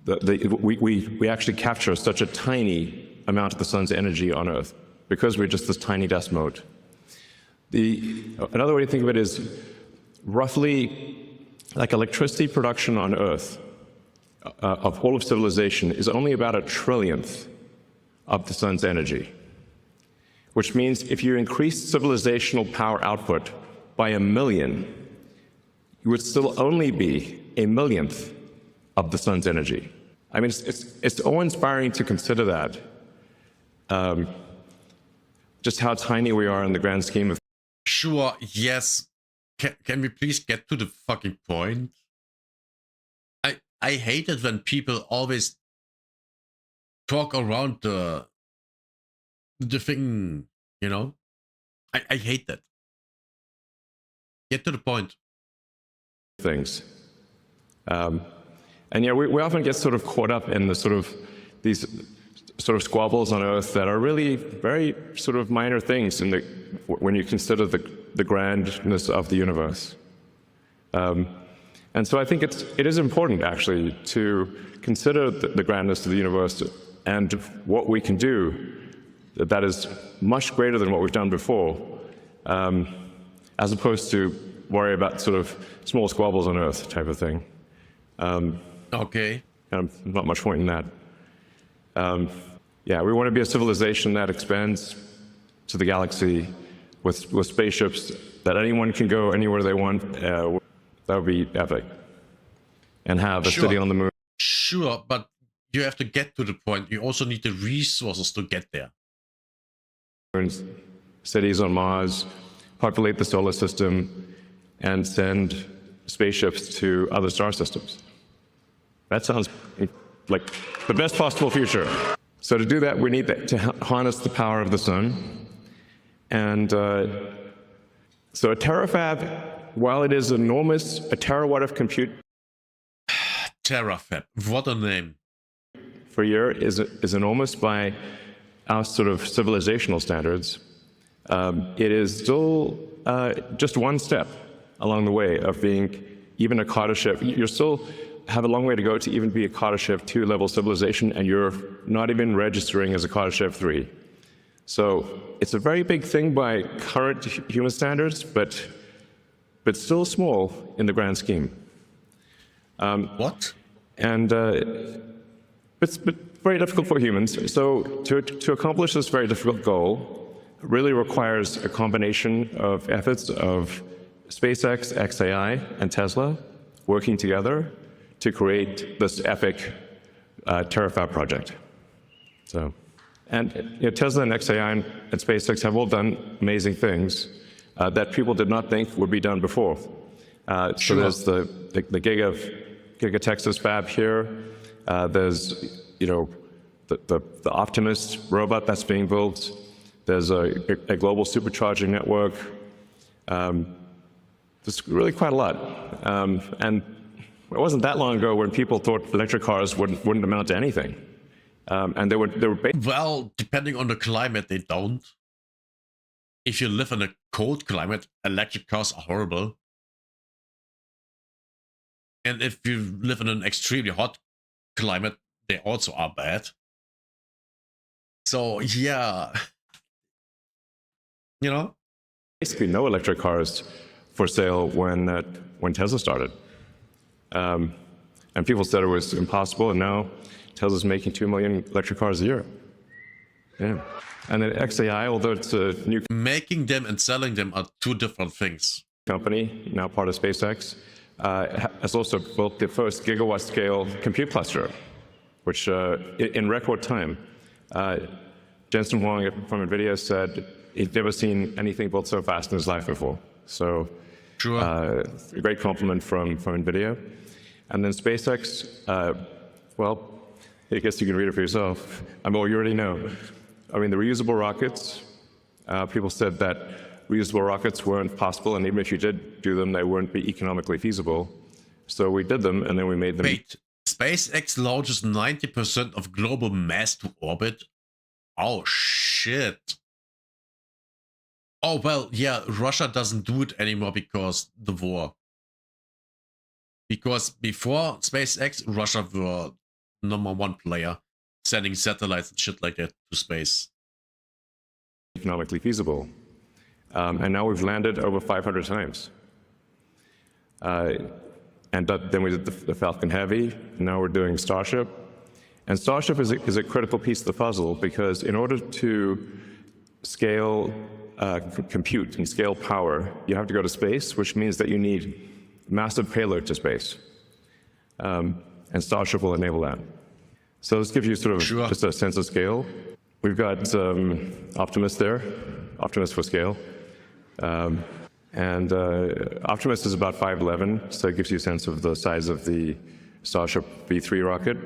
we actually capture such a tiny amount of the sun's energy on Earth because we're just this tiny dust mote. Another way to think of it is roughly like electricity production on Earth of whole of civilization is only about 1/trillionth of the sun's energy, which means if you increase civilizational power output by 1 million, you would still only be 1 millionth of the sun's energy. I mean, it's awe-inspiring to consider that, just how tiny we are in the grand scheme of... Sure, yes. Can we please get to the fucking point? I hate it when people always talk around the thing, you know? I hate that. Get to the point. Things. And yeah, we often get sort of caught up in these sort of squabbles on Earth that are really very sort of minor things when you consider the grandness of the universe. And so I think it is important, actually, to consider the grandness of the universe and what we can do that is much greater than what we've done before, as opposed to worry about sort of small squabbles on Earth type of thing. Okay. Not much point in that. Yeah, we want to be a civilization that expands to the galaxy with spaceships that anyone can go anywhere they want. That would be epic. And have a city on the moon. Sure, but you have to get to the point. You also need the resources to get there. Cities on Mars, populate the solar system, and send spaceships to other star systems. That sounds like the best possible future. So to do that, we need to harness the power of the sun. And so a terafab, while it is enormous, a terawatt of compute terafab, what a name. Per year is enormous by our sort of civilizational standards. It is still just one step along the way of being even a Carter shift. You still have a long way to go to even be a Carter shift 2 level civilization, and you're not even registering as a Carter shift 3. So it's a very big thing by current human standards, but still small in the grand scheme. What? And it's very difficult for humans. So to accomplish this very difficult goal really requires a combination of efforts of SpaceX, XAI, and Tesla working together to create this epic terafab project. So, and Tesla and XAI and SpaceX have all done amazing things that people did not think would be done before. So there's the Giga Texas fab here. There's the Optimus robot that's being built. There's a global supercharging network. There's really quite a lot. And it wasn't that long ago when people thought electric cars wouldn't amount to anything. And they were well, depending on the climate, they don't. If you live in a cold climate, electric cars are horrible. And if you live in an extremely hot climate, they also are bad. So yeah, basically no electric cars for sale when Tesla started. And people said it was impossible, and now Tesla's making 2 million electric cars a year. Yeah. And then XAI, although it's a new... Making them and selling them are two different things. Company, now part of SpaceX, has also built the first gigawatt-scale compute cluster, which in record time. Jensen Huang from NVIDIA said he'd never seen anything built so fast in his life before. So, sure. A great compliment from NVIDIA. And then SpaceX, well, I guess you can read it for yourself. Well, you already know. I mean, the reusable rockets, people said that reusable rockets weren't possible, and even if you did do them, they wouldn't be economically feasible. So we did them, and then we made them. Wait, SpaceX launches 90% of global mass to orbit? Oh, shit. Oh, well, yeah, Russia doesn't do it anymore because the war. Because before SpaceX, Russia were #1 player, sending satellites and shit like that to space. Economically feasible. And now we've landed over 500 times. And then we did the Falcon Heavy, and now we're doing Starship. And Starship is a critical piece of the puzzle, because in order to scale compute and scale power, you have to go to space, which means that you need massive payload to space. And Starship will enable that. So this gives you sort of just a sense of scale. We've got Optimus there, Optimus for scale. And Optimus is about 5'11", so it gives you a sense of the size of the Starship V3 rocket.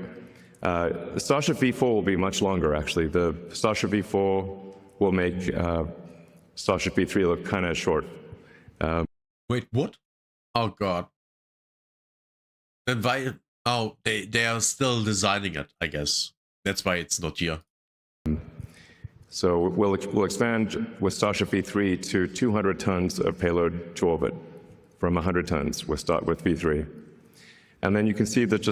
The Starship V4 will be much longer, actually. The Starship V4 will make Starship V3 look kind of short. Wait, what? Oh, God. Then why? Oh, they are still designing it, I guess. That's why it's not here. So we'll expand with Starship V3 to 200 tons of payload to orbit from 100 tons with V3. And then you can see that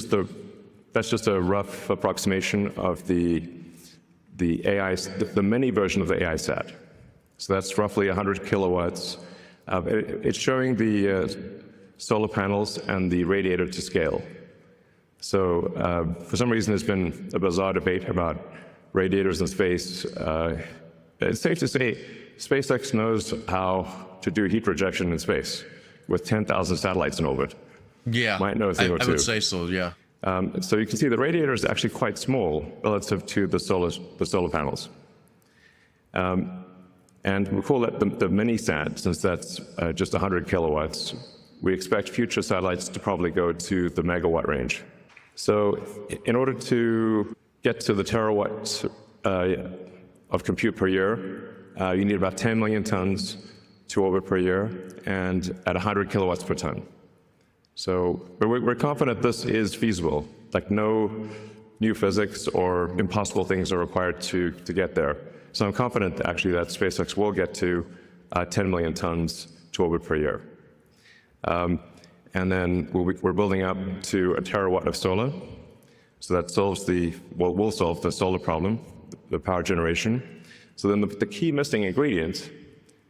that's just a rough approximation of the mini version of the AI sat. So that's roughly 100 kilowatts. It's showing the solar panels and the radiator to scale. So for some reason, there's been a bizarre debate about radiators in space. It's safe to say SpaceX knows how to do heat rejection in space with 10,000 satellites in orbit. Yeah, might know a thing or two. I would say so, yeah. So you can see the radiator is actually quite small relative to the solar panels. And we call that the mini-sat, since that's just 100 kilowatts. We expect future satellites to probably go to the megawatt range. So in order to get to the terawatts of compute per year, you need about 10 million tons to orbit per year, and at 100 kilowatts per ton. So we're confident this is feasible. Like, no new physics or impossible things are required to get there. So I'm confident actually that SpaceX will get to 10 million tons to orbit per year. And then we're building up to a terawatt of solar. So that will solve the solar problem, the power generation. So then the key missing ingredient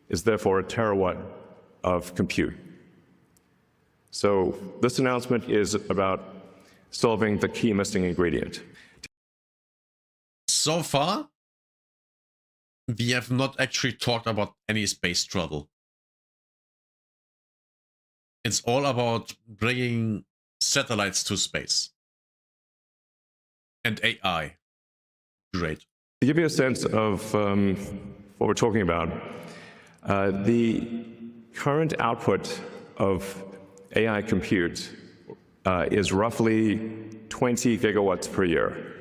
is therefore a terawatt of compute. So this announcement is about solving the key missing ingredient. So far, we have not actually talked about any space travel. It's all about bringing satellites to space. And AI. Great. To give you a sense of what we're talking about, the current output of AI compute is roughly 20 gigawatts per year.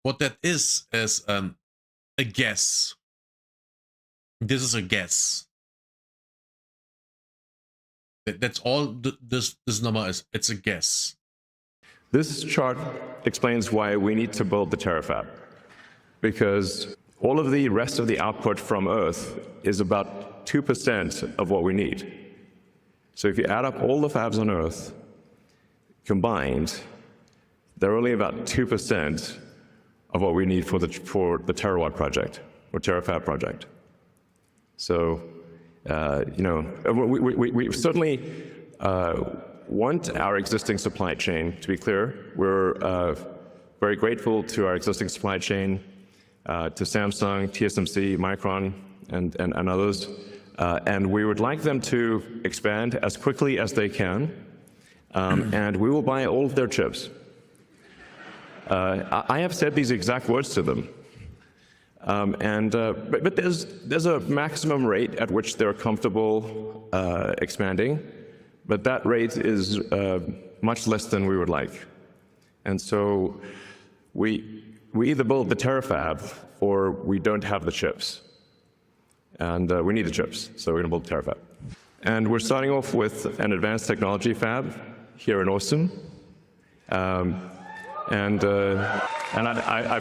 What that is a guess. This is a guess. That's all this number is. It's a guess. This chart explains why we need to build the terafab, because all of the rest of the output from Earth is about 2% of what we need. So if you add up all the fabs on Earth combined, they're only about 2% of what we need for the terawatt project or terafab project. So, we certainly want our existing supply chain to be clear. We're very grateful to our existing supply chain, to Samsung, TSMC, Micron, and others. And we would like them to expand as quickly as they can, and we will buy all of their chips. I have said these exact words to them. But there's a maximum rate at which they're comfortable expanding, but that rate is much less than we would like. And so we either build the terafab or we don't have the chips. And we need the chips, so we're going to build the terafab. And we're starting off with an advanced technology fab here in Austin. I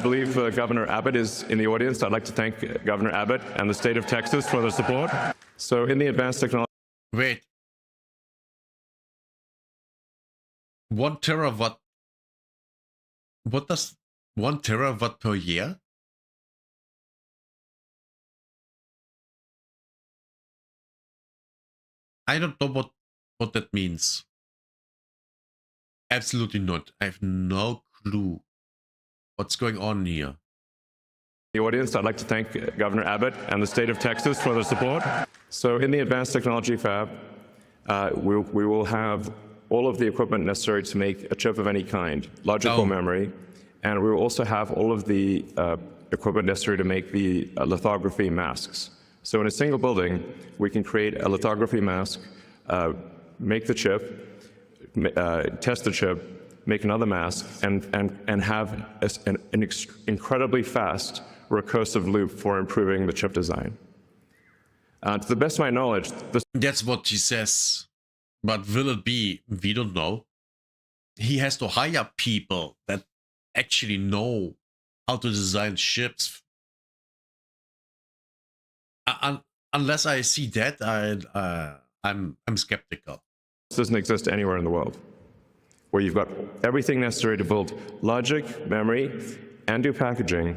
believe Governor Abbott is in the audience. I'd like to thank Governor Abbott and the state of Texas for their support. So in the advanced technology... Wait. 1 terawatt. What does 1 terawatt per year? I don't know what that means. Absolutely not. I have no clue what's going on here. The audience, I'd like to thank Governor Abbott and the state of Texas for their support. So in the advanced technology fab, we will have all of the equipment necessary to make a chip of any kind, logical memory, and we will also have all of the equipment necessary to make the lithography masks. So in a single building, we can create a lithography mask, make the chip, test the chip, make another mask, and have an incredibly fast recursive loop for improving the chip design. To the best of my knowledge, that's what he says. But will it be? We don't know. he has to hire people that actually know how to design ships. Unless I see that, I'm skeptical. This doesn't exist anywhere in the world, where you've got everything necessary to build logic, memory, and do packaging,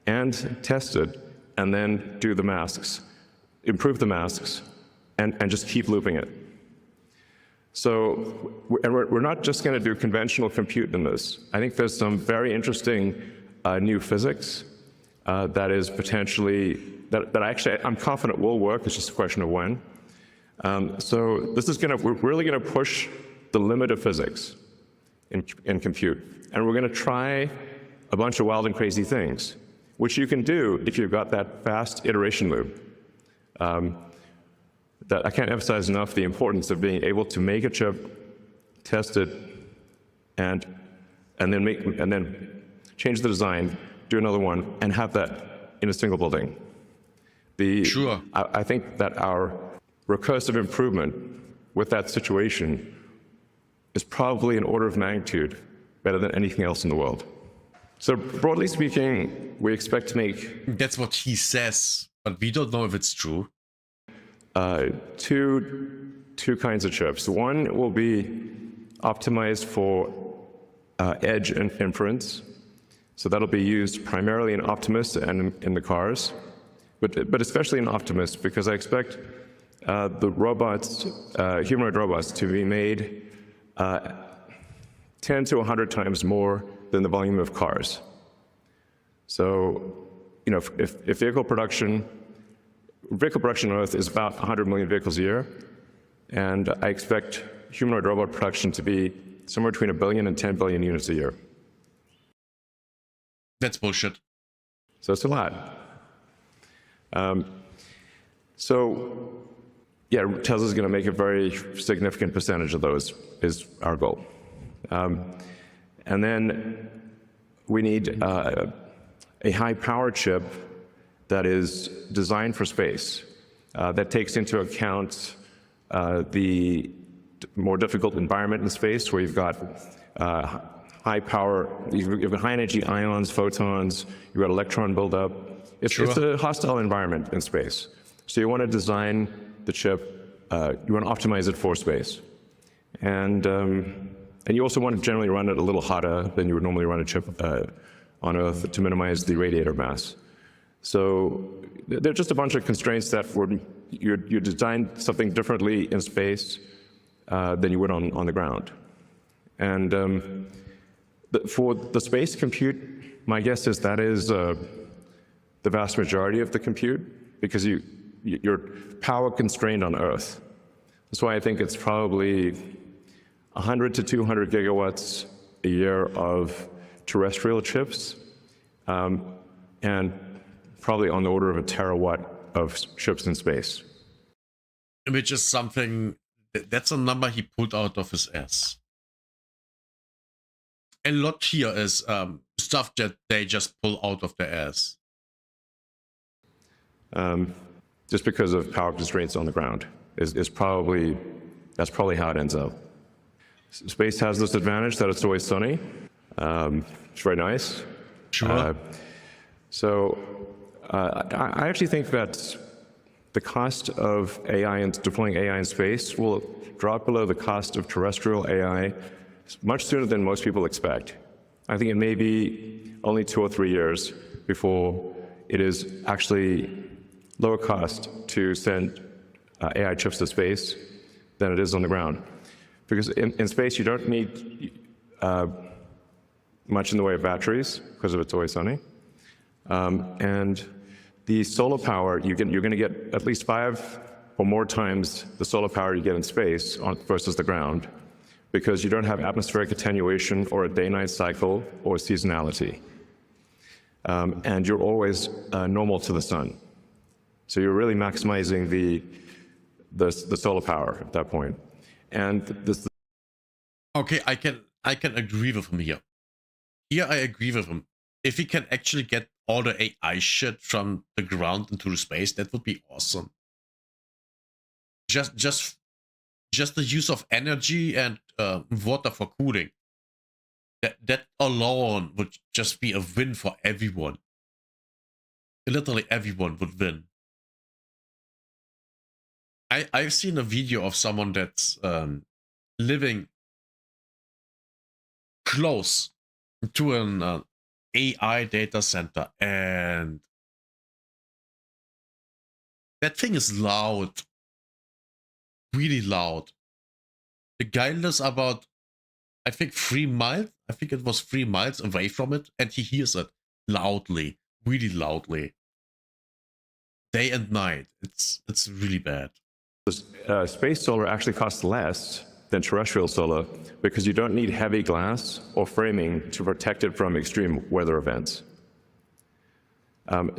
and test it, and then do the masks, improve the masks, and just keep looping it. So, and we're not just going to do conventional compute in this. I think there's some very interesting new physics that is potentially, that actually I'm confident will work. It's just a question of when. So this is we're really going to push the limit of physics in compute. And we're going to try a bunch of wild and crazy things, which you can do if you've got that fast iteration loop. That I can't emphasize enough the importance of being able to make a chip, test it, and then change the design, do another one, and have that in a single building. Sure. I think that our recursive improvement with that situation is probably an order of magnitude better than anything else in the world. So broadly speaking, we expect to make... That's what he says, but we don't know if it's true. Two kinds of chips. One will be optimized for edge and inference. So that'll be used primarily in Optimus and in the cars, but especially in Optimus, because I expect the robots, humanoid robots, to be made 10 to 100 times more than the volume of cars. So, you know, if vehicle production on Earth is about 100 million vehicles a year, and I expect humanoid robot production to be somewhere between 1 billion and 10 billion units a year. That's bullshit. So it's a lot. So, yeah, Tesla's going to make a very significant percentage of those, is our goal. And then we need a high-power chip that is designed for space, that takes into account the more difficult environment in space, where you've got high power, you've got high energy ions, photons, you've got electron buildup. It's a hostile environment in space. So you want to design the chip, you want to optimize it for space. And you also want to generally run it a little hotter than you would normally run a chip on Earth to minimize the radiator mass. So there are just a bunch of constraints that you design something differently in space than you would on the ground. And for the space compute, my guess is that is the vast majority of the compute, because you're power constrained on Earth. That's why I think it's probably 100 to 200 gigawatts a year of terrestrial chips, and probably on the order of 1 terawatt of chips in space. Which is something, that's a number he pulled out of his ass. A lot here is stuff that they just pull out of their ass. Just because of power constraints on the ground that's probably how it ends up. Space has this advantage that it's always sunny. It's very nice. Sure. So I actually think that the cost of AI and deploying AI in space will drop below the cost of terrestrial AI much sooner than most people expect. I think it may be only 2 or 3 years before it is actually lower cost to send AI chips to space than it is on the ground. Because in space, you don't need much in the way of batteries, because it's always sunny. And the solar power, you're going to get at least 5 or more times the solar power you get in space versus the ground, because you don't have atmospheric attenuation or a day-night cycle or seasonality. And you're always normal to the sun. So you're really maximizing the solar power at that point. And this. Okay, I can agree with him here. Here I agree with him. If he can actually get all the AI shit from the ground into the space, that would be awesome. Just the use of energy and water for cooling. That alone would just be a win for everyone. Literally everyone would win. I've seen a video of someone that's living close to an AI data center, and that thing is loud, really loud. The guy lives about, I think, 3 miles. I think it was 3 miles away from it, and he hears it loudly, really loudly, day and night. It's really bad. Space solar actually costs less than terrestrial solar because you don't need heavy glass or framing to protect it from extreme weather events.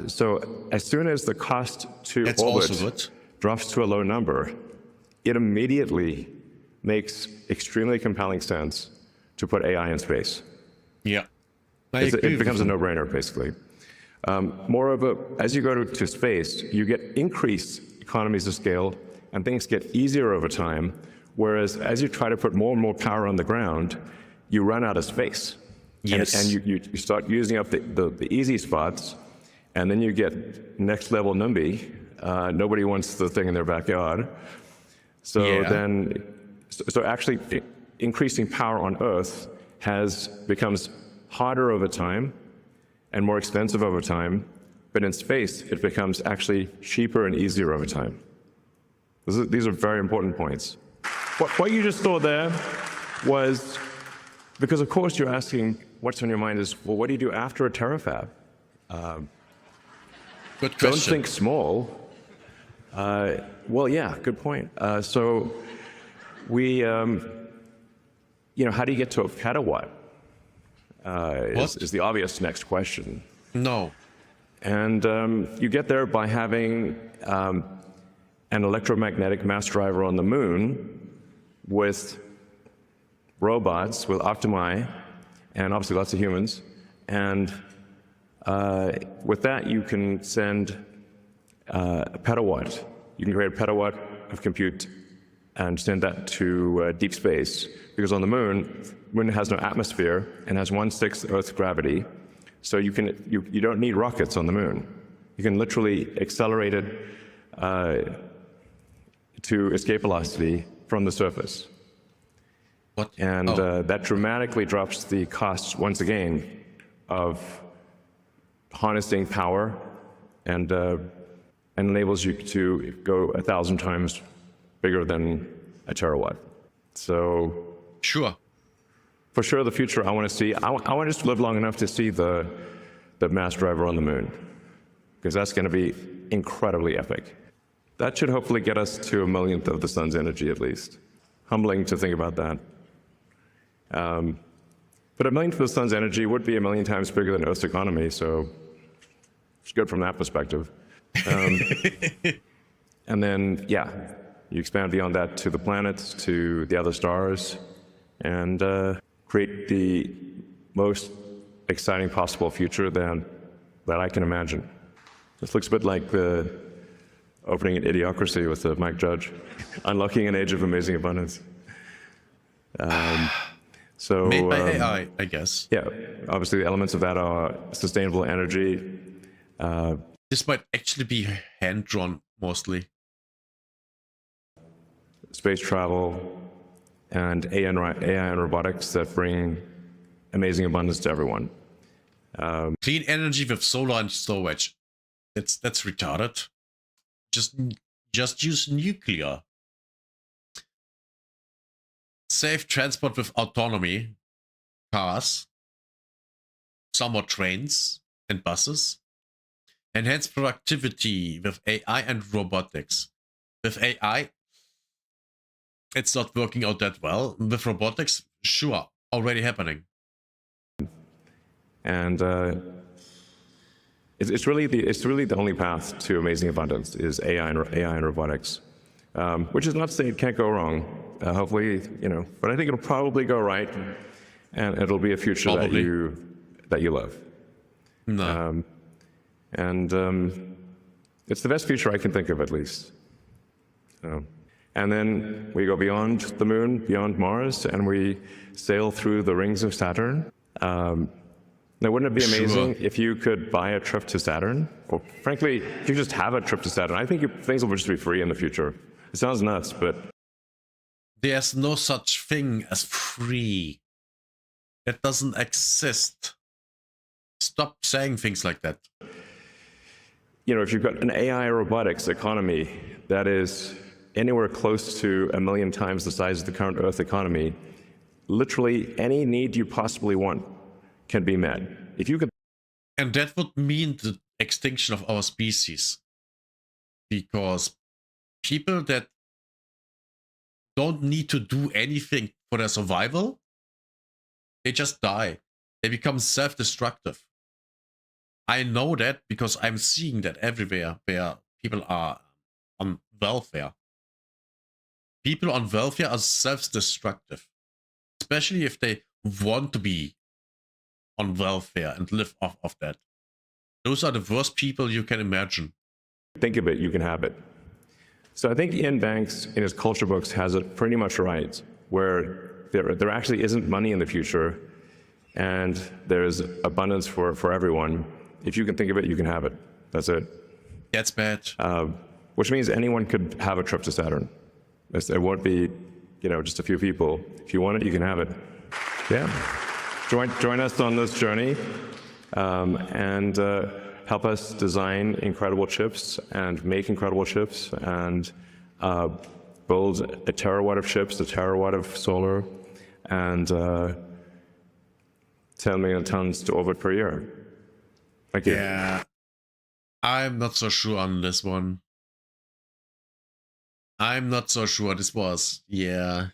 So as soon as the cost to orbit drops to a low number, it immediately makes extremely compelling sense to put AI in space. Yeah. It becomes a no-brainer, basically. Moreover, as you go to space, you get increased economies of scale, and things get easier over time, whereas as you try to put more and more power on the ground, you run out of space. Yes. And you start using up the easy spots, and then you get next-level NIMBY. Nobody wants the thing in their backyard. So so actually increasing power on Earth becomes harder over time and more expensive over time, but in space, it becomes actually cheaper and easier over time. These are very important points. What you just saw there was, because of course you're asking, what's on your mind is, well, what do you do after a terafab? Good question. Don't think small. Well, yeah, good point. So we, how do you get to a petawatt? Is the obvious next question. No. And you get there by having an electromagnetic mass driver on the moon with robots, with Optimi, and obviously lots of humans. And with that, you can send a petawatt. You can create a petawatt of compute and send that to deep space. Because on the moon has no atmosphere and has 1/6 Earth's gravity. So you don't need rockets on the moon. You can literally accelerate it to escape velocity from the surface. What? And that dramatically drops the costs, once again, of harnessing power and enables you to go 1,000 times bigger than a terawatt. So sure. For sure, the future I want to see, I want us to live long enough to see the mass driver on the moon, because that's going to be incredibly epic. That should hopefully get us to 1/millionth of the sun's energy at least. Humbling to think about that. But 1/millionth of the sun's energy would be 1,000,000 times bigger than Earth's economy, so it's good from that perspective. And then, yeah, you expand beyond that to the planets, to the other stars, and create the most exciting possible future that I can imagine. This looks a bit like the opening in Idiocracy with Mike Judge, unlocking an age of amazing abundance. Made by AI, I guess. Yeah, obviously the elements of that are sustainable energy. This might actually be hand-drawn, mostly. Space travel, and AI and robotics that bring amazing abundance to everyone. Clean energy with solar and storage. That's retarded. Just use nuclear. Safe transport with autonomy. Cars. Somewhat trains and buses. Enhance productivity with AI and robotics. With AI, it's not working out that well. With robotics, sure, already happening. And it's really the only path to amazing abundance is AI and robotics, which is not to say it can't go wrong. Hopefully, but I think it'll probably go right, and it'll be a future that you love. No. And it's the best future I can think of, at least. And then we go beyond the moon, beyond Mars, and we sail through the rings of Saturn. Now, wouldn't it be amazing if you could buy a trip to Saturn? Or frankly, if you just have a trip to Saturn, I think things will just be free in the future. It sounds nuts, but... There's no such thing as free. That doesn't exist. Stop saying things like that. You know, if you've got an AI robotics economy that is anywhere close to 1 million times the size of the current Earth economy, literally any need you possibly want can be met. If you could... And that would mean the extinction of our species. Because people that don't need to do anything for their survival, they just die. They become self-destructive. I know that because I'm seeing that everywhere where people are on welfare. People on welfare are self-destructive. Especially if they want to be on welfare and live off of that. Those are the worst people you can imagine. Think of it, you can have it. So I think Ian Banks in his culture books has it pretty much right, where there actually isn't money in the future and there's abundance for everyone. If you can think of it, you can have it. That's it. That's bad. Which means anyone could have a trip to Saturn. It won't be, you know, just a few people. If you want it, you can have it. Yeah. Join us on this journey and help us design incredible chips and make incredible chips and build a terawatt of chips, a terawatt of solar, and 10 million tons to orbit per year. Thank you. Yeah, I'm not so sure on this one. I'm not so sure this was, yeah.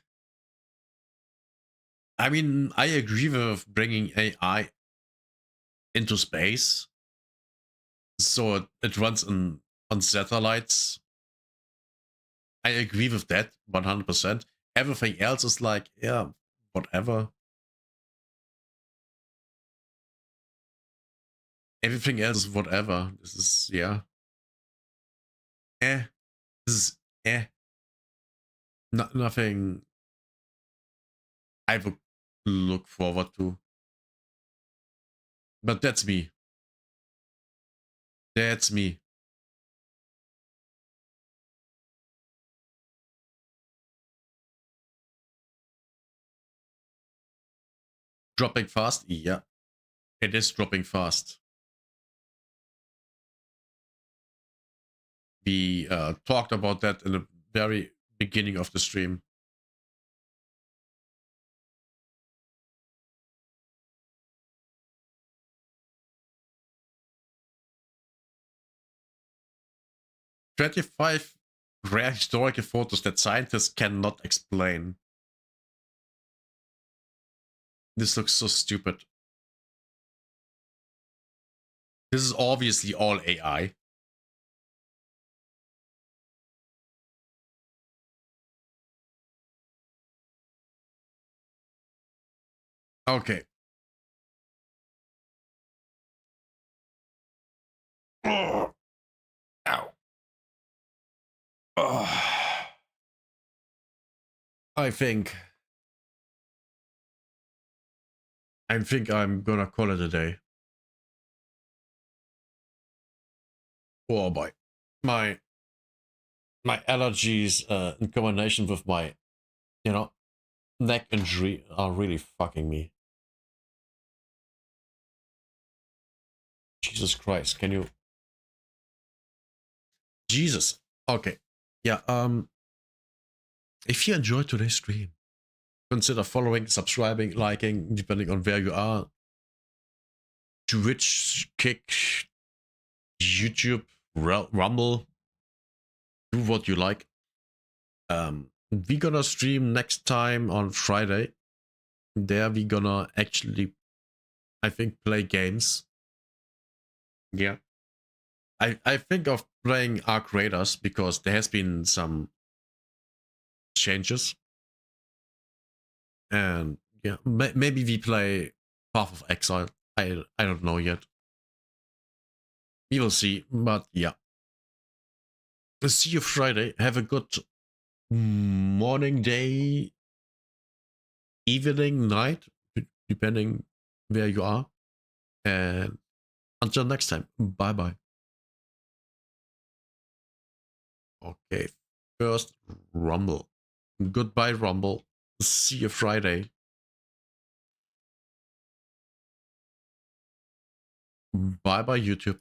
I mean, I agree with bringing AI into space. So it runs on satellites. I agree with that 100%. Everything else is like, yeah, whatever. Everything else is whatever. This is, yeah. This is, nothing I would look forward to. But that's me. That's me. Dropping fast? Yeah. It is dropping fast. We talked about that in the very beginning of the stream. "25 rare historical photos that scientists cannot explain." This looks so stupid. This is obviously all AI. Okay. Oh. Ow. Oh. I think I'm gonna call it a day. Oh boy. My allergies in combination with my, you know, neck injury are really fucking me. Jesus Christ, can you... Jesus. Okay. Yeah, if you enjoyed today's stream, consider following, subscribing, liking, depending on where you are. Twitch, Kick, YouTube, Rumble. Do what you like. We gonna stream next time on Friday. There we gonna actually, I think, play games. Yeah. I think of playing Arc Raiders because there has been some changes. And yeah, maybe we play Path of Exile. I don't know yet. We will see, but yeah. See you Friday. Have a good morning, day, evening, night, depending where you are. And until next time, bye-bye. Okay, first Rumble. Goodbye, Rumble. See you Friday. Bye-bye, YouTube.